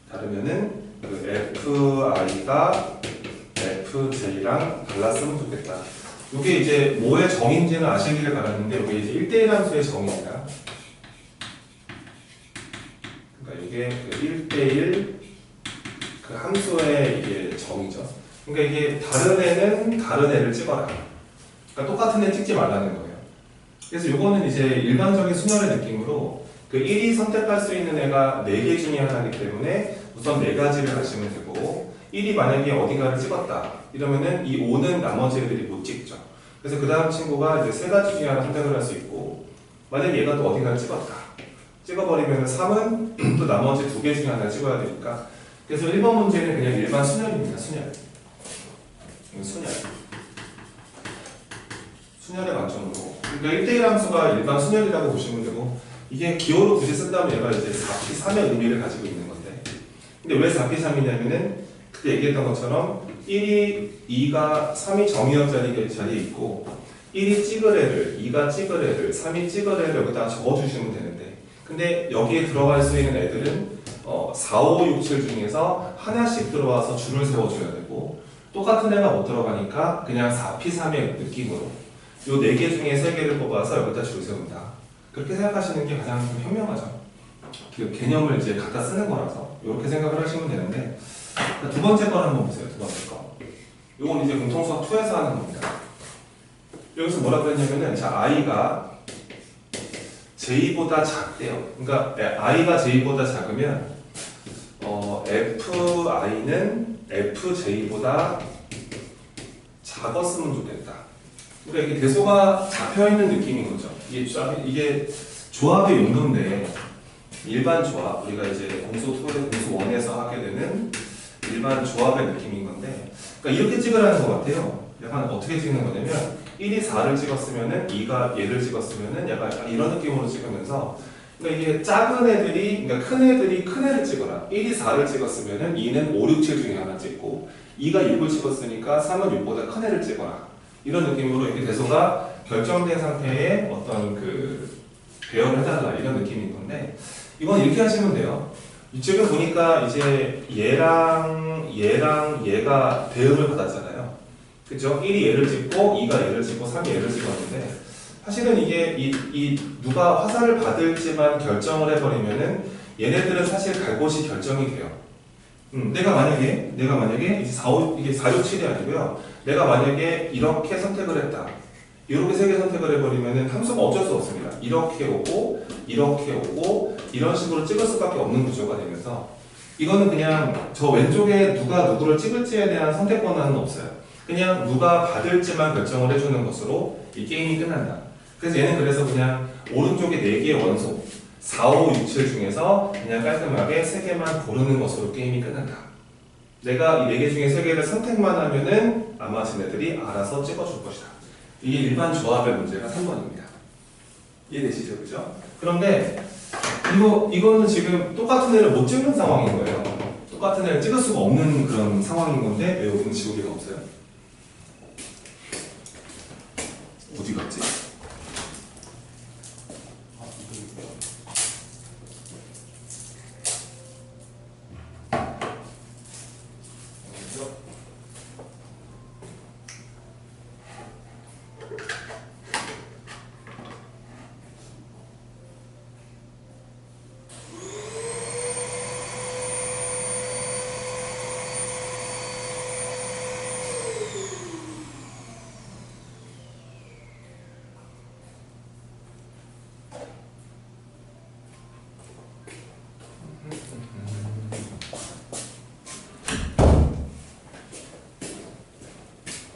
다르면은 fi가 fj랑 달랐으면 좋겠다. 이게 이제 뭐의 정인지는 아시기를 바랐는데 이게 이제 1대1 함수의 정입니다. 그러니까 이게 1대1 함수의 이게 정이죠. 그러니까 이게 다른 애는 다른 애를 찍어라. 그러니까 똑같은 애 찍지 말라는 거예요. 그래서 이거는 이제 일반적인 순열의 느낌으로 1이 선택할 수 있는 애가 4개 중에 하나이기 때문에 우선 4가지를 하시면 되고 1이 만약에 어디가를 찍었다 이러면은 이 5는 나머지 애들이 못 찍죠. 그래서 그 다음 친구가 이제 3가지 중에 하나 선택을 할 수 있고 만약에 얘가 또 어디가를 찍어버리면 3은 또 나머지 2개 중에 하나 찍어야 되니까 그래서 1번 문제는 그냥 일반 순열입니다. 순열의 관점으로. 그러니까 1대1 함수가 일반 순열이라고 보시면 되고 이게 기호로 굳이 쓴다면 얘가 이제 4P 3의 의미를 가지고 있는 건데 근데 왜 4P 3이냐면은 그때 얘기했던 것처럼 2가 3이 정의역 자리에 있고 1이 찍을 애를 2가 찍을 애를 3이 찍을 애를 여기다 적어주시면 되는데 근데 여기에 들어갈 수 있는 애들은 4, 5, 6, 7 중에서 하나씩 들어와서 줄을 세워줘야 되고 똑같은 애가 못 들어가니까 그냥 4P 3의 느낌으로 이 4개 중에 3개를 뽑아서 여기다 줄 세운다. 그렇게 생각하시는 게 가장 좀 현명하죠. 개념을 이제 갖다 쓰는 거라서 이렇게 생각을 하시면 되는데 두 번째 거 한번 보세요. 두 번째 거. 이건 이제 공통수학 2에서 하는 겁니다. 여기서 뭐라고 했냐면은 자 i가 j보다 작대요. 그러니까 i가 j보다 작으면 fi는 fj보다 작았으면 좋겠다. 그러니까 이게 대소가 잡혀있는 느낌인 거죠. 이게 조합의 용도인데 일반 조합, 우리가 이제 공수 1에서 하게 되는 일반 조합의 느낌인 건데 그러니까 이렇게 찍으라는 것 같아요. 약간 어떻게 찍는 거냐면 1이 4를 찍었으면은 2가 얘를 찍었으면은 약간 이런 느낌으로 찍으면서 그러니까 이게 작은 애들이, 그러니까 큰 애들이 큰 애를 찍어라. 1이 4를 찍었으면은 2는 5, 6, 7 중에 하나 찍고 2가 6을 찍었으니까 3은 6보다 큰 애를 찍어라. 이런 느낌으로 이렇게 대소가 결정된 상태의 어떤 그 배열을 해달라 이런 느낌인 건데 이건 이렇게 하시면 돼요. 지금 보니까 이제 얘랑 얘가 대응을 받았잖아요. 그죠? 1이 얘를 찍고 2가 얘를 찍고 3이 얘를 찍었는데 사실은 이게 이 누가 화살을 받을지만 결정을 해버리면은 얘네들은 사실 갈 곳이 결정이 돼요. 내가 만약에 이제 4, 5, 이게 4, 6, 7이 아니고요. 내가 만약에 이렇게 선택을 했다. 이렇게 세 개 선택을 해버리면은 함수가 어쩔 수 없습니다. 이렇게 오고 이런 식으로 찍을 수밖에 없는 구조가 되면서 이거는 그냥 저 왼쪽에 누가 누구를 찍을지에 대한 선택 권한은 없어요. 그냥 누가 받을지만 결정을 해주는 것으로 이 게임이 끝난다. 그래서 얘는 그래서 그냥 오른쪽에 4개의 원소 4, 5, 6, 7 중에서 그냥 깔끔하게 3개만 고르는 것으로 게임이 끝난다. 내가 이 4개 중에 3개를 선택만 하면은 아마 쟤네들이 알아서 찍어줄 것이다. 이게 일반 조합의 문제가 3번입니다. 이해되시죠? 그죠? 그런데 이거는 지금 똑같은 애를 못 찍는 상황인 거예요. 똑같은 애를 찍을 수가 없는 그런 상황인 건데 왜 여기는 지우개가 없어요? 어디 갔지?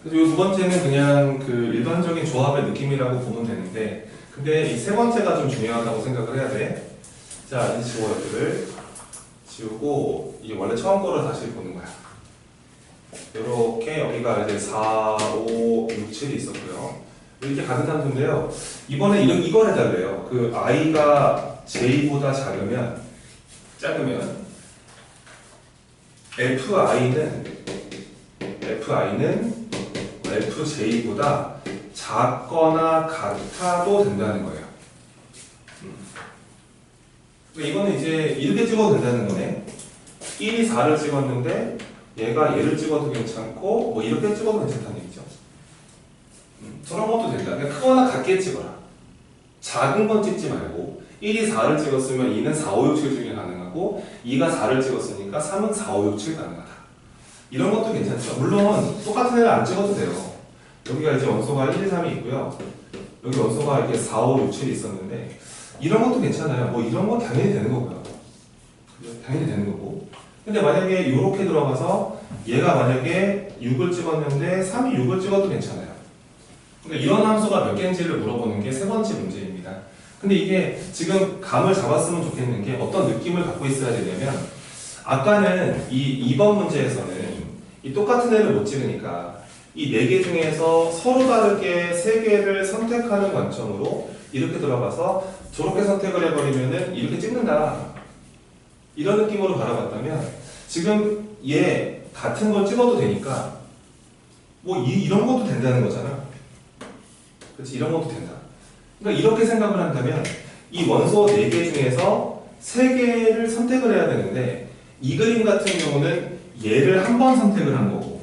그래서 이 두 번째는 그냥 그 일반적인 조합의 느낌이라고 보면 되는데 근데 이 세 번째가 좀 중요하다고 생각을 해야 돼. 자, 이제 지워 여기를 지우고 이게 원래 처음 거를 다시 보는 거야. 이렇게 여기가 이제 4, 5, 6, 7이 있었고요. 이렇게 같은 함수인데요. 이번에 이걸 해달래요. 그 i가 j보다 작으면 FI는 FJ보다 작거나 같아도 된다는 거예요. 이거는 이제 이렇게 찍어도 된다는 거네. 1이 4를 찍었는데 얘가 얘를 찍어도 괜찮고 뭐 이렇게 찍어도 괜찮다는 얘기죠. 저런 것도 된다. 그냥 크거나 같게 찍어라. 작은 건 찍지 말고 1이 4를 찍었으면 2는 4, 5, 6, 7 중에 가능하고 2가 4를 찍었으니까 3은 4, 5, 6, 7 가능하다. 이런 것도 괜찮죠. 물론 똑같은 애를 안 찍어도 돼요. 여기가 이제 원소가 1, 2, 3이 있고요. 여기 원소가 이렇게 4, 5, 6, 7이 있었는데 이런 것도 괜찮아요. 뭐 이런 건 당연히 되는 거고요. 당연히 되는 거고. 근데 만약에 이렇게 들어가서 얘가 만약에 6을 찍었는데 3이 6을 찍어도 괜찮아요. 그러니까 이런 함수가 몇 개인지를 물어보는 게 세 번째 문제입니다. 근데 이게 지금 감을 잡았으면 좋겠는 게 어떤 느낌을 갖고 있어야 되냐면 아까는 이 2번 문제에서는 이 똑같은 애를 못 찍으니까 이 4개 중에서 서로 다르게 3개를 선택하는 관점으로 이렇게 들어가서 저렇게 선택을 해버리면은 이렇게 찍는다. 이런 느낌으로 바라봤다면 지금 얘 같은 걸 찍어도 되니까 뭐 이런 것도 된다는 거잖아. 그렇지? 이런 것도 된다. 그러니까 이렇게 생각을 한다면 이 원소 4개 중에서 3개를 선택을 해야 되는데 이 그림 같은 경우는 얘를 한 번 선택을 한 거고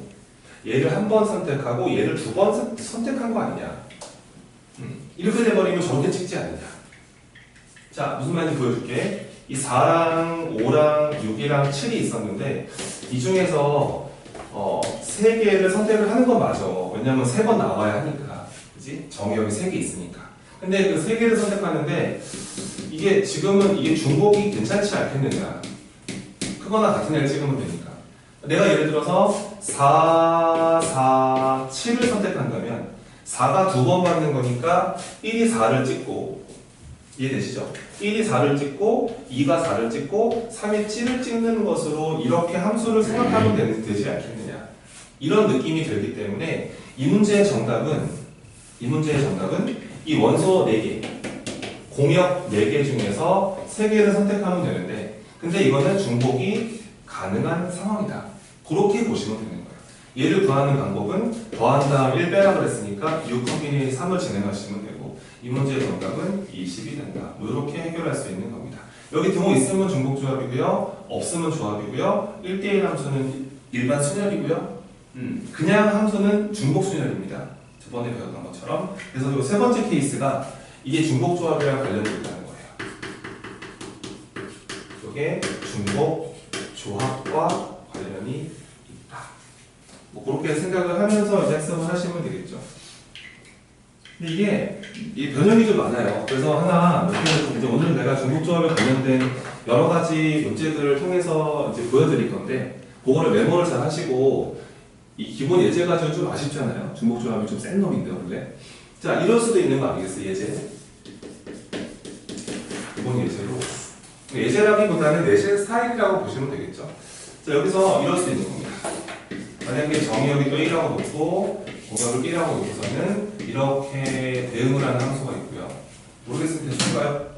얘를 한 번 선택하고 얘를 2번 선택한 거 아니냐. 이렇게 돼버리면 저렇게 찍지 않느냐. 자, 무슨 말인지 보여줄게. 이 4랑 5랑 6이랑 7이 있었는데 이 중에서 3개를 선택을 하는 건 맞아. 왜냐면 3번 나와야 하니까. 그지? 정의역이 3개 있으니까. 근데 그 3개를 선택하는데 이게 지금은 이게 중복이 괜찮지 않겠느냐. 크거나 같은 애를 찍으면 되니까. 내가 예를 들어서 4, 4, 7을 선택한다면 4가 2번 받는 거니까 1이 4를 찍고 이해되시죠? 1이 4를 찍고 2가 4를 찍고 3이 7을 찍는 것으로 이렇게 함수를 생각하면 되지 않겠느냐. 이런 느낌이 들기 때문에 이 문제의 정답은 이 원소 4개 공역 4개 중에서 3개를 선택하면 되는데 근데 이거는 중복이 가능한 상황이다. 그렇게 보시면 되는 거예요. 얘를 구하는 방법은 더한 다음 1 빼라 그랬으니까 6 컴비니 3을 진행하시면 되고 이 문제의 정답은 20이 된다. 뭐 이렇게 해결할 수 있는 겁니다. 여기 등호 있으면 중복 조합이고요. 없으면 조합이고요. 1대1 함수는 일반 순열이고요. 그냥 함수는 중복 순열입니다. 저번에 배웠던 것처럼. 그래서 이 세 번째 케이스가 이게 중복 조합이랑 관련이 있다는 거예요. 이게 중복 조합과 관련이 있다. 뭐 그렇게 생각을 하면서 이제 학습을 하시면 되겠죠. 근데 이게 변형이 좀 많아요. 그래서 하나 이제 오늘 내가 중복 조합에 관련된 여러 가지 문제들을 통해서 이제 보여드릴 건데 그거를 메모를 잘 하시고 이 기본 예제 가지고 좀 아쉽잖아요. 중복 조합이 좀 센 놈인데 원래. 자 이럴 수도 있는 거 아니겠어요? 예제. 기본 예제로. 예제라기보다는 내실 스타일이라고 보시면 되겠죠. 자 여기서 이럴 수 있는 겁니다. 만약에 정의역이 또 1하고 놓고 공역을 1하고 놓고서는 이렇게 대응을 하는 함수가 있고요. 모르겠으면 되실까요?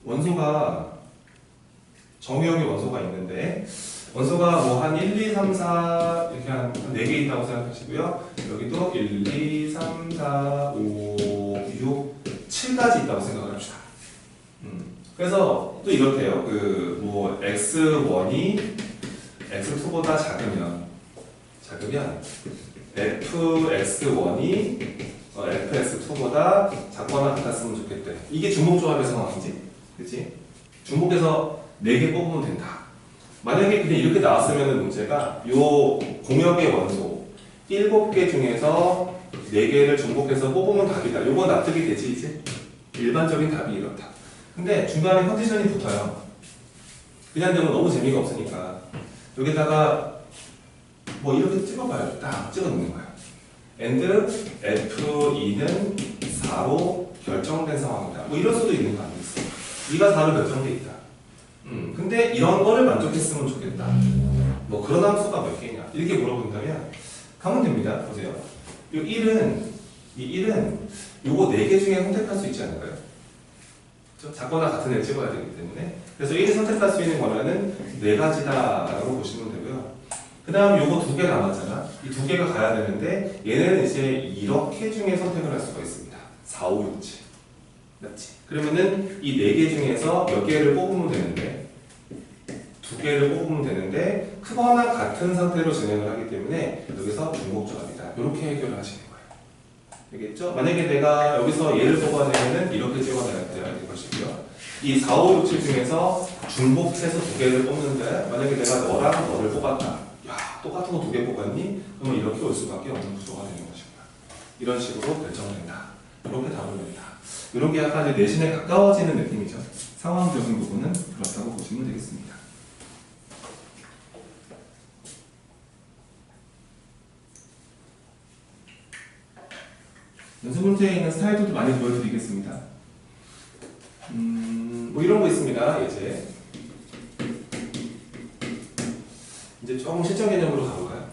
원소가 정의역의 원소가 있는데 원소가 뭐 한 1, 2, 3, 4 이렇게 한 4개 있다고 생각하시고요. 여기도 1, 2, 3, 4, 5, 6, 7까지 있다고 생각을 합시다. 그래서 또 이렇대요. 뭐 x1이 x2보다 작으면 fx1이 fx2보다 작거나 같았으면 좋겠대. 이게 중복조합의 상황이지. 그치? 중복해서 4개 뽑으면 된다. 만약에 그냥 이렇게 나왔으면 문제가 요 공역의 원소 7개 중에서 4개를 중복해서 뽑으면 답이다. 요건 납득이 되지 이제? 일반적인 답이 이렇다. 근데 중간에 컨디션이 붙어요. 그냥 되면 너무 재미가 없으니까 여기다가 뭐 이렇게 찍어봐요. 딱 찍어놓는 거야. and F2는 4로 결정된 상황이다. 뭐 이럴 수도 있는 거 아니겠어? 2가 4로 결정돼 있다. 근데 이런 거를 만족했으면 좋겠다. 뭐 그런 함수가 몇 개냐? 이렇게 물어본다면 가면 됩니다. 보세요. 이 1은 요거 4개 중에 선택할 수 있지 않을까요? 작거나 같은 애를 찍어야 되기 때문에. 그래서 1이 선택할 수 있는 거는 4가지다라고 보시면 되고요. 그 다음 요거 2개 남았잖아. 이 2개가 가야 되는데 얘네는 이제 이렇게 중에 선택을 할 수가 있습니다. 4, 5, 6, 7. 맞지? 그러면은 이 4개 중에서 몇 개를 뽑으면 되는데 2개를 뽑으면 되는데 크거나 같은 상태로 진행을 하기 때문에 여기서 중복조합이다. 이렇게 해결을 하시는 거예요. 알겠죠? 만약에 내가 여기서 얘를 뽑아내면은 이렇게 찍어내야 될 것이고요. 이 4, 5, 6, 7 중에서 중복해서 2개를 뽑는데 만약에 내가 너랑 너를 뽑았다. 야, 똑같은 거 2개 뽑았니? 그러면 이렇게 올 수밖에 없는 구조가 되는 것입니다. 이런 식으로 결정을 한다. 이렇게 답을 낸다. 이런 게 약간 이제 내신에 가까워지는 느낌이죠. 상황적인 부분은 그렇다고 보시면 되겠습니다. 연습 문제에 있는 스타일들도 많이 보여드리겠습니다. 뭐 이런 거 있습니다. 이제 조금 실전 개념으로 가볼까요?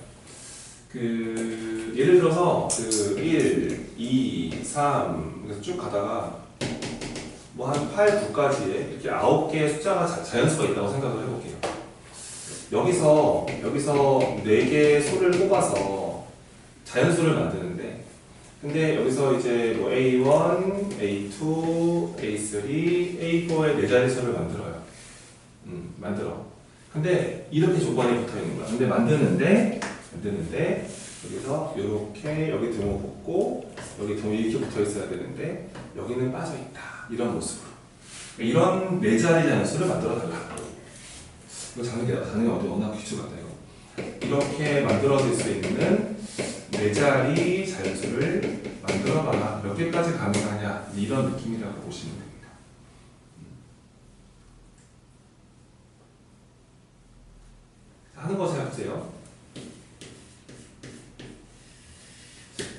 예를 들어서 1, 2, 3 그래서 쭉 가다가 뭐 한 8, 9까지에 이렇게 9개의 숫자가 자연수가 있다고 생각을 해볼게요. 여기서 4개의 수를 뽑아서 자연수를 만드는데 근데 여기서 이제 뭐 A1, A2, A3, A4의 4자리 수를 만들어요. 만들어. 근데 이렇게 조건이 붙어 있는 거야. 근데 만드는데 여기서 이렇게 여기 등호 붙고 여기 등호 이렇게 붙어 있어야 되는데 여기는 빠져 있다. 이런 모습으로. 이런 4자리 자연수를 만들어 달라. 이거 작년에 어디 워낙 귀추 같아요. 이렇게 만들어질 수 있는 4자리 자연수를 만들어봐라. 몇 개까지 가능하냐 이런 느낌이라고 보시면 됩니다. 하는 거 생각하세요.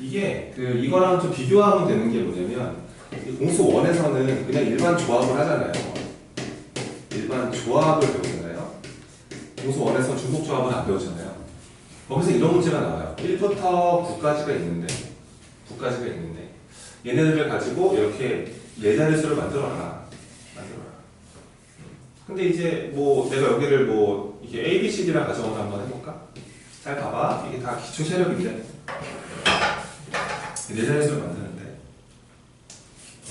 이게 이거랑 좀 비교하면 되는 게 뭐냐면 공수 1에서는 그냥 일반 조합을 하잖아요. 일반 조합을 배우잖아요. 공수 1에서 중복 조합은 안 배우잖아요. 거기서 이런 문제가 나와요. 1부터 9까지가 있는데 얘네들을 가지고 이렇게 네 자릿수를 만들어라. 근데 이제 뭐 내가 여기를 뭐 이게 A, B, C, D랑 가져온다 한번 해볼까? 잘 봐봐. 이게 다 기초 세력인데 네 자릿수를 만드는데,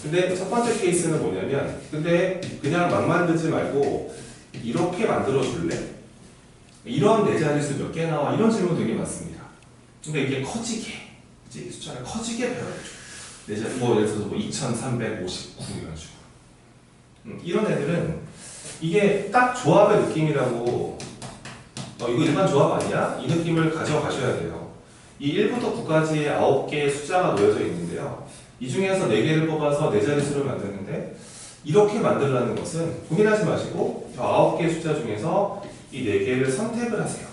근데 첫 번째 케이스는 뭐냐면, 근데 그냥 막 만들지 말고 이렇게 만들어 줄래? 이런 네 자릿수 몇 개 나와? 이런 질문 되게 많습니다. 근데 이게 커지게, 그치? 숫자를 커지게 배워야죠. 네 자리, 뭐 예를 들어서 뭐 2359 이런 식으로. 이런 애들은 이게 딱 조합의 느낌이라고, 이거 일반 조합 아니야? 이 느낌을 가져가셔야 돼요. 이 1부터 9까지의 9개의 숫자가 놓여져 있는데요. 이 중에서 4개를 뽑아서 네 자릿수를 만드는데, 이렇게 만들라는 것은 고민하지 마시고 9개의 숫자 중에서 이 4개를 선택을 하세요.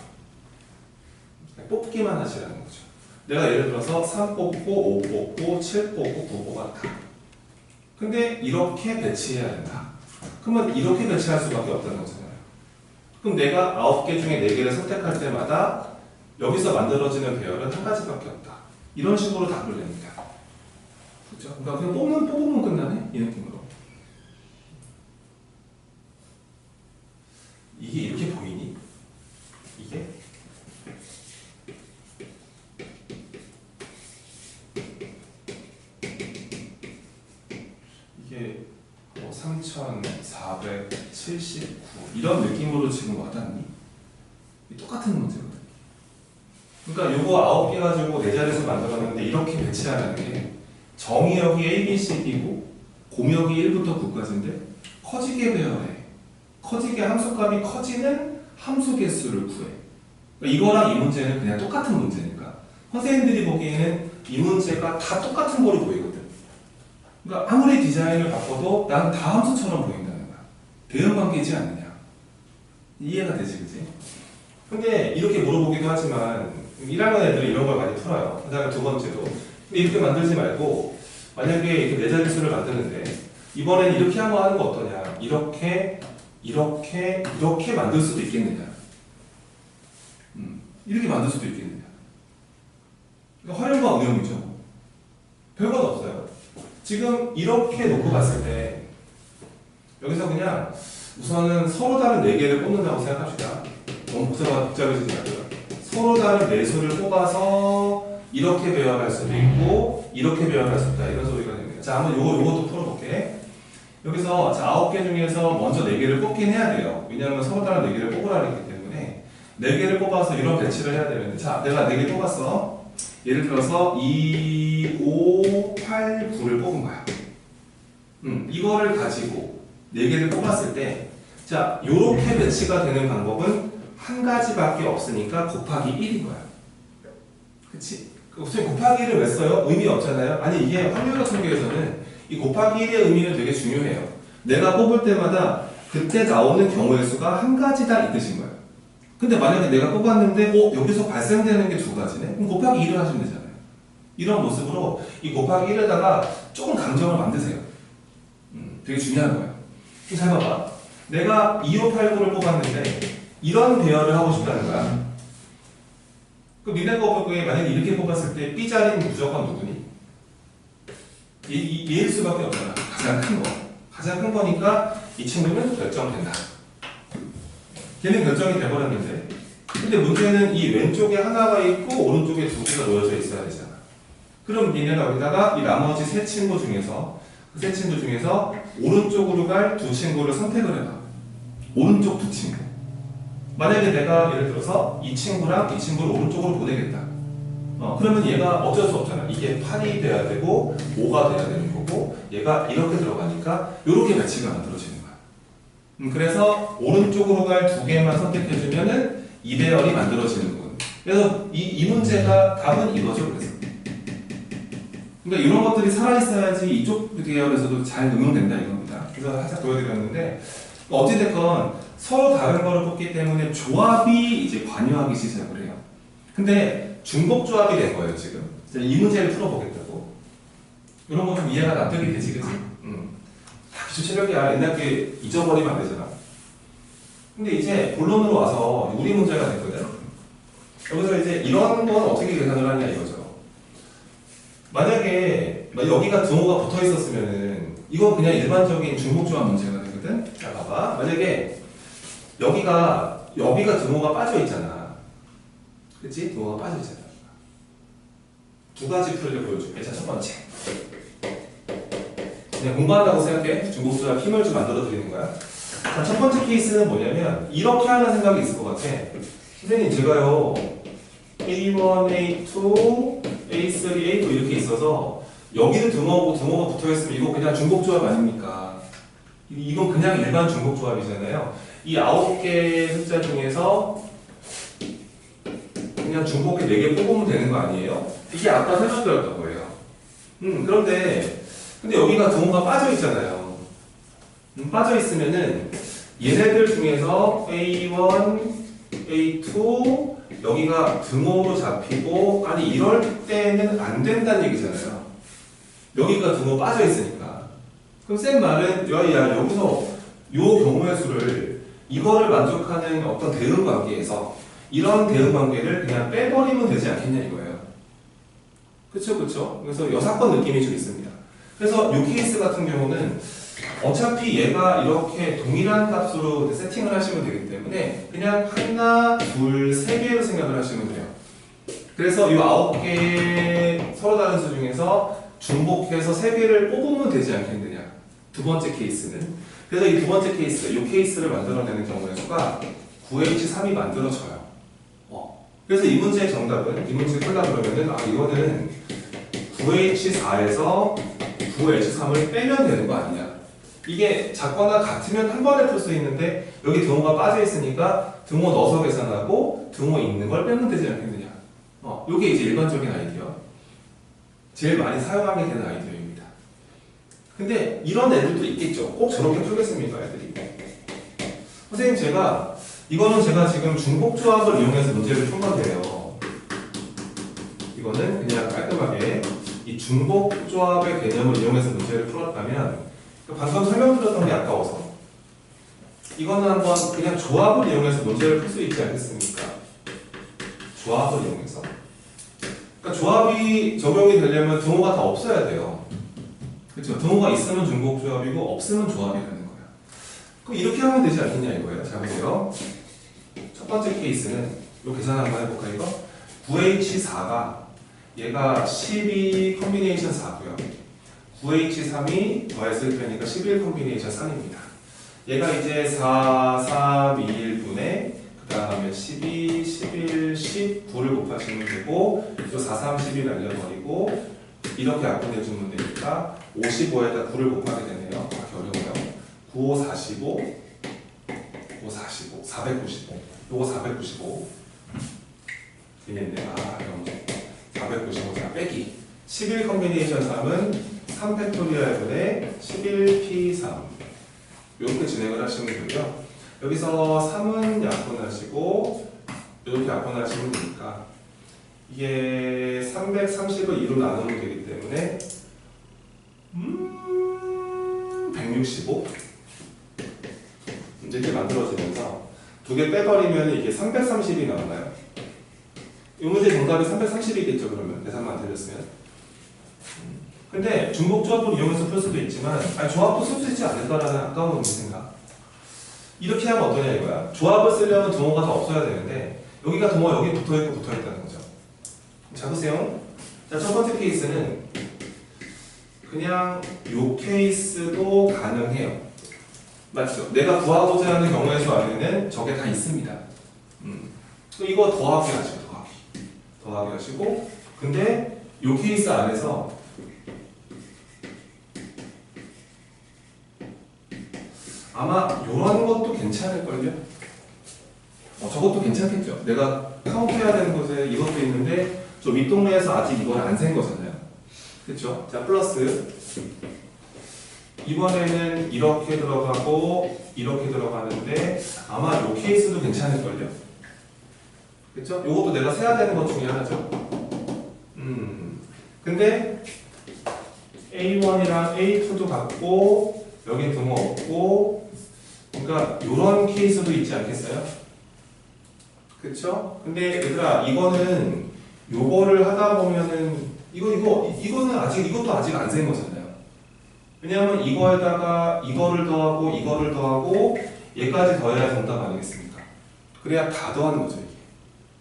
뽑기만 하시라는 거죠. 내가 예를 들어서 3 뽑고 5 뽑고 7 뽑고 9 뽑았다. 근데 이렇게 배치해야 된다. 그러면 이렇게 배치할 수밖에 없다는 거잖아요. 그럼 내가 9개 중에 4개를 선택할 때마다 여기서 만들어지는 배열은 한 가지밖에 없다. 이런 식으로 답을 냅니다. 그렇죠? 그러니까 그냥 뽑으면 끝나네? 이 느낌으로. 이게 이렇게 보이니? 이게? 이게 3479 이런 느낌으로 지금 와닿니? 똑같은 문제거든. 그러니까 요거 9개 가지고 네 자릿수 만들었는데 이렇게 배치하라는 게 정의역이 A, B, C, D고 공역이 1부터 9까지인데 커지게 배열해. 커지게 함수값이 커지는 함수 개수를 구해. 그러니까 이거랑 이 문제는 그냥 똑같은 문제니까 선생님들이 보기에는 이 문제가 다 똑같은 거로 보이거든. 그러니까 아무리 디자인을 바꿔도 난 다 함수처럼 보인다는 거야. 대응관계이지 않느냐. 이해가 되지, 그지? 근데 이렇게 물어보기도 하지만 1학년 애들이 이런 걸 많이 풀어요. 그다음에 두 번째로. 근데 이렇게 만들지 말고 만약에 이렇게 네 자릿수를 만드는데 이번엔 이렇게 한번 하는 거 어떠냐. 이렇게 만들 수도 있겠느냐. 이렇게 만들 수도 있겠느냐. 그러니까 활용과 응용이죠. 별건 없어요. 지금 이렇게 놓고 봤을 때 여기서 그냥 우선은 서로 다른 4개를 뽑는다고 생각합시다. 너무 복잡해지지 말고요. 서로 다른 4수를 뽑아서 이렇게 배열할 수도 있고 이렇게 배열할 수 있다. 이런 소리가 됩니다. 자, 한번 요것도 풀어볼게. 여기서 자, 9개 중에서 먼저 4개를 뽑긴 해야 돼요. 왜냐하면 서로 다른 4개를 뽑으라는 거기 때문에 4개를 뽑아서 이런 배치를 해야 되는데, 자, 내가 4개 뽑았어. 예를 들어서 2, 5, 8, 9를 뽑은 거야. 이거를 가지고 4개를 뽑았을 때, 자, 요렇게 배치가 되는 방법은 한 가지밖에 없으니까 곱하기 1인 거야. 그치? 선생님 곱하기 1을 왜 써요? 의미 없잖아요. 아니, 이게 확률과 통계에서는 이 곱하기 1의 의미는 되게 중요해요. 내가 뽑을 때마다 그때 나오는 경우의 수가 한 가지다 이 뜻인 거예요. 근데 만약에 내가 뽑았는데 여기서 발생되는 게 2가지네? 그럼 곱하기 1을 하시면 되잖아요. 이런 모습으로 이 곱하기 1에다가 조금 감정을 만드세요. 되게 중요한 거예요. 잘 봐봐. 내가 2589를 뽑았는데 이런 배열을 하고 싶다는 거야. 그럼 니네가 보기에 만약에 이렇게 뽑았을 때 B 자리는 무조건 누구니? 얘일 수밖에 없잖아. 가장 큰 거. 가장 큰 거니까 이 친구는 결정된다. 걔는 결정이 돼버렸는데, 근데 문제는 이 왼쪽에 하나가 있고 오른쪽에 2개가 놓여져 있어야 되잖아. 그럼 니네가 여기다가 이 나머지 세 친구 중에서 그 세 친구 중에서 오른쪽으로 갈 2친구를 선택을 해봐. 오른쪽 2친구. 만약에 내가 예를 들어서 이 친구랑 이 친구를 오른쪽으로 보내겠다. 그러면 얘가 어쩔 수 없잖아. 이게 8이 돼야 되고 5가 돼야 되는 거고 얘가 이렇게 들어가니까 이렇게 배치가 만들어지는 거야. 그래서 오른쪽으로 갈 2개만 선택해주면은 이 배열이 만들어지는 거거든. 그래서 이 문제가 답은 이거죠. 그래서 그러니까 이런 것들이 살아있어야지 이쪽 계열에서도 잘 응용된다 이겁니다. 그래서 살짝 보여드렸는데 어찌됐건 서로 다른 거를 뽑기 때문에 조합이 이제 관여하기 시작을 해요. 근데 중복 조합이 된 거예요 지금. 이 문제를 풀어보겠다고. 이런 거 좀 이해가 납득이 되지, 그치? 다 기초 체력이야. 옛날 게 잊어버리면 안 되잖아. 근데 이제 본론으로 와서 우리 문제가 됐거든. 여기서 이제 이런 건 어떻게 계산을 하냐 이거죠. 만약에 여기가 등호가 붙어 있었으면은 이건 그냥 일반적인 중복조합 문제가 되거든. 자 봐봐. 만약에 여기가 등호가 빠져 있잖아. 그치? 등호가 빠져 있잖아. 두 가지 풀이를 보여줄게. 자, 첫 번째. 그냥 공부한다고 생각해. 중복조합 힘을 좀 만들어 드리는 거야. 자, 첫 번째 케이스는 뭐냐면 이렇게 하는 생각이 있을 것 같아. 선생님 제가요 A1, A2, A3, A4 이렇게 있어서 여기는 등호가 붙어있으면 이거 그냥 중복조합 아닙니까? 이건 그냥 일반 중복조합이잖아요. 이 9개 숫자 중에서 그냥 중복해 4개 뽑으면 되는 거 아니에요? 이게 아까 설명드렸던 거예요. 근데 여기가 등호가 빠져 있잖아요. 빠져 있으면은 얘네들 중에서 A1, A2 여기가 등호로 잡히고 아니 이럴 때는 안 된다는 얘기잖아요. 여기가 등호 빠져 있으니까. 그럼 쌤 말은 야 여기서 요 경우의 수를 이거를 만족하는 어떤 대응 관계에서 이런 대응 관계를 그냥 빼버리면 되지 않겠냐 이거예요. 그쵸? 그래서 여사건 느낌이 좀 있습니다. 그래서 이 케이스 같은 경우는 어차피 얘가 이렇게 동일한 값으로 세팅을 하시면 되기 때문에 그냥 하나, 둘, 세 개로 생각을 하시면 돼요. 그래서 이 9개 서로 다른 수 중에서 중복해서 3개를 뽑으면 되지 않겠느냐. 두 번째 케이스는. 그래서 이 두 번째 케이스, 이 케이스를 만들어내는 경우의 수가 9H3이 만들어져요. 그래서 이 문제의 정답은, 이 문제 풀려고 그러면은, 이거는 9H4에서 9H3을 빼면 되는 거 아니냐. 이게 작거나 같으면 한 번에 풀 수 있는데, 여기 등호가 빠져 있으니까 등호 넣어서 계산하고 등호 있는 걸 빼면 되지 않겠느냐. 이게 이제 일반적인 아이디어. 제일 많이 사용하게 되는 아이디어입니다. 근데 이런 애들도 있겠죠. 꼭 저렇게 풀겠습니까, 애들이? 선생님, 이거는 제가 지금 중복조합을 이용해서 문제를 푼 건데요. 이거는 그냥 깔끔하게 이 중복조합의 개념을 이용해서 문제를 풀었다면, 방금 설명드렸던 게 아까워서 이거는 한번 그냥 조합을 이용해서 문제를 풀 수 있지 않겠습니까? 조합을 이용해서. 그러니까 조합이 적용이 되려면 등호가 다 없어야 돼요. 그렇죠? 등호가 있으면 중복조합이고 없으면 조합이라는 거야. 그럼 이렇게 하면 되지 않겠냐 이거예요. 자 보세요. 첫 번째 케이스는 이 계산 한번 해볼까 이거? 9H4가 얘가 12 컨비네이션 4고요. 9H3이 더했을 테니까 11 컨비네이션 3입니다. 얘가 이제 4, 3, 2, 1분의 그 다음에 12, 11, 19를 곱하시면 되고 또 4, 3, 12 날려버리고 이렇게 약분해주면 되니까 55에다 9를 곱하게 되네요. 어려워요. 9, 5, 45 9, 45, 495 요거 495 되겠네. 그럼 495 자 빼기 11 컨비네이션 3은 3팩토리얼분의 11P3 이렇게 진행을 하시면 되고요. 여기서 3은 약분하시고 이렇게 약분하시면 되니까 이게 330을 2로 나누면 되기 때문에 165 이렇게 만들어지면서 두 개 빼버리면 이게 330이 나오나요? 이 문제 정답이 330이겠죠 그러면 계산만 안 틀렸으면. 근데 중복조합을 이용해서 풀 수도 있지만 조합도 쓸 수 있지 않을까라는 아까운 생각. 이렇게 하면 어떠냐 이거야. 조합을 쓰려면 등호가 다 없어야 되는데 여기가 등호가 여기 붙어있고 붙어있다는 거죠. 자 보세요. 자 첫 번째 케이스는 그냥 요 케이스도 가능해요. 맞죠? 내가 구하고자 하는 경우의 수 안에는 저게 다 있습니다. 이거 더하기 하시고 더하기 하시고 근데 요 케이스 안에서 아마 요런 것도 괜찮을걸요? 저것도 괜찮겠죠? 내가 카운트해야 되는 곳에 이것도 있는데 저 윗동네에서 아직 이걸 안 센 거잖아요. 그쵸? 자 플러스 이번에는 이렇게 들어가고 이렇게 들어가는데 아마 요 케이스도 괜찮을걸요? 그쵸? 요것도 내가 세야 되는 것 중에 하나죠. 근데 A1이랑 A2도 같고 여기 등호 없고 그러니까 요런 케이스도 있지 않겠어요? 그쵸? 근데 얘들아 이거는 요거를 하다 보면은 이거는 아직 이것도 아직 안 센 거잖아요. 왜냐하면 이거에다가 이거를 더하고 이거를 더하고 얘까지 더해야 정답 아니겠습니까? 그래야 다 더하는 거죠 이게.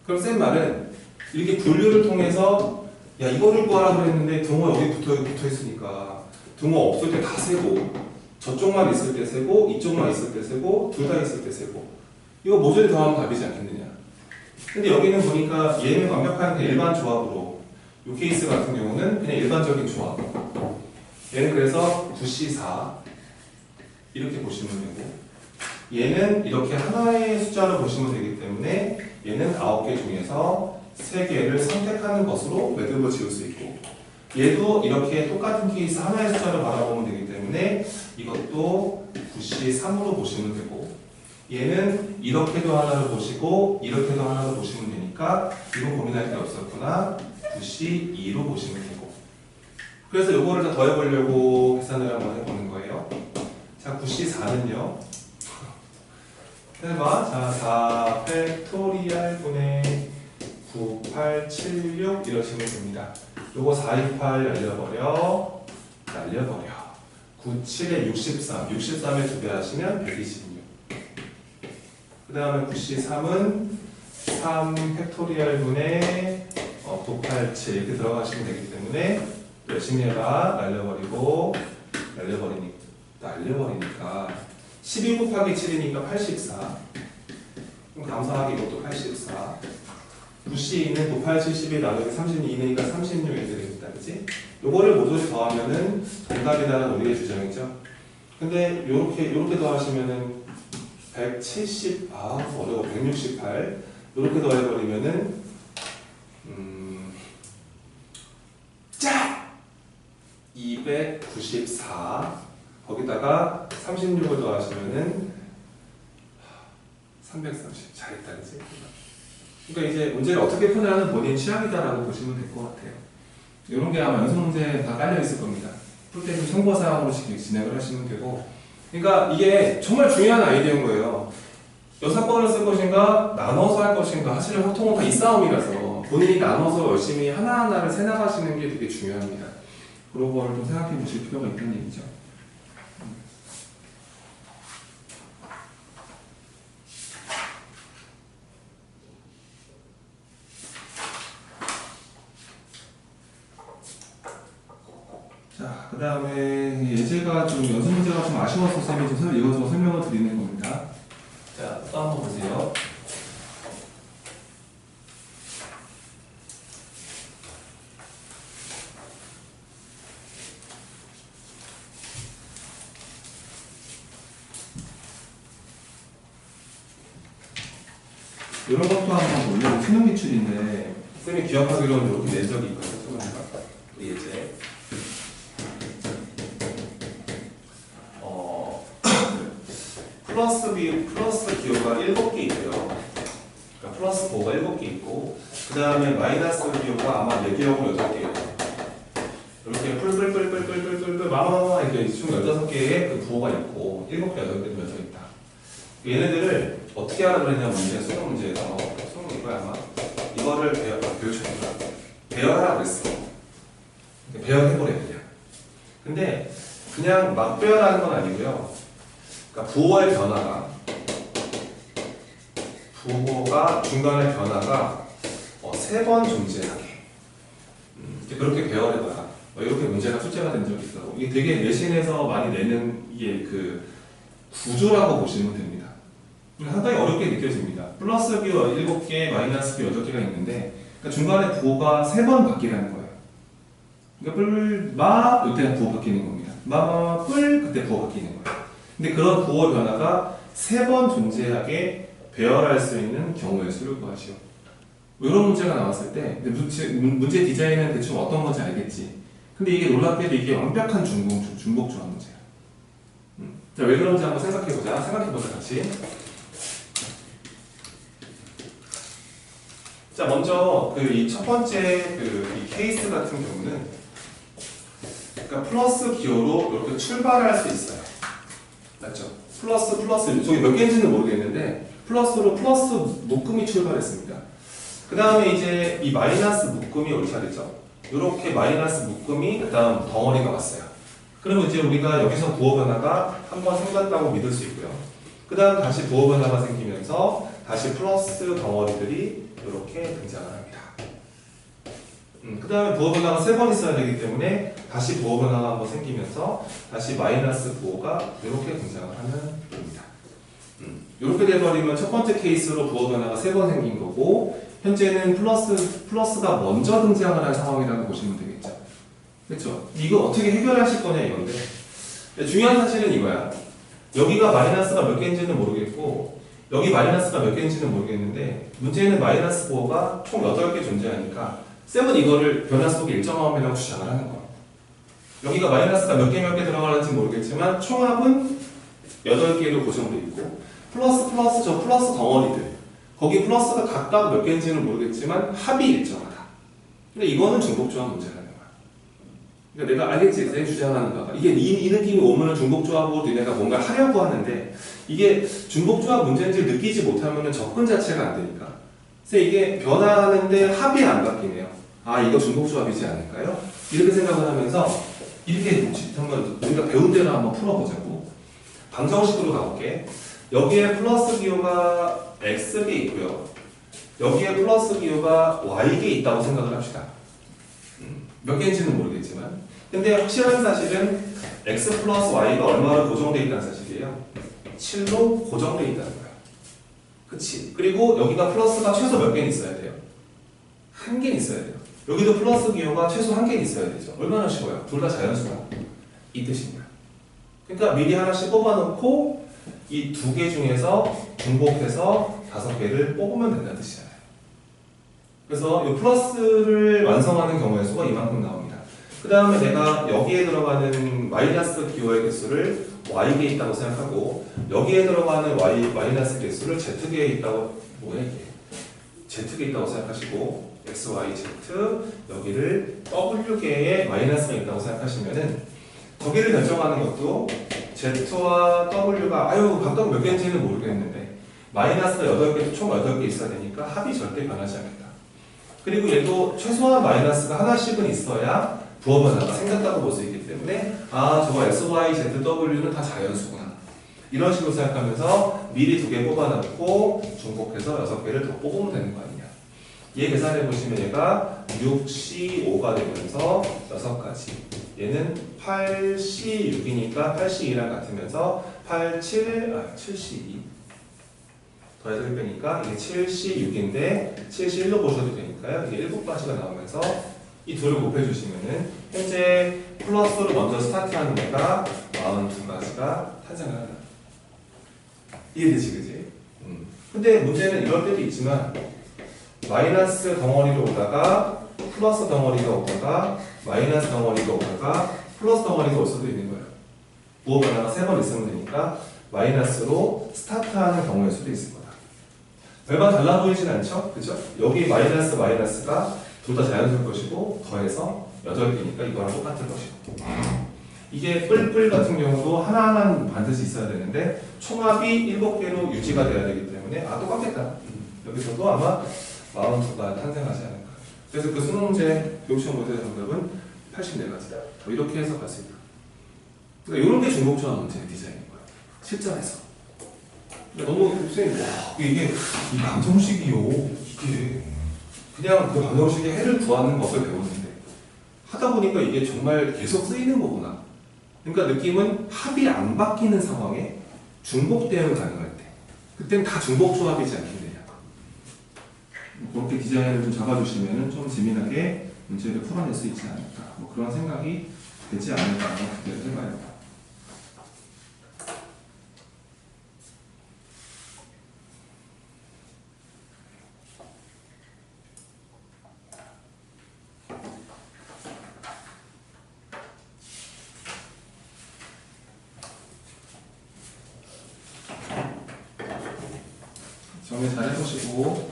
그럼 쌤 말은 이렇게 분류를 통해서 야 이거를 구하라 그랬는데 등호 여기 붙어 있으니까 등호 없을 때 다 세고 저쪽만 있을 때 세고 이쪽만 있을 때 세고 둘 다 있을 때 세고 이거 모조리 더하면 답이지 않겠느냐. 근데 여기는 보니까 얘는 완벽한 일반 조합으로 이 케이스 같은 경우는 그냥 일반적인 조합. 얘는 그래서 9C4 이렇게 보시면 되고 얘는 이렇게 하나의 숫자로 보시면 되기 때문에 얘는 9개 중에서 3개를 선택하는 것으로 매듭을 지을 수 있고 얘도 이렇게 똑같은 케이스 하나의 숫자로 바라보면 되기 때문에 이것도 9C3으로 보시면 되고 얘는 이렇게도 하나를 보시고 이렇게도 하나를 보시면 되니까 이거 고민할 게 없었구나 9C2로 보시면 되고 그래서 이거를 다 더해보려고 계산을 한번 해보는 거예요. 자 9C4는요 해봐. 자 4 팩토리얼 분의 9876 이러시면 됩니다. 요거 428 날려버려 97에 63 63에 2배 하시면 126 그 다음에 9C3은 3 팩토리얼 분의 987 이렇게 들어가시면 되기 때문에 열심히 해봐. 날려버리니까 12 곱하기 7이니까 84 그럼 감사하게 이것도 84 9C는 98, 72 나누기 32니까 36 이렇게 되겠다. 그치? 요거를 모조리 더하면은 정답이다라는 우리의 주장이죠. 근데 요렇게 더하시면은 170, 어려워. 168 요렇게 더해버리면은 294 거기다가 36을 더하시면은 330 잘했다. 그치? 그러니까 이제 문제를 어떻게 푸냐는 본인 취향이다라고 보시면 될 것 같아요. 이런 게 아마 연습 문제에 다 깔려 있을 겁니다. 풀 때 좀 참고사항으로 진행을 하시면 되고, 그러니까 이게 정말 중요한 아이디어인 거예요. 여사건을 쓸 것인가 나눠서 할 것인가 사실은 보통은 다 이 싸움이라서 본인이 나눠서 열심히 하나하나를 세나가시는 게 되게 중요합니다. 그런 걸 좀 생각해 보실 필요가 있다는 얘기죠. 자, 그 다음에 예제가 좀 연습 문제가 좀 아쉬워서 쌤이 좀 이것저것 설명을 드리는 겁니다. 자, 또 한번 보세요. 이런 것도 한번 원래 수능 기출인데 쌤이 기억하기로는 이렇게 낸 적이 있거든요. 예제. 플러스 기호가 7개 있고요. 그러니까 플러스 보호가 7개 있고, 그 다음에 마이너스 기호가 아마 4개하고 8개예요. 이렇게 뿔뿔뿔뿔뿔뿔뿔 마마마 이렇게 총 16개의 그 부호가 있고, 7개, 8개 맺어 있다. 얘네들을 어떻게 하라 그랬냐면 수능 문제에서 수능 이거야 아마 이거를 배우셨구나. 배열하라 그랬어. 배열해버려 그냥. 근데 그냥 막 배열하는 건 아니고요. 그러니까 부호가 중간에 변화가 3번 존재하게 그렇게 배열해봐라. 이렇게 문제가 출제가 된 적이 있어요. 이게 되게 내신에서 많이 내는 이게 그 구조라고 보시면 됩니다. 상당히 어렵게 느껴집니다. 플러스 기호 7개, 마이너스 기호 8개가 있는데 그러니까 중간에 부호가 3번 바뀌라는 거예요. 그러니까 이때는 부호 바뀌는 겁니다. 그때 부호 바뀌는 거예요. 근데 그런 부호 변화가 3번 존재하게 배열할 수 있는 경우의 수를 구하시오. 이런 문제가 나왔을 때 문제 디자인은 대충 어떤 건지 알겠지. 근데 이게 놀랍게도 이게 완벽한 중복 조합 문제야. 자, 왜 그런지 한번 생각해보자 같이. 자, 먼저 이 첫 번째 이 케이스 같은 경우는 그러니까 플러스 기호로 이렇게 출발할 수 있어요. 맞죠? 플러스 저기 몇 개인지는 모르겠는데 플러스로 플러스 묶음이 출발했습니다. 그 다음에 이제 이 마이너스 묶음이 올 차례죠. 이렇게 마이너스 묶음이 그 다음 덩어리가 왔어요. 그러면 이제 우리가 여기서 부호 변화가 한번 생겼다고 믿을 수 있고요. 그 다음 다시 부호 변화가 생기면서 다시 플러스 덩어리들이 이렇게 등장을 합니다. 그 다음에 부호 변화가 3번 있어야 되기 때문에 다시 부호 변화가 한번 생기면서 다시 마이너스 부호가 이렇게 등장을 하는 겁니다. 이렇게 돼버리면 첫 번째 케이스로 부호 변화가 3번 생긴 거고, 현재는 플러스가 먼저 등장을 한 상황이라고 보시면 되겠죠. 그렇죠? 이거 어떻게 해결하실 거냐 이건데, 중요한 사실은 이거야. 여기가 마이너스가 몇 개인지는 모르겠고 여기 마이너스가 몇 개인지는 모르겠는데, 문제는 마이너스 부호가 총 8개 존재하니까 쌤은 이거를 변화 속의 일정함이라고 주장을 하는 거야. 여기가 마이너스가 몇 개 들어가는지 모르겠지만 총합은 8개로 고정되어 있고, 플러스 저 플러스 덩어리들, 거기 플러스가 각각 몇 개인지는 모르겠지만 합이 일정하다. 근데 이거는 중복조합 문제라는 거야. 그러니까 내가 알겠지? 내 주장하는 바가 이게 이 느낌이 오면은 중복조합으로 니네가 뭔가 하려고 하는데, 이게 중복조합 문제인지 느끼지 못하면은 접근 자체가 안 되니까. 그래서 이게 변화하는데 합이 안 바뀌네요. 아, 이거 중복조합이지 않을까요? 이렇게 생각을 하면서 이렇게 한번 우리가 배운 대로 한번 풀어보자고. 방정식으로 가볼게. 여기에 플러스 기호가 X개 있고요. 여기에 플러스 기호가 Y개 있다고 생각을 합시다. 몇 개인지는 모르겠지만. 근데 확실한 사실은 X 플러스 Y가 얼마로 고정되어 있다는 사실이에요. 7로 고정되어 있다는 거야. 그치? 그리고 여기가 플러스가 최소 몇 개는 있어야 돼요? 1개는 있어야 돼요. 여기도 플러스 기호가 최소 1개는 있어야 되죠. 얼마나 쉬워요? 둘 다 자연수다. 이 뜻인 거야. 그러니까 미리 하나씩 뽑아놓고 이 2개 중에서 중복해서 5개를 뽑으면 된다는 뜻이잖아요. 그래서 이 플러스를 완성하는 경우의 수가 이만큼 나옵니다. 그 다음에 내가 여기에 들어가는 마이너스 기호의 개수를 Y개에 있다고 생각하고, 여기에 들어가는 마이너스 개수를 Z개에 있다고, Z개에 있다고 생각하시고, X, Y, Z, 여기를 W개에 마이너스가 있다고 생각하시면은, 저기를 결정하는 것도 Z와 W가 각각 몇 개인지는 모르겠는데 마이너스가 8개, 총 8개 있어야 되니까 합이 절대 변하지 않겠다. 그리고 얘도 최소한 마이너스가 하나씩은 있어야 부호 변화가 생겼다고 볼 수 있기 때문에, 아, 저거 X, Y, Z, W는 다 자연수구나. 이런 식으로 생각하면서 미리 2개 뽑아놓고 중복해서 6개를 더 뽑으면 되는 거 아니냐. 얘 계산해 보시면 얘가 6C5가 되면서 6가지. 얘는 8C6이니까 8C2랑 같으면서 7C2 더해서 1빼니까 이게 7C6인데 7C1로 보셔도 되니까요. 이게 7가지가 나오면서 이 둘을 곱해주시면은 현재 플러스로 먼저 스타트하는 애가 42가지가 탄생을 한다. 이해되지, 그지? 근데 문제는 이럴 때도 있지만 마이너스 덩어리로 오다가 플러스 덩어리가 오다가 마이너스 덩어리가 오다가 플러스 덩어리가 올 수도 있는 거예요. 부호 변화가 3번 있으면 되니까 마이너스로 스타트하는 경우일 수도 있을 거다. 얼마 달라 보이진 않죠? 그죠? 여기 마이너스가 둘 다 자연수일 것이고 더해서 8개니까 이거랑 똑같을 것이고, 이게 뿔뿔 같은 경우도 하나하나는 반드시 있어야 되는데 총합이 7개로 유지가 돼야 되기 때문에 똑같겠다. 여기서도 아마 42가 탄생하지 않을까. 그래서 그 수능 문제 교육시험 문제 정답은 84가지다. 이렇게 해서 갈 수 있다. 그러니까 이런 게 중복조합 문제의 디자인인 거야. 실전에서. 너무 쌤, 이게 이 방정식이요. 이게 그냥 그 방정식의 해를 구하는 것을 배웠는데 하다 보니까 이게 정말 계속 쓰이는 거구나. 그러니까 느낌은 합이 안 바뀌는 상황에 중복 대응을 가능할 때, 그때는 다 중복조합이지 않겠느냐. 그렇게 디자인을 좀 잡아주시면 좀 재미나게 문제를 풀어낼 수 있지 않을까, 그런 생각이 되지 않을까 기대를 해봐요. 정리 잘 해보시고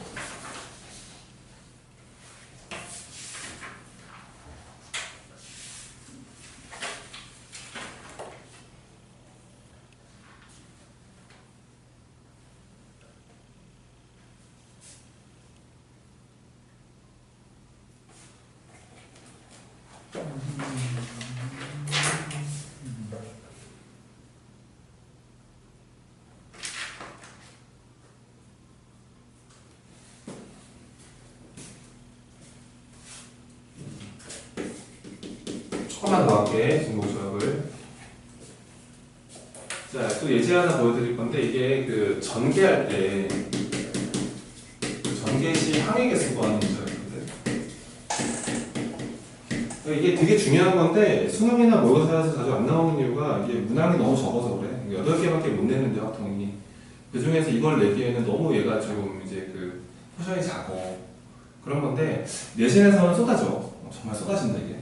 조금만 더 할게, 중복조합을. 자, 또 예제 하나 보여드릴 건데, 이게 그 전개할 때, 그 전개 시 항의 개수 구하는 문제였는데, 이게 되게 중요한 건데, 수능이나 모의고사에서 자주 안 나오는 이유가, 이게 문항이 너무 적어서 그래. 8개밖에 못 내는데, 확통이. 그 중에서 이걸 내기에는 너무 얘가 좀 이제 그, 포션이 작어. 그런 건데, 내신에서는 쏟아져. 정말 쏟아진다, 이게.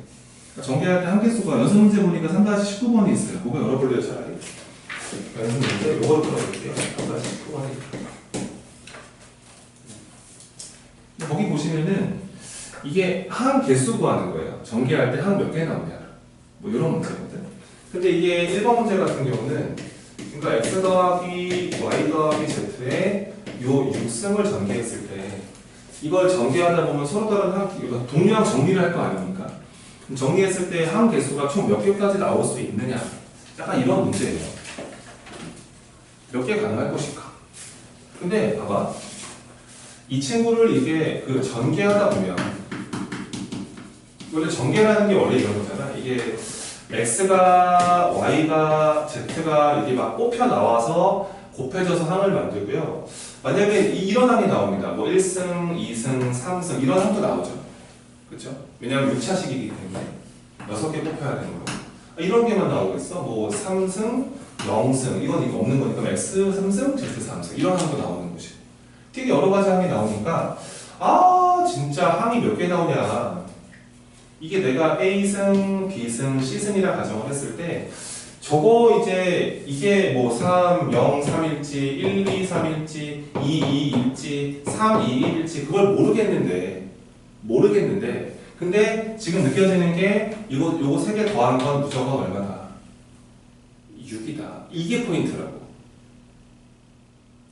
전개할 때 한계수가 연습 문제 보니까 3-19번이 있어요. 그거 열어볼래요, 차라리? 연습 문제, 요걸 풀어볼게요. 3-19번이. 거기 보시면은, 이게 항 개수 구하는 거예요. 전개할 때 항 몇 개 나오냐. 뭐 이런 문제거든. 근데 이게 1번 문제 같은 경우는, 그러니까 x 더하기 y 더하기 z에 요 6승을 전개했을 때, 이걸 전개하다 보면 서로 다른 항, 동류항 정리를 할 거 아닙니까? 정리했을 때 항 개수가 총 몇 개까지 나올 수 있느냐. 약간 이런 문제예요. 몇 개 가능할 것인가. 근데 봐봐. 이 친구를 이게 그 전개하다 보면, 원래 전개라는 게 원래 이런 거잖아. 이게 x가 y가 z가 이게 막 뽑혀 나와서 곱해져서 항을 만들고요. 만약에 이런 항이 나옵니다. 뭐 1승, 2승, 3승 이런 항도 나오죠. 그렇죠? 왜냐하면 6차식이기 때문에 6개 뽑혀야 되는 거고. 이런 게만 나오겠어? 뭐 3승, 0승 이건 이거 없는 거니까 x 3승, z 3승 이런 항도 나오는 것이고. 되게 여러 가지 항이 나오니까 아 진짜 항이 몇 개 나오냐. 이게 내가 A승, B승, C승이라 가정을 했을 때 저거 이제 이게 뭐 3, 0, 3일지 1, 2, 3일지 2, 2일지 3, 2, 1일지 그걸 모르겠는데 근데 지금 느껴지는 게 요거 세 개 더한 건 무조건 얼마다? 6이다. 이게 포인트라고.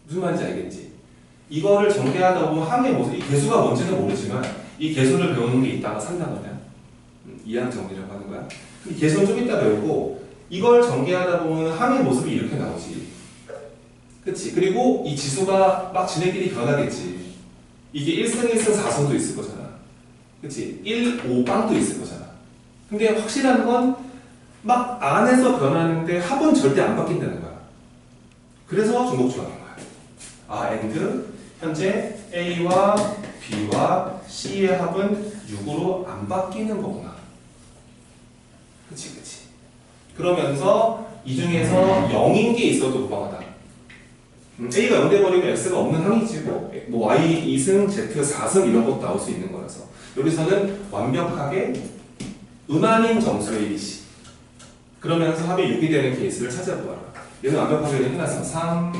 무슨 말인지 알겠지? 이거를 전개하다 보면 항의 모습, 이 개수가 뭔지는 모르지만 이 개수를 배우는 게 있다가 산다거든. 이항 정리라고 하는 거야. 이 개수는 좀 이따 배우고 이걸 전개하다 보면 항의 모습이 이렇게 나오지. 그치? 그리고 이 지수가 막 지네끼리 변하겠지. 이게 1승, 1승, 4승도 있을 거잖아. 그치? 1, 5, 빵도 있을 거잖아. 근데 확실한 건 막 안에서 변하는데 합은 절대 안 바뀐다는 거야. 그래서 중복조합인 거야. 아, and 현재 A와 B와 C의 합은 6으로 안 바뀌는 거구나. 그치. 그러면서 이 중에서 0인 게 있어도 무방하다. A가 0 돼버리면 X가 없는 항이지 뭐 Y 2승, Z 4승 이런 것도 나올 수 있는 거라서 여기서는 완벽하게 음아닌 점수의 ABC 그러면서 합이 6이 되는 케이스를 찾아보아라. 얘는 완벽하게 끝났어. 3,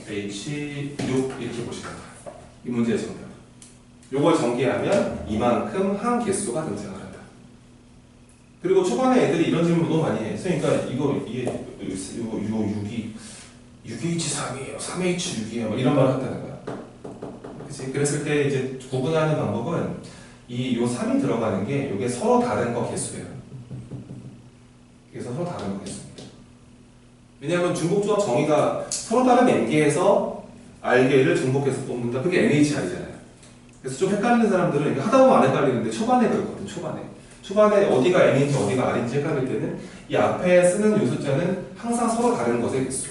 H, 6 이렇게 보시면 돼요. 이 문제의 정답. 요걸 전개하면 이만큼 항 개수가 등장을 한다. 그리고 초반에 애들이 이런 질문 너무 많이 해. 그러니까 이게 6이 6H3이에요. 3H6이에요. 뭐 이런 말을 한다는 거야. 그치? 그랬을 때 이제 구분하는 방법은 요 3이 들어가는 게 이게 서로 다른 거 개수예요. 이게 서로 다른 거 개수입니다. 왜냐하면 중복조합 정의가 서로 다른 n개에서 r개를 중복해서 뽑는다. 그게 NHR이잖아요. 그래서 좀 헷갈리는 사람들은 하다 보면 안 헷갈리는데 초반에 그렇거든. 초반에 어디가 n인지 어디가 r인지 헷갈릴 때는 이 앞에 쓰는 요 숫자는 항상 서로 다른 것의 개수.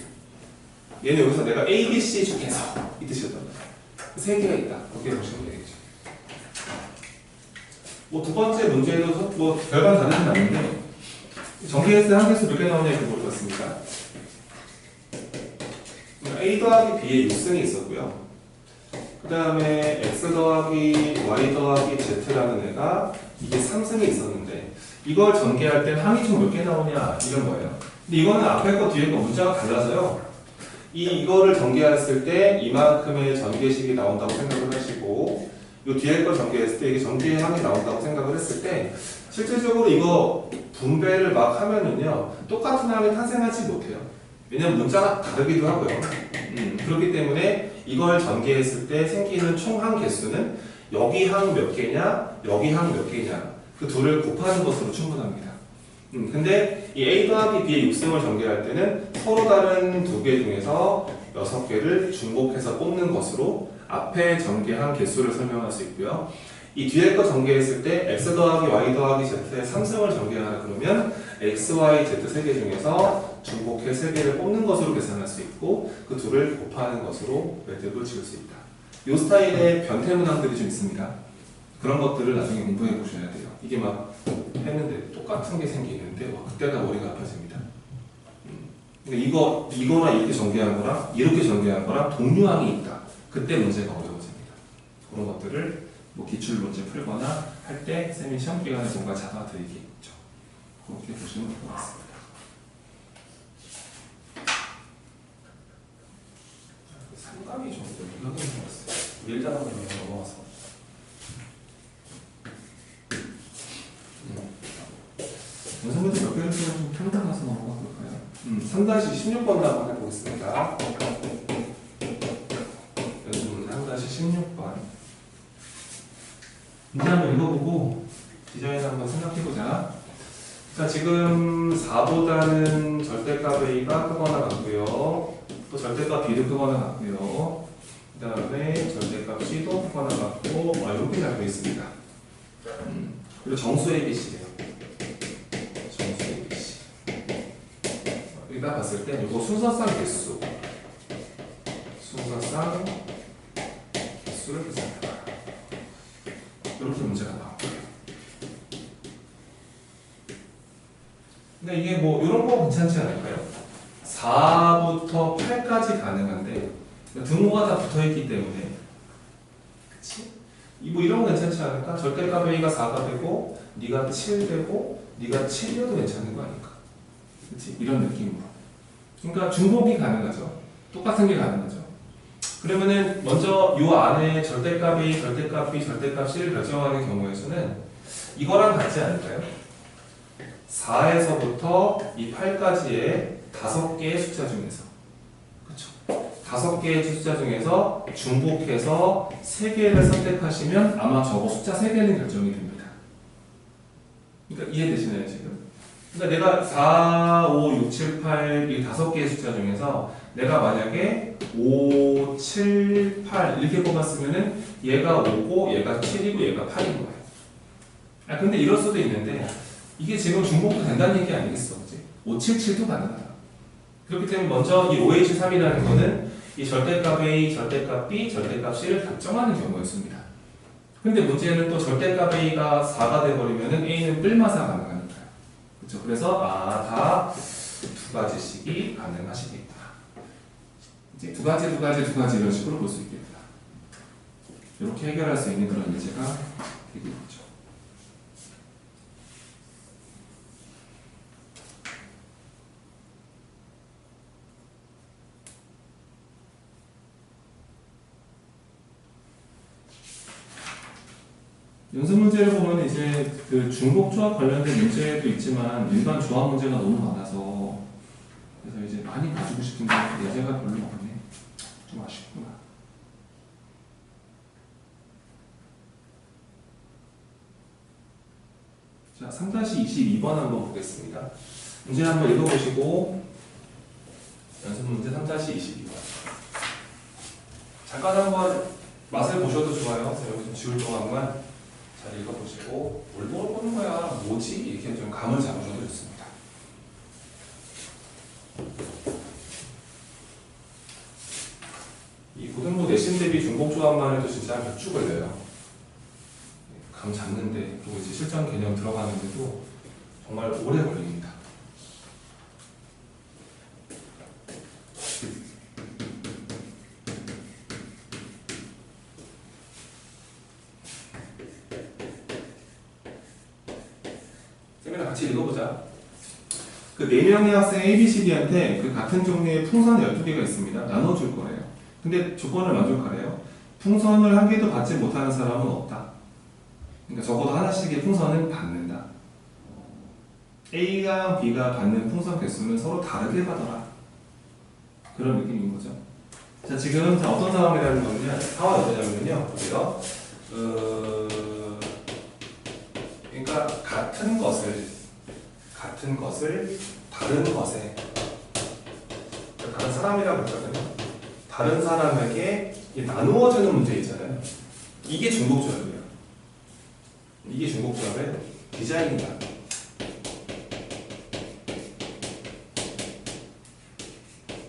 얘는 여기서 내가 A, B, C 중에서 이 뜻이었단 말이야. 세 개가 있다. 그렇게 보시면 되겠죠. 뭐 두 번째 문제에도 뭐 별반 다르진 않는데 전개했을 때 한 개수 몇 개 나오냐 이렇게 물어봤습니다. A 더하기 B의 6승이 있었고요. 그 다음에 X 더하기 Y 더하기 Z라는 애가 이게 3승이 있었는데 이걸 전개할 때 항이 총 몇 개 나오냐 이런 거예요. 근데 이거는 앞에 거 뒤에 거 문자가 달라서요. 이거를 전개했을 때 이만큼의 전개식이 나온다고 생각을 하시고 이 뒤에 걸 전개했을 때 이게 전개항이 나온다고 생각을 했을 때 실질적으로 이거 분배를 막 하면은요 똑같은 항이 탄생하지 못해요. 왜냐면 문자가 다르기도 하고요. 그렇기 때문에 이걸 전개했을 때 생기는 총 항 개수는 여기 항 몇 개냐 여기 항 몇 개냐 그 둘을 곱하는 것으로 충분합니다. 근데 이 A 더하기 B의 육승을 전개할 때는 서로 다른 두 개 중에서 6개를 중복해서 뽑는 것으로 앞에 전개한 개수를 설명할 수 있고요. 이 뒤에 거 전개했을 때 x 더하기 y 더하기 z의 3승을 전개하라 그러면 x, y, z 3개 중에서 중복해 3개를 뽑는 것으로 계산할 수 있고 그 둘을 곱하는 것으로 매듭을 지을 수 있다. 이 스타일의 변태 문항들이 좀 있습니다. 그런 것들을 나중에 공부해 보셔야 돼요. 이게 막 했는데 똑같은 게 생기는데 와, 그때가 머리가 아파집니다. 그러니까 이거나 이렇게 전개한 거랑 이렇게 전개한 거랑 동류항이 있다. 그때 문제가 어려워집니다. 그런 것들을 뭐 기출 문제 풀거나 할 때 쌤이 시험 기간에 뭔가 잡아드리겠죠. 그렇게 보시면 될 것 같습니다. 상감이 좀 여기 들어갔어요. 밀자하고 넘어가서. 연습문제 몇 개를 좀 평단해서 넘어가 볼까요? 3-16번 한번 해보겠습니다. 연습문제 3-16번. 문제 한번 읽어보고 디자인 한번 생각해보자. 자, 지금 4보다는 절대값 A가 크거나 같고요. 또 절대값 B도 크거나 같고요. 그 다음에 절대값 C도 크거나 같고 이렇게 잡혀 있습니다. 그리고 정수 ABC예요. 정수 ABC. 여기다 봤을 때 이거 순서상 개수. 순서상 개수를 계산해봐요. 이렇게 문제가 나와요. 근데 이게 뭐 이런 거 괜찮지 않을까요? 4부터 8까지 가능한데 등호가 다 붙어있기 때문에 그치? 뭐 이런 거 괜찮지 않을까? 절대값 A가 4가 되고 네가 7 되고 네가 7이어도 괜찮은 거 아닐까? 그치? 이런 느낌으로. 그러니까 중복이 가능하죠. 똑같은 게 가능하죠. 그러면은 먼저 이 안에 절대값 A, 절대값 B, 절대값 C를 결정하는 경우에서는 이거랑 같지 않을까요? 4에서부터 이 8까지의 5개의 숫자 중에서 그렇죠? 5개의 숫자 중에서 중복해서 3개를 선택하시면 아마 저거 숫자 3개는 결정이 됩니다. 그러니까 이해되시나요 지금? 그러니까 내가 4, 5, 6, 7, 8 이 5개의 숫자 중에서 내가 만약에 5, 7, 8 이렇게 뽑았으면은 얘가 5고 얘가 7이고 얘가 8인 거예요. 근데 이럴 수도 있는데 이게 지금 중복도 된다는 얘기 아니겠어, 그치? 577도 가능하다. 그렇기 때문에 먼저 이 OH3이라는 거는 이 절대값 A, 절대값 B, 절대값 C를 답정하는 경우였습니다. 근데 문제는 또 절대값 A가 4가 돼버리면은 A는 뿔마사 가능하니까요. 그렇죠? 그래서 다 두 가지씩이 가능하시겠다. 이제 두 가지 이런 식으로 볼 수 있겠다. 이렇게 해결할 수 있는 그런 예제가 되겠죠. 연습 문제를 보면 이제 그 중복 조합 관련된 문제도 있지만 일반 조합 문제가 너무 많아서 그래서 이제 많이 가지고 싶은데 예제가 별로 없네. 좀 아쉽구나. 자, 3-22번 한번 보겠습니다. 문제 한번 읽어보시고 연습 문제 3-22번. 잠깐 한번 맛을 보셔도 좋아요. 여기 좀 지울 동안만 잘 읽어보시고 뭘 보는 거야? 뭐지? 이렇게 좀 감을 잡으셔도 좋습니다. 이 고등부 내신 대비 중복 조합만 해도 진짜 몇 주 걸려요. 감 잡는데 또 이제 실전 개념 들어가는데도 정말 오래 걸립니다. 같이 읽어보자. 그 4명의 학생 ABCD한테 그 같은 종류의 풍선 12개가 있습니다. 나눠줄 거예요. 근데 조건을 만족하래요. 풍선을 한 개도 받지 못하는 사람은 없다. 그러니까 적어도 하나씩의 풍선은 받는다. A가 B가 받는 풍선 개수는 서로 다르게 받아라. 그런 느낌인 거죠. 자, 지금 어떤 상황이라는 거냐? 상황이 어떠냐면요. 보세요. 그러니까 그러니까 같은 것을 다른 것에, 다른 사람이라고 했잖아요. 다른 사람에게 나누어주는 문제 있잖아요. 이게 중복조합이에요. 이게 중복조합의 디자인이다.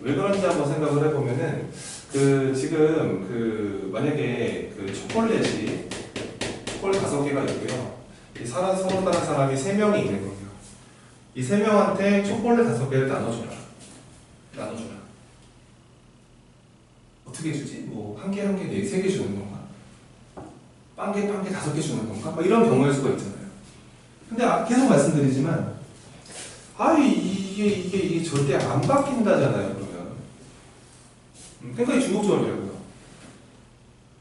왜 그런지 한번 생각을 해보면은 지금 만약에 초콜릿이 초콜릿 5개가 있고요. 서로 다른 사람이 3명이 있는 거예요. 이 3명한테 초콜릿 5개를 나눠줘라. 어떻게 해주지? 뭐, 한 개, 3개 주는 건가? 빵개 5개 주는 건가? 막 이런 경우일 수가 있잖아요. 근데 계속 말씀드리지만, 이게 절대 안 바뀐다잖아요, 그러면. 그러니까 이 중복조합이라고요.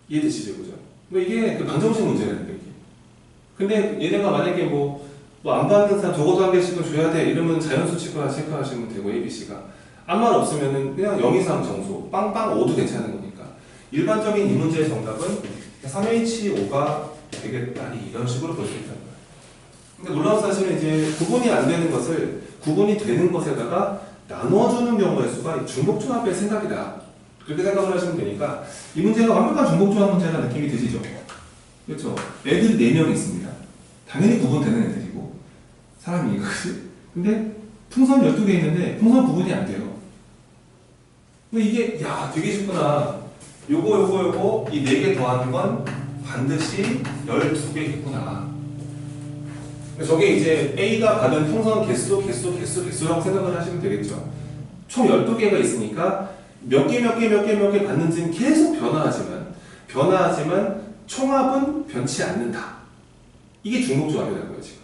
이해되시죠, 그죠? 이게 방정식 문제라는 게. 근데 얘네가 만약에 안 받는 사람 적어도 한 개씩은 줘야 돼. 이러면 자연수 체크하시면 되고, ABC가. 아무 말 없으면은 그냥 0 이상 정수, 빵빵 5도 괜찮은 거니까. 일반적인 이 문제의 정답은 3H5가 되겠다. 이런 식으로 볼 수 있다는 거예요. 근데 놀라운 사실은 이제 구분이 안 되는 것을 구분이 되는 것에다가 나눠주는 경우의 수가 중복조합의 생각이다. 그렇게 생각을 하시면 되니까 이 문제가 완벽한 중복조합 문제라는 느낌이 드시죠? 그렇죠? 애들이 4명 있습니다. 당연히 구분되는 애들이고 사람이 이거지. 근데 풍선 12개 있는데 풍선 구분이 안 돼요. 근데 이게 되게 쉽구나. 요거 이 4개 더하는 건 반드시 12개겠구나. 저게 이제 A가 받은 풍선 개수라고 생각을 하시면 되겠죠. 총 12개가 있으니까 몇 개 받는지는 계속 변화하지만 총합은 변치 않는다. 이게 중복조합이라고요, 지금.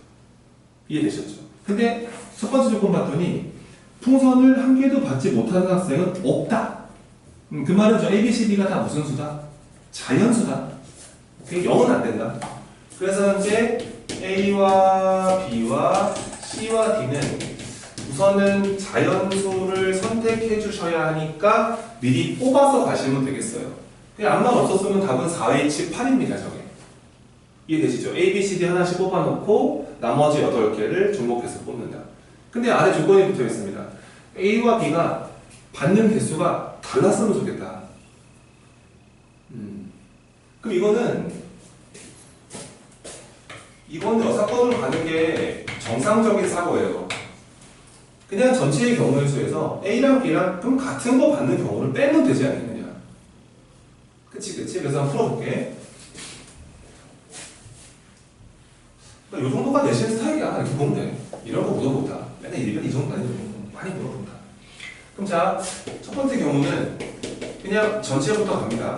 이해되셨죠? 근데 첫 번째 조건 봤더니 풍선을 한 개도 받지 못하는 학생은 없다. 그 말은 A, B, C, D가 다 무슨 수다? 자연수다. 그게 0은 안 된다. 그래서 현재 A와 B와 C와 D는 우선은 자연수를 선택해 주셔야 하니까 미리 뽑아서 가시면 되겠어요. 그냥 아무 말 없었으면 답은 4H8입니다. 저게. 이해되시죠? A, B, C, D 하나씩 뽑아놓고 나머지 8개를 주목해서 뽑는다. 근데 아래 조건이 붙어 있습니다. A와 B가 받는 개수가 달랐으면 좋겠다. 그럼 이거는 여사건으로 가는 게 정상적인 사고예요. 그냥 전체의 경우의 수에서 A랑 B랑 그럼 같은 거 받는 경우를 빼면 되지 않겠느냐. 그치. 그래서 한번 풀어볼게. 그러니까 이 정도가 내신 스타일이야. 이렇게 보면 돼. 이런 거 물어본다. 맨날 이 정도 아니고 많이 물어본다. 그럼 자, 첫 번째 경우는 그냥 전체부터 갑니다.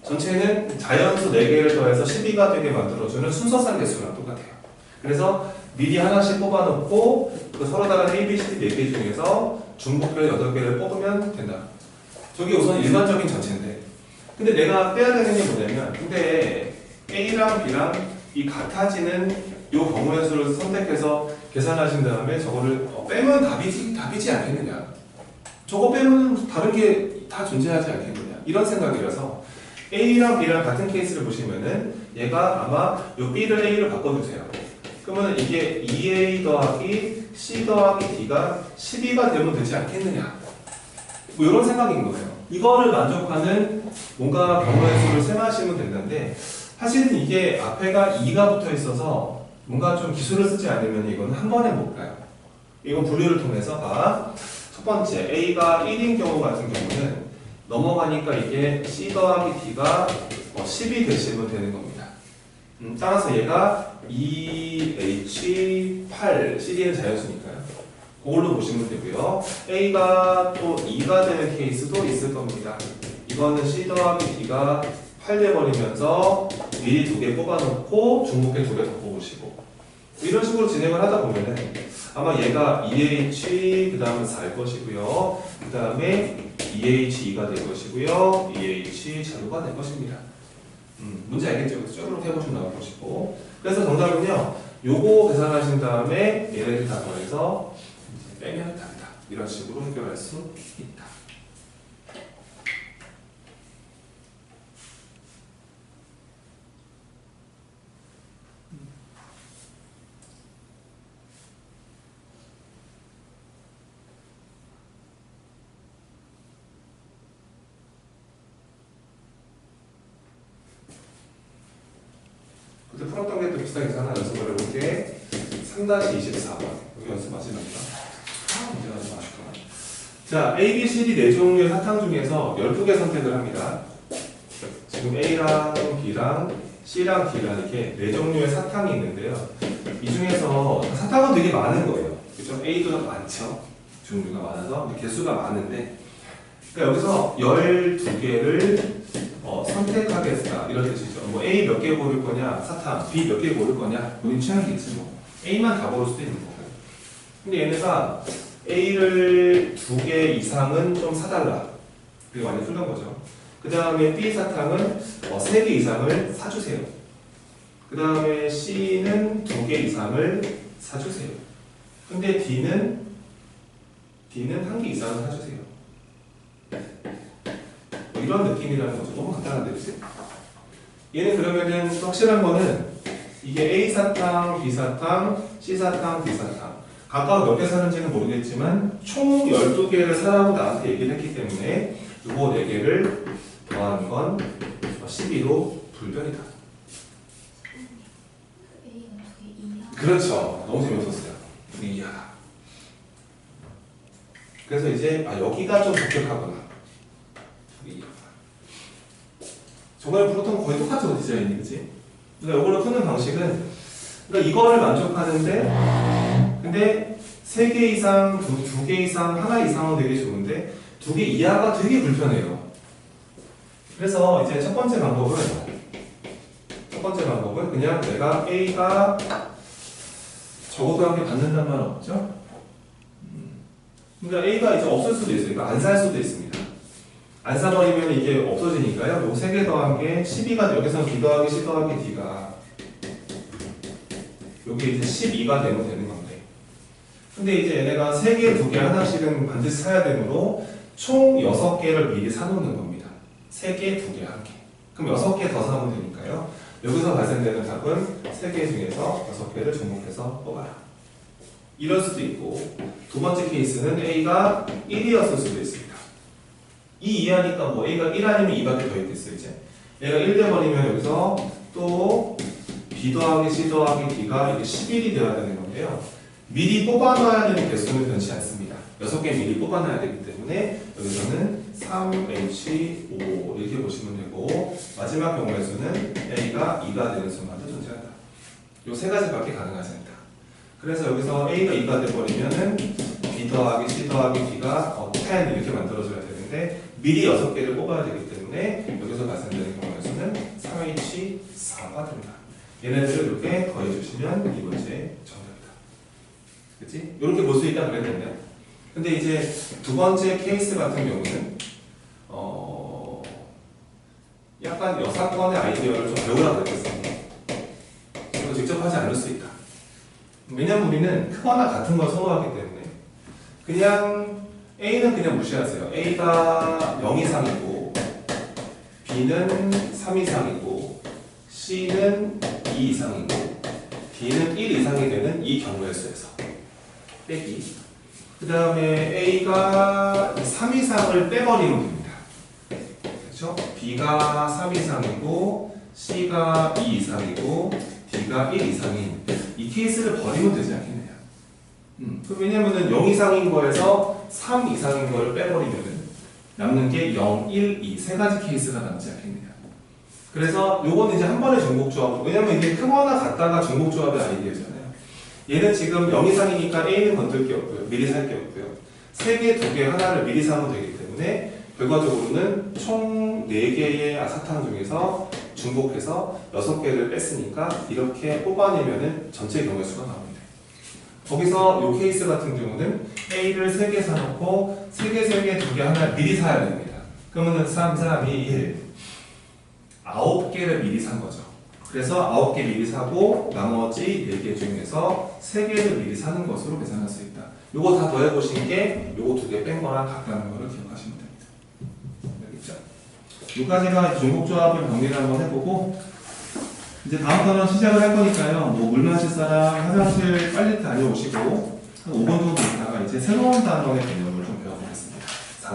전체는 자연수 4개를 더해서 12가 되게 만들어주는 순서상 개수랑 똑같아요. 그래서 미리 하나씩 뽑아놓고 서로 다른 A, B, C, D 4개 중에서 중복별 8개를 뽑으면 된다. 저게 우선 일반적인 전체인데 근데 내가 빼야 되는 게 뭐냐면 근데 A랑 B랑 이 같아지는 이 경우의 수를 선택해서 계산하신 다음에 저거를 빼면 답이지 않겠느냐. 저거 빼면 다른 게 다 존재하지 않겠느냐. 이런 생각이라서 A랑 B랑 같은 케이스를 보시면은 얘가 아마 요 B를 A를 바꿔주세요. 그러면 이게 2A 더하기 C 더하기 D가 12가 되면 되지 않겠느냐. 뭐 이런 생각인 거예요. 이거를 만족하는 뭔가 경우의 수를 세마시면 된다는데 사실은 이게 앞에가 2가 붙어 있어서 뭔가 좀 기술을 쓰지 않으면 이건 한 번에 못 가요. 이건 분류를 통해서 첫 번째 A가 1인 경우 같은 경우는 넘어가니까 이게 C 더하기 D가 10이 되시면 되는 겁니다. 따라서 얘가 2H8 CD는 자연수니까요. 그걸로 보시면 되고요. A가 또 2가 되는 케이스도 있을 겁니다. 이거는 C 더하기 D가 8 돼버리면서 미리 2개 뽑아놓고 중복계 2개 더 뽑으시고 이런 식으로 진행을 하다 보면은 아마 얘가 2H 그 다음은 4일 것이고요. 그 다음에 2H2가 될 것이고요. 2H 제로가 될 것입니다. 문제 알겠죠? 그래서 쭈르륵 해보시면 나올 것이고 그래서 정답은요. 요거 계산하신 다음에 얘네들 다 더해서 빼면 답이다. 이런 식으로 해결할 수 있다. 그때 풀었던 게 또 비슷하게 하나 연습을 해볼게. 3-24번. 여기 연습 마지막이다. 문제가 좀 아쉽구나. 자, A, B, C, D 네 종류의 사탕 중에서 12개 선택을 합니다. 지금 A랑 B랑 C랑 D랑 이렇게 네 종류의 사탕이 있는데요. 이 중에서 사탕은 되게 많은 거예요. 그죠? A도 많죠. 종류가 많아서 개수가 많은데, 그러니까 여기서 12개를 선택하겠다 이런 뜻이죠. 뭐 A 몇 개 고를 거냐, 사탕, B 몇 개 고를 거냐, 본인 취향이겠지 뭐. A만 다 고를 수도 있는 거고. 근데 얘네가 A를 2개 이상은 좀 사달라. 그게 완전 풀던 거죠. 그 다음에 B 사탕은 3개 이상을 사주세요. 그 다음에 C는 2개 이상을 사주세요. 근데 D는 1개 이상을 사주세요. 뭐 이런 느낌이라는 거죠. 너무 간단한데, 그치? 얘는 그러면은 확실한 거는 이게 A 사탕, B 사탕, C 사탕, D 사탕. 각각 몇 개 사는지는 모르겠지만 총 12개를 사라고 나한테 얘기를 했기 때문에 이거 4개를 더하는 건 12로 불변이다. 그렇죠. 너무 재밌었어요. 우리 이하다. 그래서 이제 여기가 좀 독특하구나. 정말 풀었던 거 거의 똑같죠, 디자인이, 그치? 그러니까 이걸로 푸는 방식은, 그러니까 이거를 만족하는데, 근데 3개 이상, 2개 이상, 하나 이상은 되게 좋은데, 2개 이하가 되게 불편해요. 그래서 이제 첫 번째 방법은 그냥 내가 A가 적어도 한 개 받는다는 말은 없죠? 그러니까 A가 이제 없을 수도 있어요. 그러니까 안 살 수도 있습니다. 안 사버리면 이게 없어지니까요. 요 3개 더한 게 12가, 여기서 B 더하기 C 더하기 D가 요게 이제 12가 되면 되는 건데. 근데 이제 얘네가 3개, 2개 하나씩은 반드시 사야 되므로 총 6개를 미리 사놓는 겁니다. 3개, 2개, 1개. 그럼 6개 더 사면 되니까요. 여기서 발생되는 답은 3개 중에서 6개를 중복해서 뽑아라. 이럴 수도 있고, 두 번째 케이스는 A가 1이었을 수도 있습니다. 2 이하니까 뭐 A가 1 아니면 2밖에 더 있겠어요, 이제. 얘가 1 돼버리면 여기서 또 B 더하기 C 더하기 D가 이게 11이 되어야 되는 건데요. 미리 뽑아놔야 되는 개수는 변치 않습니다. 6개 미리 뽑아놔야 되기 때문에 여기서는 3H5 이렇게 보시면 되고, 마지막 경우의 수는 A가 2가 되는 수만도 존재한다. 요 세 가지밖에 가능하지 않다. 그래서 여기서 A가 2가 돼버리면은 B 더하기 C 더하기 D가 10 이렇게 만들어져야 되는데 미리 6개를 뽑아야 되기 때문에 여기서 발생되는 경우의 수는 3H4가 됩니다. 얘네들을 이렇게 더해주시면 이 문제의 정답이다. 그치? 이렇게 볼 수 있다 그랬는데, 근데 이제 두 번째 케이스 같은 경우는 약간 여사건의 아이디어를 좀 배우라 그랬겠습니다. 이거 직접 하지 않을 수 있다. 왜냐면 우리는 크거나 같은 걸 선호하기 때문에 그냥 A는 그냥 무시하세요. A가 0 이상이고 B는 3 이상이고 C는 2 이상이고 D는 1 이상이 되는 이 경우의 수에서 빼기. 그 다음에 A가 3 이상을 빼버리면 됩니다. 그렇죠? B가 3 이상이고 C가 2 이상이고 D가 1 이상인 이 케이스를 버리면 되지 않겠느냐. 왜냐면은 0 이상인 거에서 3 이상인 걸 빼버리면은 남는 게 0, 1, 2 세 가지 케이스가 남지 않겠느냐. 그래서 요거는 이제 한 번의 중복조합. 왜냐면 이게 크거나 같다가 중복조합의 아이디어잖아요. 얘는 지금 0 이상이니까 A는 건들 게 없고요. 미리 살 게 없고요. 3개, 2개, 하나를 미리 사면 되기 때문에 결과적으로는 총 4개의 사탕 중에서 중복해서 6개를 뺐으니까 이렇게 뽑아내면은 전체 경우의 수가 나옵니다. 거기서 이 케이스 같은 경우는 A를 3개 사놓고 3개, 3개, 2개, 하나 미리 사야 됩니다. 그러면은 3, 3, 2, 1 9개를 미리 산 거죠. 그래서 9개 미리 사고 나머지 4개 중에서 3개를 미리 사는 것으로 계산할 수 있다. 요거 다 더해보신 게 요거 2개 뺀 거랑 같다는 거를 기억하시면 됩니다. 여기까지가 중복조합을 정리를 한번 해보고 이제 다음 단원 시작을 할 거니까요. 뭐 물 마실 사람 화장실 빨리 다녀오시고 한 5분 정도 있다가 이제 새로운 단원에